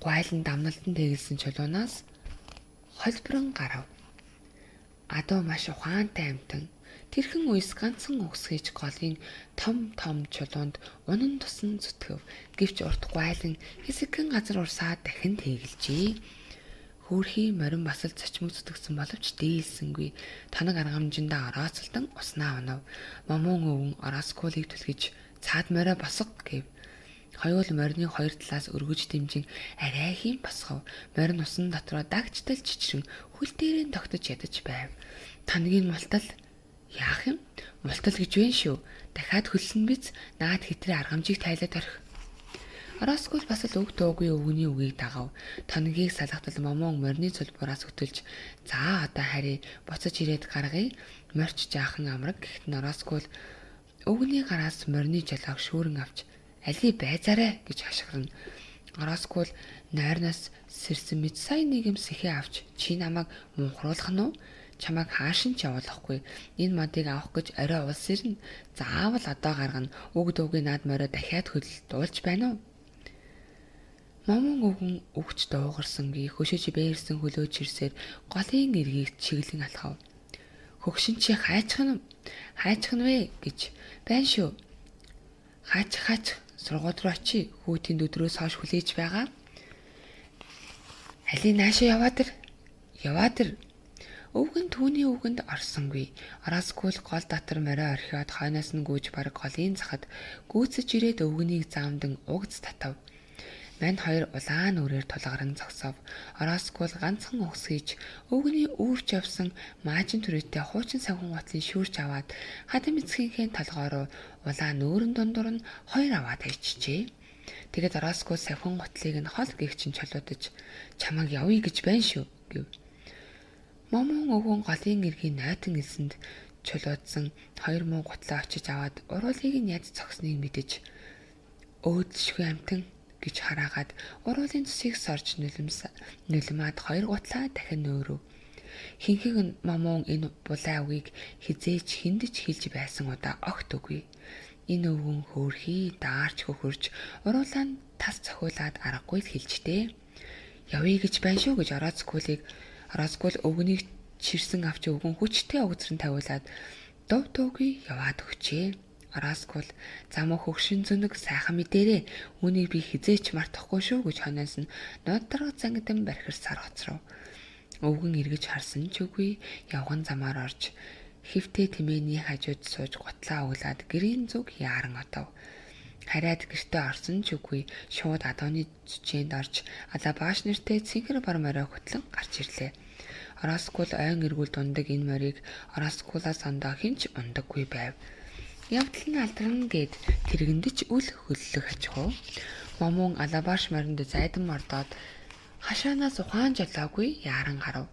гуайлан дамналтан тэгэлсэн чулуунаас холборон гарав. Адуу маш ухаантай амтан. Тэрхэн үес ганцхан угсгийж голын том чулуунд унан тусан зүтгэв. Гэвч урт гуайлан хэсэгхэн газар урсаад дахин тэгэлжээ. Хөөрхий морин бас л цочмог зүтгэсэн боловч дээлсэнгүй. Танаг аргамжиндаа орооцолдон уснаа унав. Момон өвгөн ороосгуулыг түлхэж цаад морио босго гэв. Хоёул морины хоёр талаас өргөж дэмжин арай хийм босгов. Морин усан дотроо дагчтал чичрэн хөл дээрээ тогтож ядаж байв. Танагийн мултал яах юм? Мултал гэж вэ шүү. Дахиад хөлсөн биз наад хэтрээ аргамжийг тайлаад орхи. Ороосгүй бас л өг дуугүй өвгөний үгийг дагав. Танагийг салгатал момон морины цулбуураас хөтөлж за одоо харъя буцаж ирээд гаргая. Морч жаахан амраг гэхэд нь ороосгүй өвгөний гараас морины жолоог шүүрэн авч али байзаарэ гэж хашгирна. Ороосгүй нойрноос сэрсэн мэт сая нэг юм сэхээ авч чи намайг мунхруулах нь уу? Чамайг хаашин ч явуулахгүй. Энэ модыг авах гэж орой улс ирнэ. Заавал одоо гаргана. Өг дуугийн наад морио дахиад дуулж байна уу? Момон өвгөн өгч дуугарсангүй хөшөж бээрсэн хөлөө чирсээр голын эргийг чиглэн алхав. Хөгшин чи хайчхан вэ гэж байна шүү. Хаач сургууль руу очие. Хүү тэнд өдрөөс хойш хүлээж байгаа. Али наашаа яваад ир. Өвгөн түүний үгэнд орсонгүй. Ороскул гол дотор морио орхиод хойноос нь гүйж бараг голын захад гүйцэж ирээд өвгөнийг заамдан угц татав. Мань хоёр улаан үрээр тулгаран зогсов. Ороскул ганцхан угс хийж өвгөний үүрч явсан маажин түрээтэй хуучин савхан готлын шүүрч аваад хадам эцгийнхээ толгой руу улаан нүүрэн дундуур нь хоёр аваад хайчжээ. Тэгэд Ороскул савхан готлыг нь хол гихчин чолоодож чамайг явъя гэж байна шүү гэв. Момон өвгөн голын эргийн нойтон элсэнд чулуудсан хоёр муу гутлаа очиж аваад уруулыг нь яд цогсныг мэдэж өөдлөшгүй амтан гэж хараагаад уруулын цусыг сорж нулимаад хоёр гутлаа дахин нөөрөв. Хинхэг нь Момон энэ булаа үгийг хизээж хиндэж хэлж байсан удаа огт үгүй. Энэ өвгөн хөөрхий даарч хөхөрч уруулаа нь тас цохиулаад аргагүй л хэлжтэй. Явъя гэж байна шүү гэж Ороскул өвгөнийг чирсэн авч өвгөн хүчтэй огцрон тавиулаад дув дуугүй яваад өгчээ. Ороскул замуу хөгшин зөнөг сайхан мэдээрээ үүнийг би хизээч мартахгүй шүү гэж хоноос нь ноддрог зангидан бархирсаар хоцров. Өвгөн эргэж харсан ч үгүй явган замаар орж хөвтэй тэмээний хажууд сууж гутлаа углаад гэрийн зүг яаран отов. Хараад гэртээ орсон ч үгүй шууд адууны зүчээнд орж алабааш нэртэй цэнхэр бар морио хөтлөн гарч ирлээ. Ороскул ойн эргүүл дундаг энэ морийг Ороскулаас ондоо хинч ундаггүй байв. Явдал нь алдран гээд тэргэндэж үл хөллөх ачхуу. Момон алабааш моринд зайдан мордоод хашаанаас ухаан жолоогүй яаран гарав.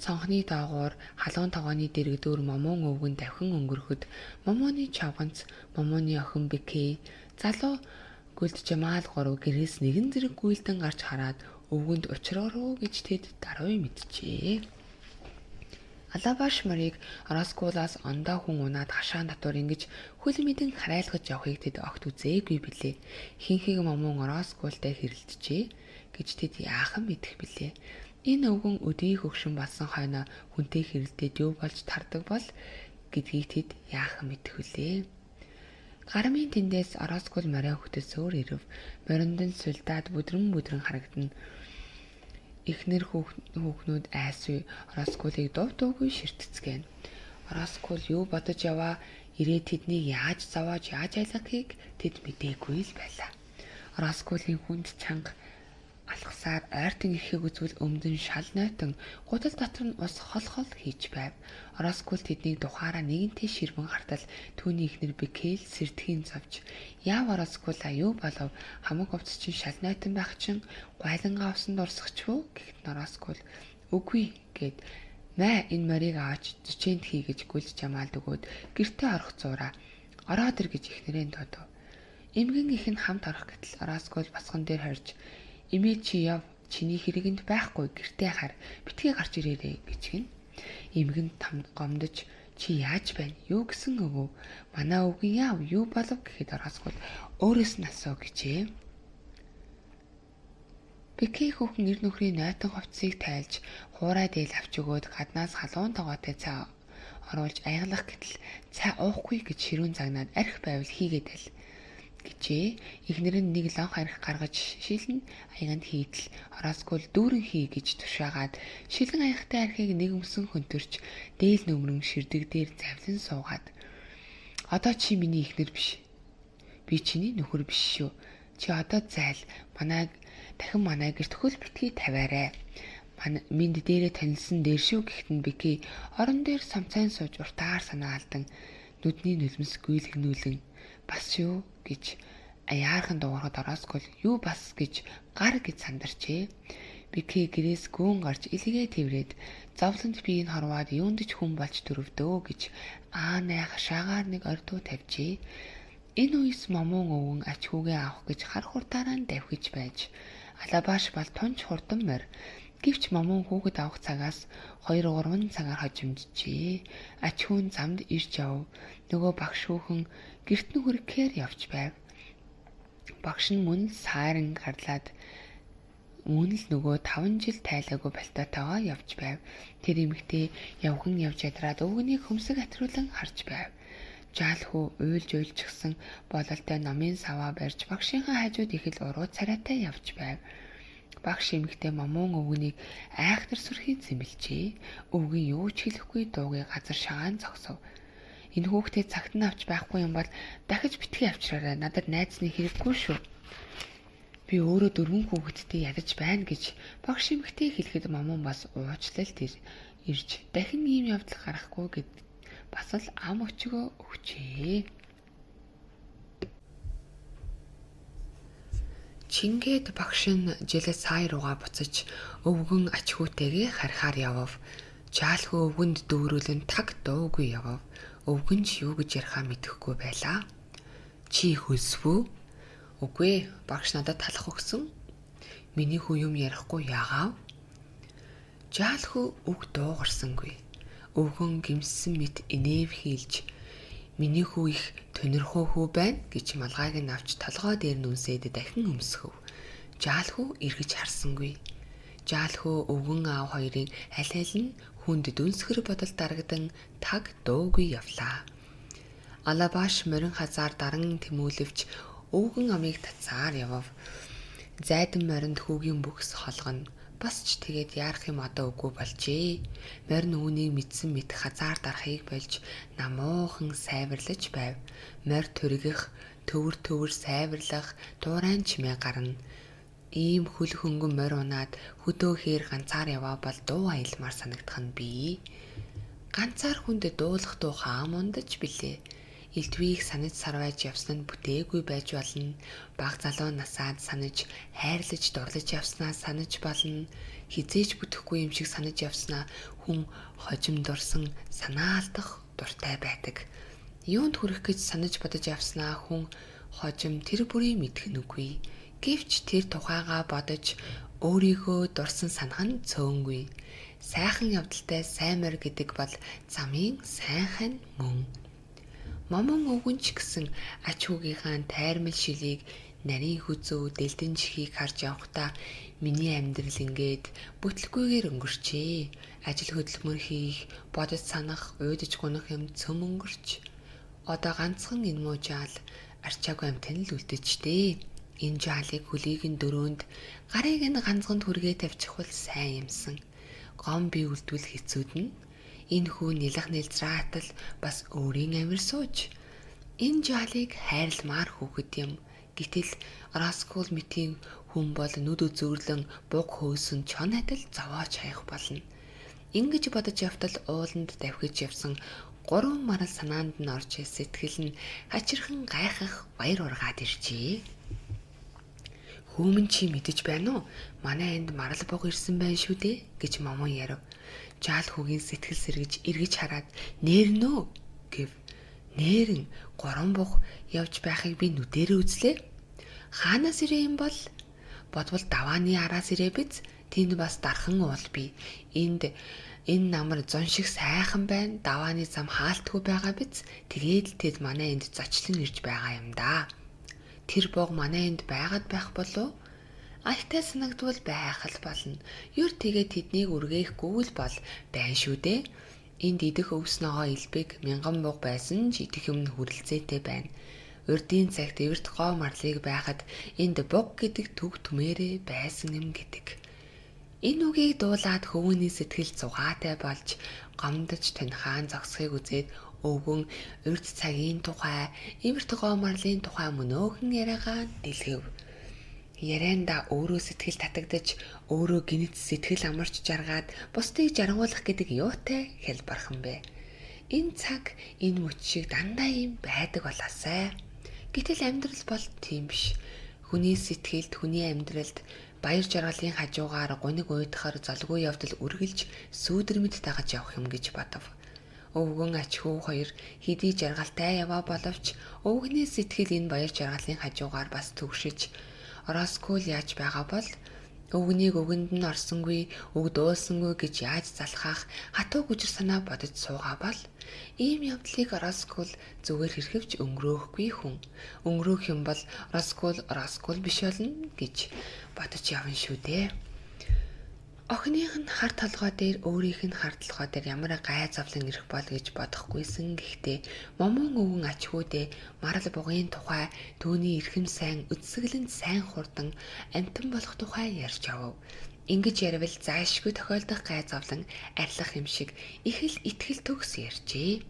Цонхны доогуур халуун тогооны дэрэгдүүр Момон өвгөн давхин өнгөрөхөд Момоны чавганц, Момоны охин Бекей, залуу гүлд Жамаал гурав гэрээс нэгэн зэрэг гүйлдэн гарч хараад өвгөнд учрааруу гэж тэд даруй мэдчихээ. Алабааш морийг Ороскулаас ондоо хүн унаад хашаан татвар ингэж хөл мэдэн харайлгаж явахыг тэд огт үзээгүй билээ. Хинхэг Момон Ороскултай хэрэлджээ гэж тэд яахан мэдэх билээ. Энэ өвгөн өдий хөгшин болсон хойно хүнтэй хэрэлдээд юу болж тардаг бол гэдгийг тэд яахан мэдэх вүлээ. Гармын тэндээс Ороскул морио хөтөс өөр ирв. Моринд нь сулдаад бүдрэн харагдана. Эхнэр хүүхнүүд айсвэ Ороскулыг дув дуугүй ширтцгээн. Ороскул юу бодож яваа ирээд тэднийг яаж зовоож яаж айлгахыг тэд мэдээгүй л байлаа. Ороскулын хүнд чанга алхасаар ойртон ирэхийг үзвэл өмдөн шал нойтон гутал дотор нь ус хол хийж байв. Ороскул тэднийг тухаараа нэгэнтээ ширмэн хартал түүний эхнэр Бекел сэрдэхийн зовж яав Ороскула юу болов хамаг овц чинь шал нойтон байх чинь гуайлангаа авсан дурсагч юу гэхэд Ороскул үгүй гэд мэ энэ морийг аваач зүчээнд хий гэж гүйлж Жамаалд өгөөд гэртээ орох зураа ороод ир гэж эхнэрээ дуудав. Эмгэн их нь хамт орох гэтэл Ороскул босгон дээр хорж "Имээ чи яв, чиний хэрэгэнд байхгүй гэртээ хар, битгий гарч ирээрэй" гэж гин. Эмгэн гомдож "Чи яаж байна? Юу гэсэн өвөө? Манай өвгөн яав, юу болов?" гэхэд Ороскул өөрөөс нь асуу гэжээ. Бекей хүүхэн нэр нөхрийн нойтон хувцсыг тайлж хуурай дээл авч өгөөд гаднаас халуун тогоотой цай оруулж аяглах гэтэл цай уухгүй гэж ширүүн загнаад архи байвал хийгээд л гэжээ. Эхнэр нь нэг лонх архи гаргаж шилэн аяганд хийдэл Ороскул дүүрэн хий гэж тушаагаад шилэн аягтай архийг нэг өмсөн хөнтөрч дээл нөмрөн ширдэг дээр завлан суугаад "Одоо чи миний эхнэр биш. Би чиний нөхөр биш шүү. Чи одоо зайл. Дахин манай гэрт хөл битгий тавиарай. Минд дээрээ танилсан дээр шүү" гэхтэн Бекей орон дээр самцайн сууж уртаар санаа алдан нүдний нулимс гүйлгнүүлэн "Бас юу" гэж аяархан дуугарахад Ороскул "Юу бас" гэж гар гэж сандарчээ. Бекей гэрээс гүн гарч илгээ тэврээд зовлонд биеийг хорвоод юундч хүн болж дөрөвдөө гэж аанай хашаагаар нэг ордуу тавьжээ. Энэ үес Момон өвгөн ач хүүгээ авах гэж хар хурдаараа давхиж байж алабааш бол тунч хурдан морь. Гэвч Момон хүүхэд авах цагаас 2-3 цагаар хожимджээ. Ач хүн замд ирж яв. Нөгөө багш хүүхэн гэрт нь хүрэхээр явж байв. Багш нь мөн сайран гарлаад Мөн л нөгөө 5 жил тайлаагүй балтаатайгаа явж байв. Тэр эмэгтэй явган явж ядраад өвгөнийг хөмсөг атруулан харж байв. Жаалхүү уйлж уйлжгсан бололтой номын саваа барьж багшийнхаа хажууд их л уруу царайтай явж байв. Багш эмэгтэй момон өвгөнийг айхтар сүрхий зэмлжээ. Өвгөн юу ч хэлэхгүй дуугийн газар шагаан зогсов. Энэ хүүхдээ цагт нь авч байхгүй юм бол дахиж битгий авчраарай. Надад найзны хэрэггүй шүү. Би өөрөө 4 хүүхэдтэй ядаж байна гэж багш эмэгтэй хэлэхэд момон бас уучлалт ирж дахин ийм явдал гарахгүй гэд бас л ам өчгөө өгчээ. Чингээд багш нь жилээ сая руугаа буцаж өвгөн ачхүүтэйгээ харихаар явав. Жаалхүү өвгөнд дүүрүүлэн таг дуугүй явав. Өвгөн ч юу гэж ярихаа мэдэхгүй байлаа. Чи хөлсвүү? Үгүй, багш надад талах өгсөн. Миний хүү юм ярихгүй яагаав? Жаалхүү үг дуугарсангүй. Өвгөн гимссэн мэт инэв хийлж миний хүү их тонирхуу хүү байна гэж малгайг нь авч толгой дээр нүнсээд дахин өмсгөв. Жаалхүү эргэж харсангүй. Жаалхүү өвгөн аав хоёрын аль нь хүнд дүнсгэр бодол дарагдан таг дуугүй явлаа. Алабаш морин хазаар даран тэмүүлвч өвгөн амийг тацаар явав. Зайдан моринд хүүгийн бүхс холгоно. Бас ч тэгээд яарах юм одоо үгүй болжээ. Морин үүнийг мэдсэн мэт хазаар дарахыг болж намуухан сайварлаж байв. Морь төргих, төвөр сайварлах, дуурайн чимээ гарна. Ийм хөл хөнгөн морь унаад хөдөөхээр ганцаар яваа бол дуу аялмаар санагдах нь бий. Ганцаар хүнд дуулах дуу хаам ундаж билээ. Элдвийг санаж сарвайж явсан нь бүтээгүй байж болно. Баг залуу насаад санаж, хайрлаж дурлаж явснаа санаж болно. Хизээж бүтэхгүй юм шиг санаж явснаа хүн хожим дурсан санаа алдах дуртай байдаг. Юунд хүрэх гэж санаж бодож явснаа хүн хожим тэр бүрийг мэдэх нүгүй. Гэвч тэр тухайгаа бодож өөрийгөө дурсан санах нь цөөнгүй. Сайхан явдалтай сайн морь гэдэг бол замын сайхан мөн. Момон өвгөн ч гэсэн ач хүүгийнхаа тайрмал шилийг нарийн хүзүү дэлдэн чихийг харж явахдаа миний амьдрал ингээд бүтлгүйгээр өнгөрчээ. Ажил хөдөлмөр хийх, бодож санах, уйдаж гунах юм цөм өнгөрч. Одоо ганцхан энэ муу жаал арчаагүй амтан л үлдэжтэй. Энэ жаалыг хөлийг нь дөрөөнд, гарыг нь ганцганд хүргээ тавьчих бол сайн юмсан. Гом би үлдвэл хэцүүд нь. Энэ хүү нэлэх нэлзраатал бас өөрийн амир сууж. Энэ жаалыг хайрламаар хүүхэд юм. Гэтэл Раскул мэтийн хүн бол нүд үзүүрлэн буг хөөсөн чон адил зовоож хаях болно. Ингэж бодож явтал ууланд давхиж явсан 3 марал санаанд нь орж сэтгэл нь хачирхан гайхах баяр ургаад иржээ. Хүүмэн чи мэдэж байна уу? Манай энд марал буг ирсэн байна шүү дээ гэж момон ярив. Жаалхүүгийн сэтгэл сэргэж эргэж хараад нээрнөө гэв. Нээрэн 3 буг явж байхыг би нүдэрээ үзлээ. Хаанаас ирээ юм бол? Бодвол давааны араас ирээ биз? Тэнд бас дархан уул би. Энэ намар зон шиг сайхан байна. Давааны зам хаалтгүй байгаа биз? Тэгээд л тэд манай энд зочлон ирж байгаа юм да. Тэр буг манай энд байгаад байх болов? Айтай санагдвал байх л болно. Ёр тэгээ тэднийг үргээхгүй л бол байна шүү дээ. Энд идэх өвс ногоо элбэг 1000 буг байсан ч идэх юм хүрэлцээтэй байна. Урдын цагт эвэрт гоо марлыг байхад энд буг гэдэг төг түмээрээ байсан юм гэдэг. Энэ үгийг дуулаад хөвөний сэтгэл зугаатай болж гомдож тонхаан зогсхийг үзээд өвгөн урд цагийн тухай, эвэрт гоо марлын тухай мөнөөхөн яриагаа дэлгэв. Ярианда өөрөө сэтгэл татагдаж, өөрөө гинэт сэтгэл амарч жаргаад бусдыг жаргуулах гэдэг юутай хэлбархан бэ. Энэ цаг, энэ мөч шиг дандаа юм байдаг болоосай. Гэтэл амьдрал бол тийм биш. Хүний сэтгэлд, хүний амьдралд баяр жаргалын хажуугаар гуниг уйдахаар залгүй явдал үргэлж сүүдэрмэд дагаж явах юм гэж бодов. Өвгөн ач хүү хоёр хэдий жаргалтай яваа боловч өвгөний сэтгэл энэ баяр жаргалын хажуугаар бас төгшиж Раскул яаж байгаа бол Өвгнийг өгөнд нь орсонгүй, өг дуулсангүй гэж яаж залхаах хатуу гүжир санаа бодож суугаа бол ийм явдлыг Раскул зүгээр хэрхэвч өнгөрөөхгүй хүн. Өнгөрөөх юм бол Раскул биш болно гэж бодож явна шүү дээ. Охиных нь хар толгой дээр өөрийнх нь хар толгой дээр ямар гай завлан ирэх бол гэж бодохгүйсэн. Гэхдээ момон өвгөн ачхүүдээ марал бугын тухай түүний эрхэм сайн үдсгэлэн сайн хурдан амтан болох тухай ярьж авав. Ингэж ярил заашгүй тохиолдох гай завлан арилах юм шиг их л итгэл төгс ярьжээ.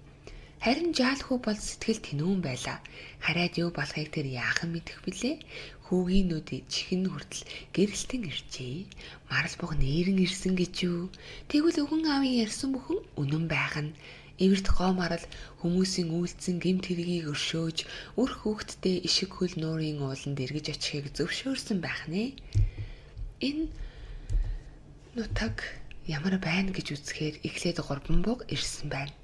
Харин жаалхүү бол сэтгэл тэнүүн байлаа. Хараад юу болохыг тэр яахан мэдэх билээ? Хүүгийн нүдээ чихэн хүртэл гэрэлтэн иржээ. Марал буг нээрэн ирсэн гэж юу? Тэгвэл өвгөн аавын ярьсан бүхэн үнэн байх нь. Эвэрт гоо марал хүмүүсийн үйлцэн гэмт хэргийг өршөөж, үр хүүхдтэй ишиг хөл нуурын ууланд эргэж очихыг зөвшөөрсөн байх нэ. Энэ нутаг ямар байна гэж үзэхээр эхлээд 3 буг ирсэн байна.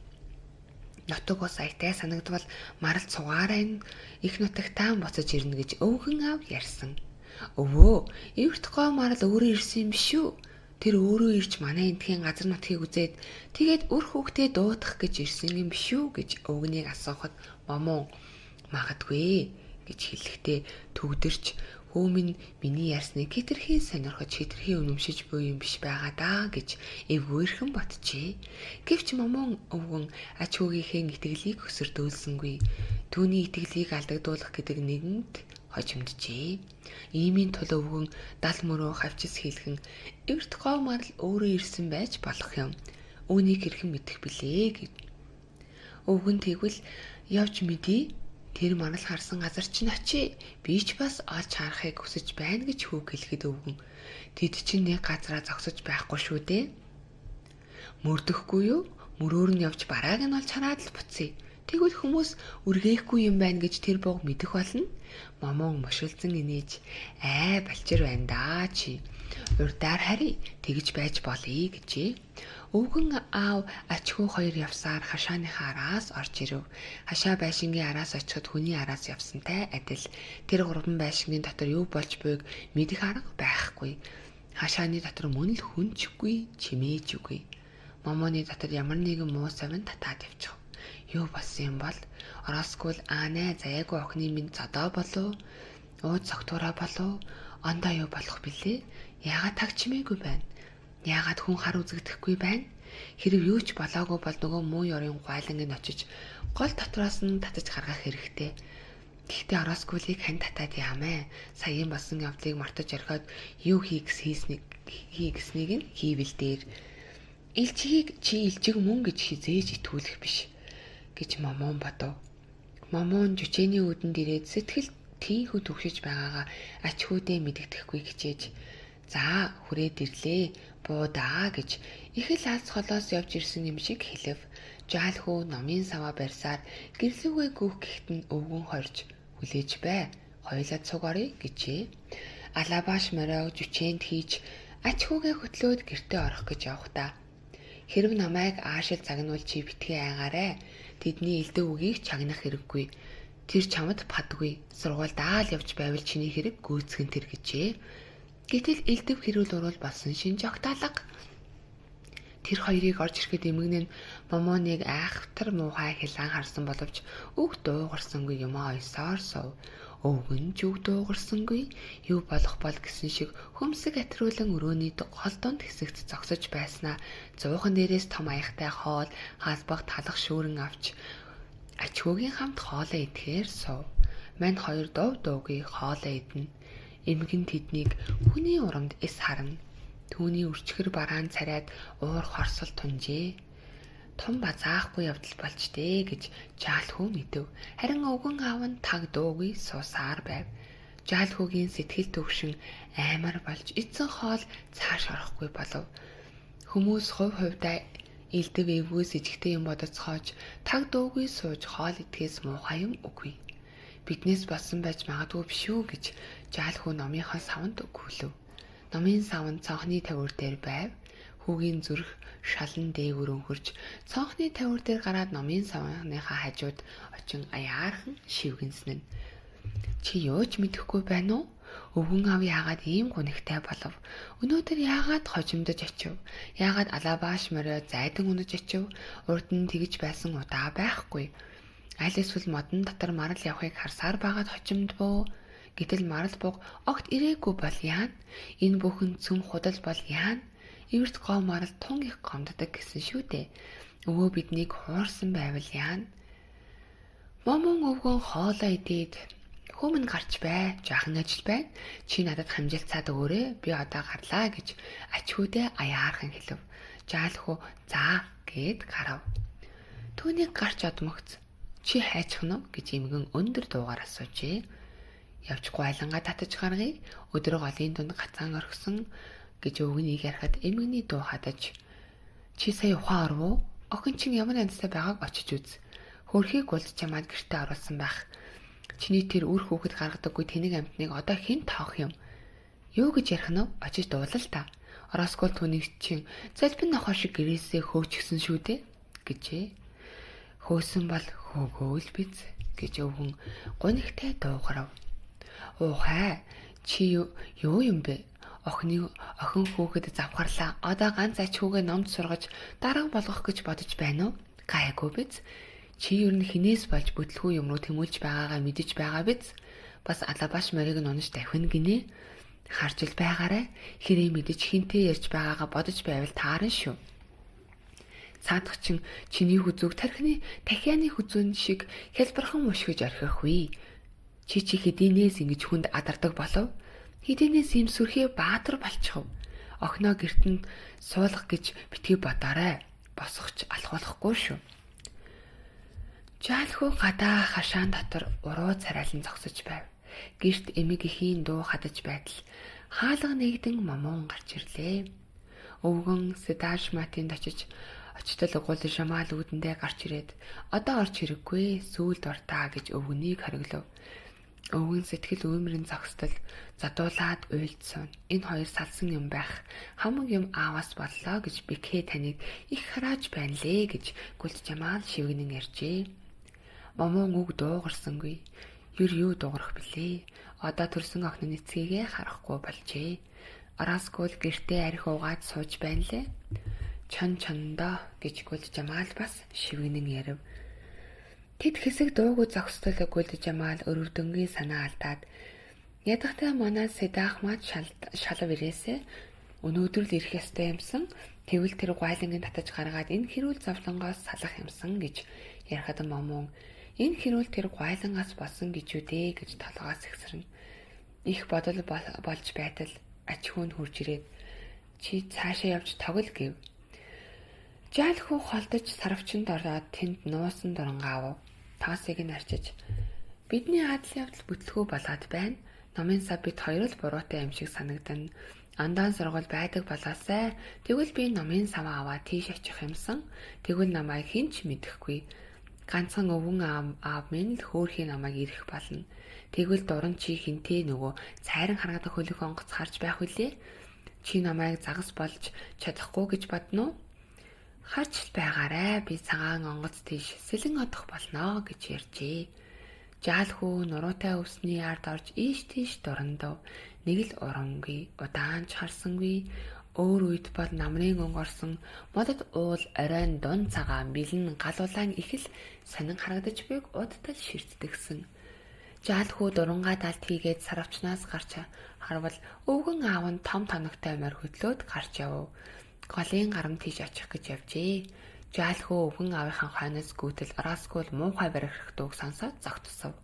Нутаг ус аятай санагдвал марал цугаараа энэ их нутагтаа буцаж ирнэ гэж өвгөн аав ярьсан. Өвөө, эвэрт гоо марал өөрөө ирсэн юм биш үү? Тэр өөрөө ирж манай эндхийн газар нутгийг үзээд тэгээд үр хүүхдээ дуудах гэж ирсэн юм биш үү гэж өвгнийг асуухад момон магадгүй гэж хэлэхдээ төгдөрч хөө минь миний ярьсныг хэтэрхий сонирхож хэтэрхий үнэмшиж буй юм биш байгаа даа гэж эвгүйрхэн ботжээ. Гэвч момон өвгөн ач хүүгийнхээ итгэлийг өсөрдүүлсэнгүй. Түүний итгэлийг алдагдуулах гэдэг нэгэнд хожимджээ. Иймийн тул өвгөн дал мөрөө хавчис хийлгэн эвэрт гоо марал өөрөө ирсэн байж болох юм. Үүнийг хэрхэн мэдэх билээ гэв. Өвгөн тэгвэл явж мэдээ. Тэр марал харсан газар чинь очие. Би ч бас олж харахыг хүсэж байна гэж хүүг хэлэхэд өвгөн. Тэд чинь нэг газараа зогсож байхгүй шүү дээ. Мөрдөхгүй юу? Мөрөөр нь явж барааг нь олж хараад л буцъя. Тэгвэл хүмүүс үргээхгүй юм байна гэж тэр бог мэдэх болно. Момон мушилзан инээж балчир байна даа чи. Урдаар харъя. Тэгж байж болъё гэжээ. Өвгөн аав ачхүү хоёр явсаар хашааныхаа араас орж ирэв. Хашаа байшингийн араас очиход хүний араас явсантай адил. Тэр 3 байшингийн дотор юу болж буйг мэдэх арга байхгүй. Хашааны дотор мөн л хүнчгүй, чимээжгүй. Момоны дотор ямар нэгэн муу совин татаад явчих. Юу болсон юм бол Раскул аанай заяагүй охины минь зодоо болов. Ууд согтуураа болов. Ондоо юу болох билээ? Яагаад таг чимээгүй байна? Яагаад хүн хар үзэгдэхгүй байна? Хэрэг юу ч болоогүй бол нөгөө муу ёрын гуайланг нь очиж гол дотроос нь татаж гаргах хэрэгтэй. Гэхдээ Раскулыг хэн татаад яамэ? Саяын болсон явдлыг мартаж орхиод юу хийснийг нь хийвэл дээр. Илчгийг чи илчиг мөн гэж хизээж итгүүлэх биш гэж момон бодов. Момон жүчээний үүдэнд ирээд сэтгэл тийхүү төгшөж байгаагаа ач хүүдээ мэддэхгүй хичээж за хүрээд ирлээ буудаа гэж их л алс холоос явж ирсэн юм шиг хэлв. Жаалхүү номын саваа барьсаар гэрлүүгээ гүөх гэхэд нь өвгөн хорж хүлээж бай. Хоёлаа цугаарыг гэжээ. Алабаш морой жүчээнд хийж ач хүүгээ хөтлөөд гэртээ орох гэж явхдаа хэрв намайг аашил загнуул чи битгий айгаарэ. Тэдний элдв үгийг чагнах хэрэггүй. Тэр чамд падгүй. Сургуульд аал явж байвал чиний хэрэг гүйцгэн тэр гэжээ. Гэтэл элдв хэрүүл урвал болсон шинж огтаалга. Тэр хоёрыг орж ирэхэд эмгэн нь момоныг айхавтар муухай хилан харсан боловч үг дуугарсангүй юм ойсоор сов. Өвгөн ч үг дуугарсангүй юу болох бол гэсэн шиг хөмсөг атруулан өрөөний гол донд хэсэгт зогсож байснаа зуухан дээрээс том аяхтай хоол хаалбах талах шүүрэн авч ачхүүгийн хамт хоолоо идэхээр сов. Мань хоёр дуугүй хоолоо идэнэ. Эмгэн тэднийг хүний урамд эс харна. Түүний үрчгэр бараан царайд уур хорсол тунжээ. Том базаахгүй явдал болж дээ гэж жаалхүү мэдэв. Харин өвгөн аав нь таг дуугүй суусаар байв. Жаалхүүгийн сэтгэл төвшин аймар болж эцэн хоол цааш орохгүй болов. Хүмүүс хувь хувьдаа элдв эвгүйс ижигтэй юм бодоцоож таг дуугүй сууж хоол идэхээс муухай юм үгүй. Биднээс болсон байж магадгүй биш үү гэж жаалхүү номынхаа савнд өгүүлв. Номын савн цонхны тавир дээр байв. Хүүгийн зүрх шалан дээгүүр өнхөрч цонхны тавир дээр гараад номын савныхаа хажууд очин аяархан шивгэнсэн нь. Чи юу ч мэдэхгүй байна уу? Өвгөн аав яагаад ийм гунигтай болов? Өнөөдөр яагаад хожимдож очив? Яагаад алабааш морио зайдан унаж очив? Урд нь тэгж байсан удаа байхгүй. Аль эсвэл модон дотор марал явахыг харсаар байгаад хожимд бөө. Гэтэл марал буг огт ирээгүй бол яана? Энэ бүхэн цөм худал бол яана? Эвэрт гоо марал тун их гомддог гэсэн шүү дээ. Өвөө биднийг хуурсан байвал яана? Момон өвгөн хоолоо идээд "Хүмүн гарч бай. Жаахан ажил байна. Чи надад хамжилцаад өгөөрэй. Би одоо гарлаа" гэж ачхүүдээ аяархан хэлв. Жаалхуу "За" гэд гарав. Түүнийг гарч одмогц. "Чи хайчих нь уу?" гэж эмгэн өндөр дуугаар асуужээ. "Явж гуайлангаа татаж гаргая. Өдөр голын дунд гацаан орхисон" гэж өвгөнийг ярихад эмгэний дуу хадаж "Чи сая ухаан оров уу? Охин чин ямар янзтай байгааг очиж үз. Хөрхийг улд чамаад гэртээ оруулсан байх. Чиний тэр үр хүүхэд гаргадаггүй тэнэг амьтныг одоо хэн тоох юм? Юу гэж ярих нь вэ? Очиж дуулал та. Ороскол түүнийг чин залбин нохоо шиг гэрээсээ хөөчихсөн шүү дээ" гэжээ. "Хөөсөн бол хөөгөөл биз" гэж өвгөн гунигтай дуугарав. "Уухай, чи юу юм бэ? Охин хүүхэд завхарлаа. Одоо ганц ач хүүгээ номд сургаж дарга болгох гэж бодож байна уу? Гайгүй биз? Чи ер нь хинээс болж бүтлгүй юм руу тэмүүлж байгаагаа мэдэж байгаа биз? Бас алабаш морийг нь унаж давхин гинэ. Харж л байгаарай. Хэрэг мэдэж хинтээ ярьж байгаагаа бодож байвал таарна шүү. Цаадах чин чиний хүзүүг тархины дахианы хүзүүн шиг хялбархан мушгиж орхихгүй. Чи хэдийнээс ингэж хүнд адардаг болов? Хэдийнээс юм сүрхий баатар болчихов. Охиноо гэртэнд суулгах гэж битгий бодоорой. Босгоч алхуулахгүй шүү." Жаалхуу гадаа хашаан дотор уруу царайлан зогсож байв. Гэрт эмэг эхийн дуу хадаж байтал хаалга нэгдэн момон гарч ирлээ. Өвгөн Сидашматинд очтол гол Жамал үүдэндээ гарч ирээд "Одоо орч хэрэггүй, сүүл дуртаа" гэж өвгөнийг хориглов. Өвгөн сэтгэл үүмрэн зогсдол задуулаад уйлдсан. "Энэ хоёр салсан юм байх. Хамаг юм ааваас боллоо гэж Бекхэ таныг их харааж байна лээ" гэж Гүлд Жамал шивгэнэн ярьжээ. Момон үг дуугарсангүй. Юу дуугарах билээ? Одоо төрсөн охины эцгийгээ харахгүй болжээ. Араскул гэртээ арх уугаад сууж байна лээ. Чондоо гэж Гүлд Жамал бас шивгэнэн ярив. Тэд хэсэг дуугүй зогсдол Гүлд Жамал өрөвдөнгийн санаа алдаад "Ядахтай манай Сидахмат шалав ирээсэ. Өнөөдөр л ирэх ёстой юмсан. Тэгвэл тэр гуайлангийн татаж гаргаад энэ хэрүүл зовлонгоос салах юмсан" гэж ярихад Момон "Энэ хэрүүл тэр гуайлангаас болсон гэж үү дээ" гэж толгоос ихсэрнэ. Их бодол болж байтал ачхүүнд хурж ирээд "Чи цаашаа явж тоглол" гэв. Жаалхуу холдож сарвчанд ороод тэнд нуусан дурангаа авав. Тоосыг нь арчиж "Бидний адал явдал бүтлгүй болоод байна. Номын сав бит хоёр л буруутай юм шиг санагдана. Андаан сургууль байдаг болоосай. Тэгвэл би номын сав аваад тийш очих юмсан. Тэгвэл намайг хэн ч мэдэхгүй. Ганцхан өвгөн аав минь л хөөрхийн намайг ирэх болно. Тэгвэл дуран чи хинтээ нөгөө цайран харгадаг хөлөг онгоц харж байх үлээ. Чи намайг загас болж чадахгүй гэж бодно уу? Харж л байгаарай. Би цагаан онгоц тийш сэлэн одох болно" гэж ярьжээ. Жаалхүү нуруутай өвсний ард орж ийш тийш дурандав. Нэг л урамгүй, удаанч харсангүй. Өөр үед бол намрын өнгө орсон модод уул оройн дун цагаан бэлэн гал улаан их л сонин харагдаж буйг удтал ширтдэгсэн. Жаалхүү дурангаа далд хийгээд сарвчнаас гарч харвал өвгөн аав нь том тоногтой морь хөдлөөд гарч явв. Голын гарам тийш очих гэж явжээ. Жаалхүү өвгөн аавынхаа хойноос гүйтэл Ороскул муухай барих дууг сонсоод зогтсов.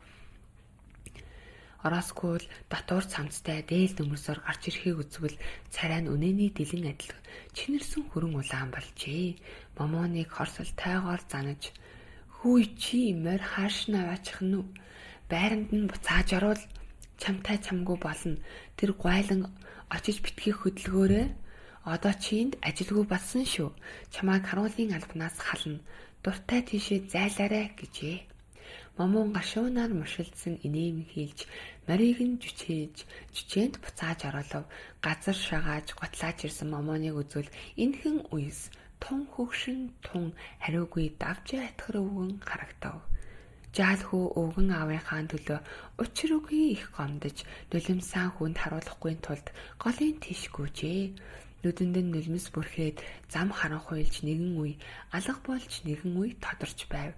Ороскул дотуур цамцтай дээл дөмөрсөөр гарч ирэхийг үзвэл царай нь үнэний дэлэн адил чинэрсэн хүрэн улаан болжээ. Момоныг хорсол тайгоор занаж "Хүй чи морь хааш наваачих нь үү? Байранд нь буцааж оруул. Чамтай чамгүй болно. Тэр гуайлан очиж битгий хөдөлгөөрэй. Одоо чинд ажилгүй болсон шүү. Чамайг харуулын албанаас хална. Дуртай тийшээ зайлаарай" гэжээ. Момон гашуунаар мушилдсан инэем хийлж морийг нь жүчээнд буцааж оруулав. Газар шагааж готлааж ирсэн Момоныг үзвэл энхэн уйс тун хөгшин тун хариугүй давж атгар өвгөн харагдав. Жаал хүү өвгөн аавынхаа төлөө учир үгүй их гомдож нулимсаа хүнд харуулахгүй тулд голын тийш гүйжээ. Нүдэнд нь нулимс бүрхээд зам харанхуйлж нэгэн үе алга болж нэгэн үе тодорч байв.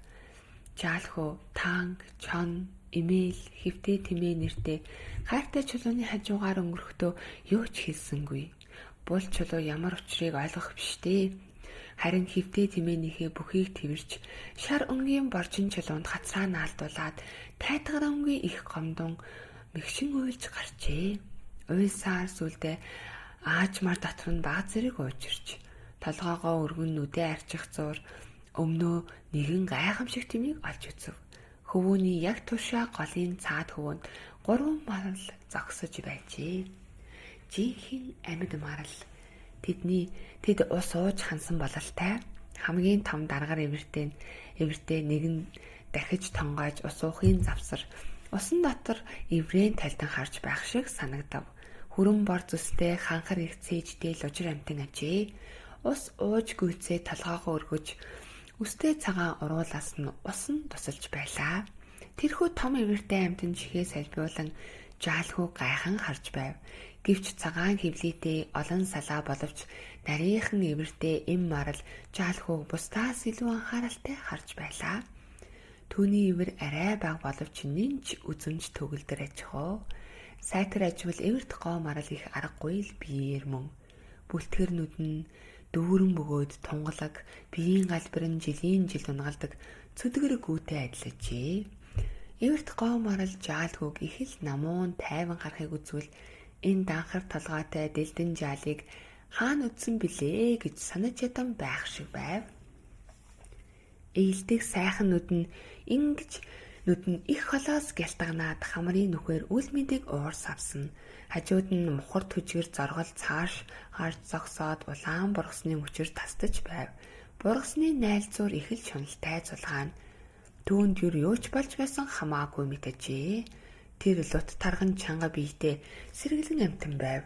Жаал хүү танк, чон, имэйл, хэвтээ тэмээ нэртэй хайртай чулууны хажуугаар өнгөрөхдөө юу ч хэлсэнгүй. Бул чулуу ямар учрыг ойлгох биштэй. Харин хэвтээ тэмээнийхээ бүхийг тэрч шар өнгийн боржин чулуунд хацраа наалдуулаад тайтгарамгүй их гомдон мэгшин уйлж гарчээ. Уйлсаар сүлдээ аажмар дотор нь баг зэрэг уучирч толгоогоо өргөн нүдээ арчих зуур өмнөө нэгэн гайхамшиг тэмийг олж үзв. Хөвөөний яг тушаа голын цаад хөвөнд 3 марал зогсож байжээ. Жинхэнэ амьд марал. Тэд ус ууж хансан бололтой. Хамгийн том даргаар эвэртэй нэгэн дахиж тонгойж ус уухын завсар усан дотор эврээн талдан харж байх шиг санагдав. Хүрэн бор зүстэй ханхар их цээжтэй лужир амтан ажээ. Ус ууж гүйцээ толгоогоо өргөж үстэй цагаан уруулаас нь ус нь тусалж байлаа. Тэрхүү том эвэртэй амтан чихээ салбиулан жаалхуу гайхан харж байв. Гэвч цагаан хөвлийтэй олон салаа боловч нарийнхан эвэртэй эм марал жаалхууг бусдаас илүү анхааралтай харж байлаа. Түүний эвэр арай бага боловч нинж үзэмж төгөлдөр ажихоо. Сайтар ажвал эвэрт гоо марал их аргагүй л биеэр мөн. Бүлтгэрнүүд нь дүүрэн бөгөөд тунгалаг, биеийн галбир нь жилийн жил унгалдаг цөдгөр гүүтэй адилжээ. Эвэрт гоо марал жаалхууг их л намуун тайван харахыг үзвэл энэ данхар толгойтой дэлдэн жаалыг хаана үтсэн билээ гэж санаж ядан байх шиг байв. Ээлдэг сайхан нүд нь их холоос гялтганаад хамрын нүхээр үл мэдэг уурс авсан. Хажууд нь мухар түжгэр зоргол цааш харж зогсоод улаан бургасны мөчөр тастаж байв. Бургасны найлзуур их л шуналтай зулгаан. Түүнд юу ч болж байсан хамаагүй мэдэжээ. Тэр лут тарган чанга биетэй сэргэлэн амтан байв.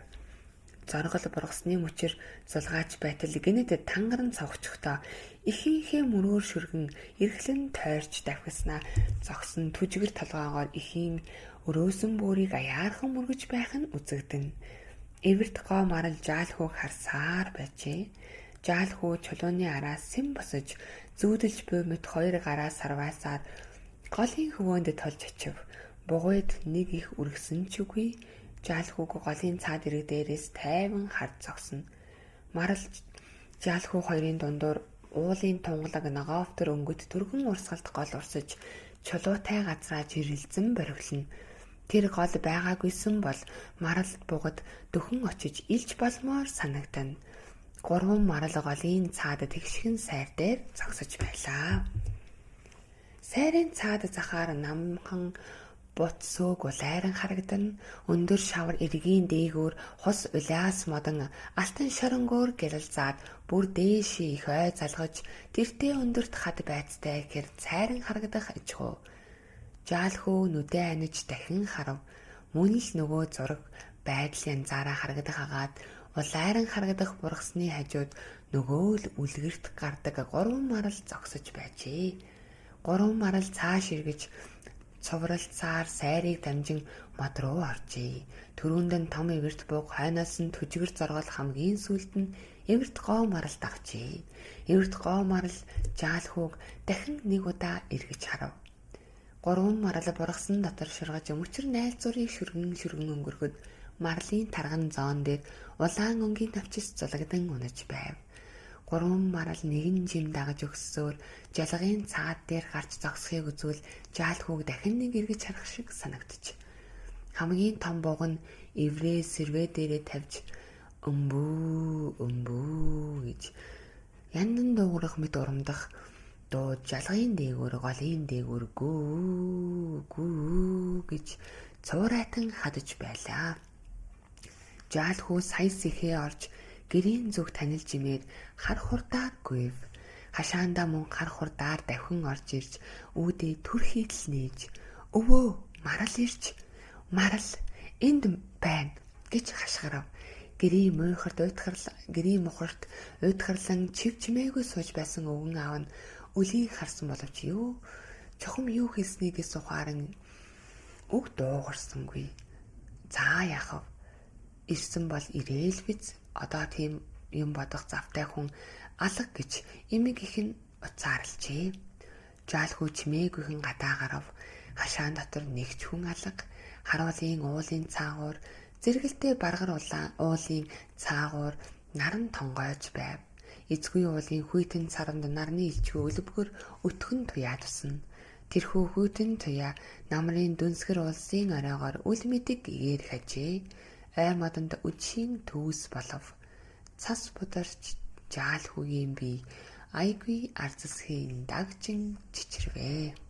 Зоргол бургасны мөчөр зулгаач байтал гинэд тангаран цогцохдоо ихийнхээ мөрөөр шүргэн эрхлэн тойрч давхиснаа зогсон түжгэр толгоогоор ихийн өрөөсөн бүрийг аяархан мөргөж байх нь үзэгдэн. Эвэрт гоо марал жаалхууг харсаар байжээ. Жаалхуу чулууны араас сэм босож зүүдэлж буй мэт хоёр гараа сарваасаар голын хөвөөнд толж очив. Бугуйд нэг их үргэсэн ч үгүй. Жаалхууг голын цаад ирэг дээрээс тайван харж зогсно. Марал жаалхуу хоёрын дундуур уулын тунгалаг ногоовтор өнгөт түргэн урсгалд гол урсаж чулуутай газраа жирэлзэн борвилно. Тэр гол байгаагүйсэн бол маралд бугад дөхөн очиж илж болмоор санагдана. 3 марал голын цаад тэгшхэн сайр дээр зогсож байлаа. Сайрын цаад захаар намхан бут сөг улайран харагдана. Өндөр шавар эргийн дээгүүр хус улаас модон алтан шоронгоор гялалзаад бүр дээшээ их ой залгаж тэртээ өндөрт хад байцтай гэр цайран харагдах ажгүй. Жаалхуу нүдээ аниж дахин харав. Мөн л нөгөө зураг байдал янзаараа харагдах агаад улайран харагдах бургасны хажууд нөгөө л үлгэрт гардаг 3 марал зогсож байжээ. 3 марал цааш эргэж цувралцаар сайрыг дамжин мод руу оржээ. Төрөнд нь том эвэрт бууг хойноос нь түжгэр зоргол хамгийн сүүлд нь эвэрт гоо марал давжээ. Эвэрт гоо марал жаалхууг дахин нэг удаа эргэж харав. 3 марал бургасан дотор ширгаж мөчөр найлзуурыг шүргэн өнгөрөхөд марлын тарган зоон дээр улаан өнгийн навчис зулгдан унаж байв. 3 марал нэгэн жим дагаж өгсөөр жалгын цаад дээр гарч зогсохыг үзвэл жаалхууг дахин нэг эргэж харах шиг санагдчих. Хамгийн том бууг нь эврээ сэрвээ дээрээ тавьж өмбүү гэж яндан дуугарах мэт урамдах дуу жалгын дээгүүр голын дээгүүр гүү гэж цуурайтан хадаж байлаа. Жаалхуу сая сэхээ орж гэрийн зүг танилж имээд хар хурдаар гүйв. Хашаандаа мөн хар хурдаар давхин орж ирж үүдээ түрхийд л нээж өвөө марал ирж марал энд байна гэж хашгирав. Гэрийн мухарт уйдхарлан чив чимээгүй сууж байсан өвгөн аав нь үлийн харсан боловч юу Чухам юу хийснийгээс ухааран үг дуугарсангүй. За яах вэ? Ирсэн бол ирээл биз. Одоо тийм юм бодох завтай хүн алга гэж имиг их нь уцаарлжээ. Жаалхүү чимээгүйхэн гадаа гарав. Хашаан дотор нэгч хүн алга. Харуулын уулын цаагуур, зэрэгэлдээ баргар уулын цаагуур наран тонгойж байв. Эзгүй уулын хүйтэн саранд нарны элчгүй өлөвгөр өтгөн туяа тусна. Тэрхүү хүйтэн туяа намрын дүнсгэр улсын оройгоор үл мэдэг игээр хажээ. Ой модонд үдшийн төвс болов. Цас бударч жаалхүүгийн бие айгүй арзасхийн дагжин чичирвэ.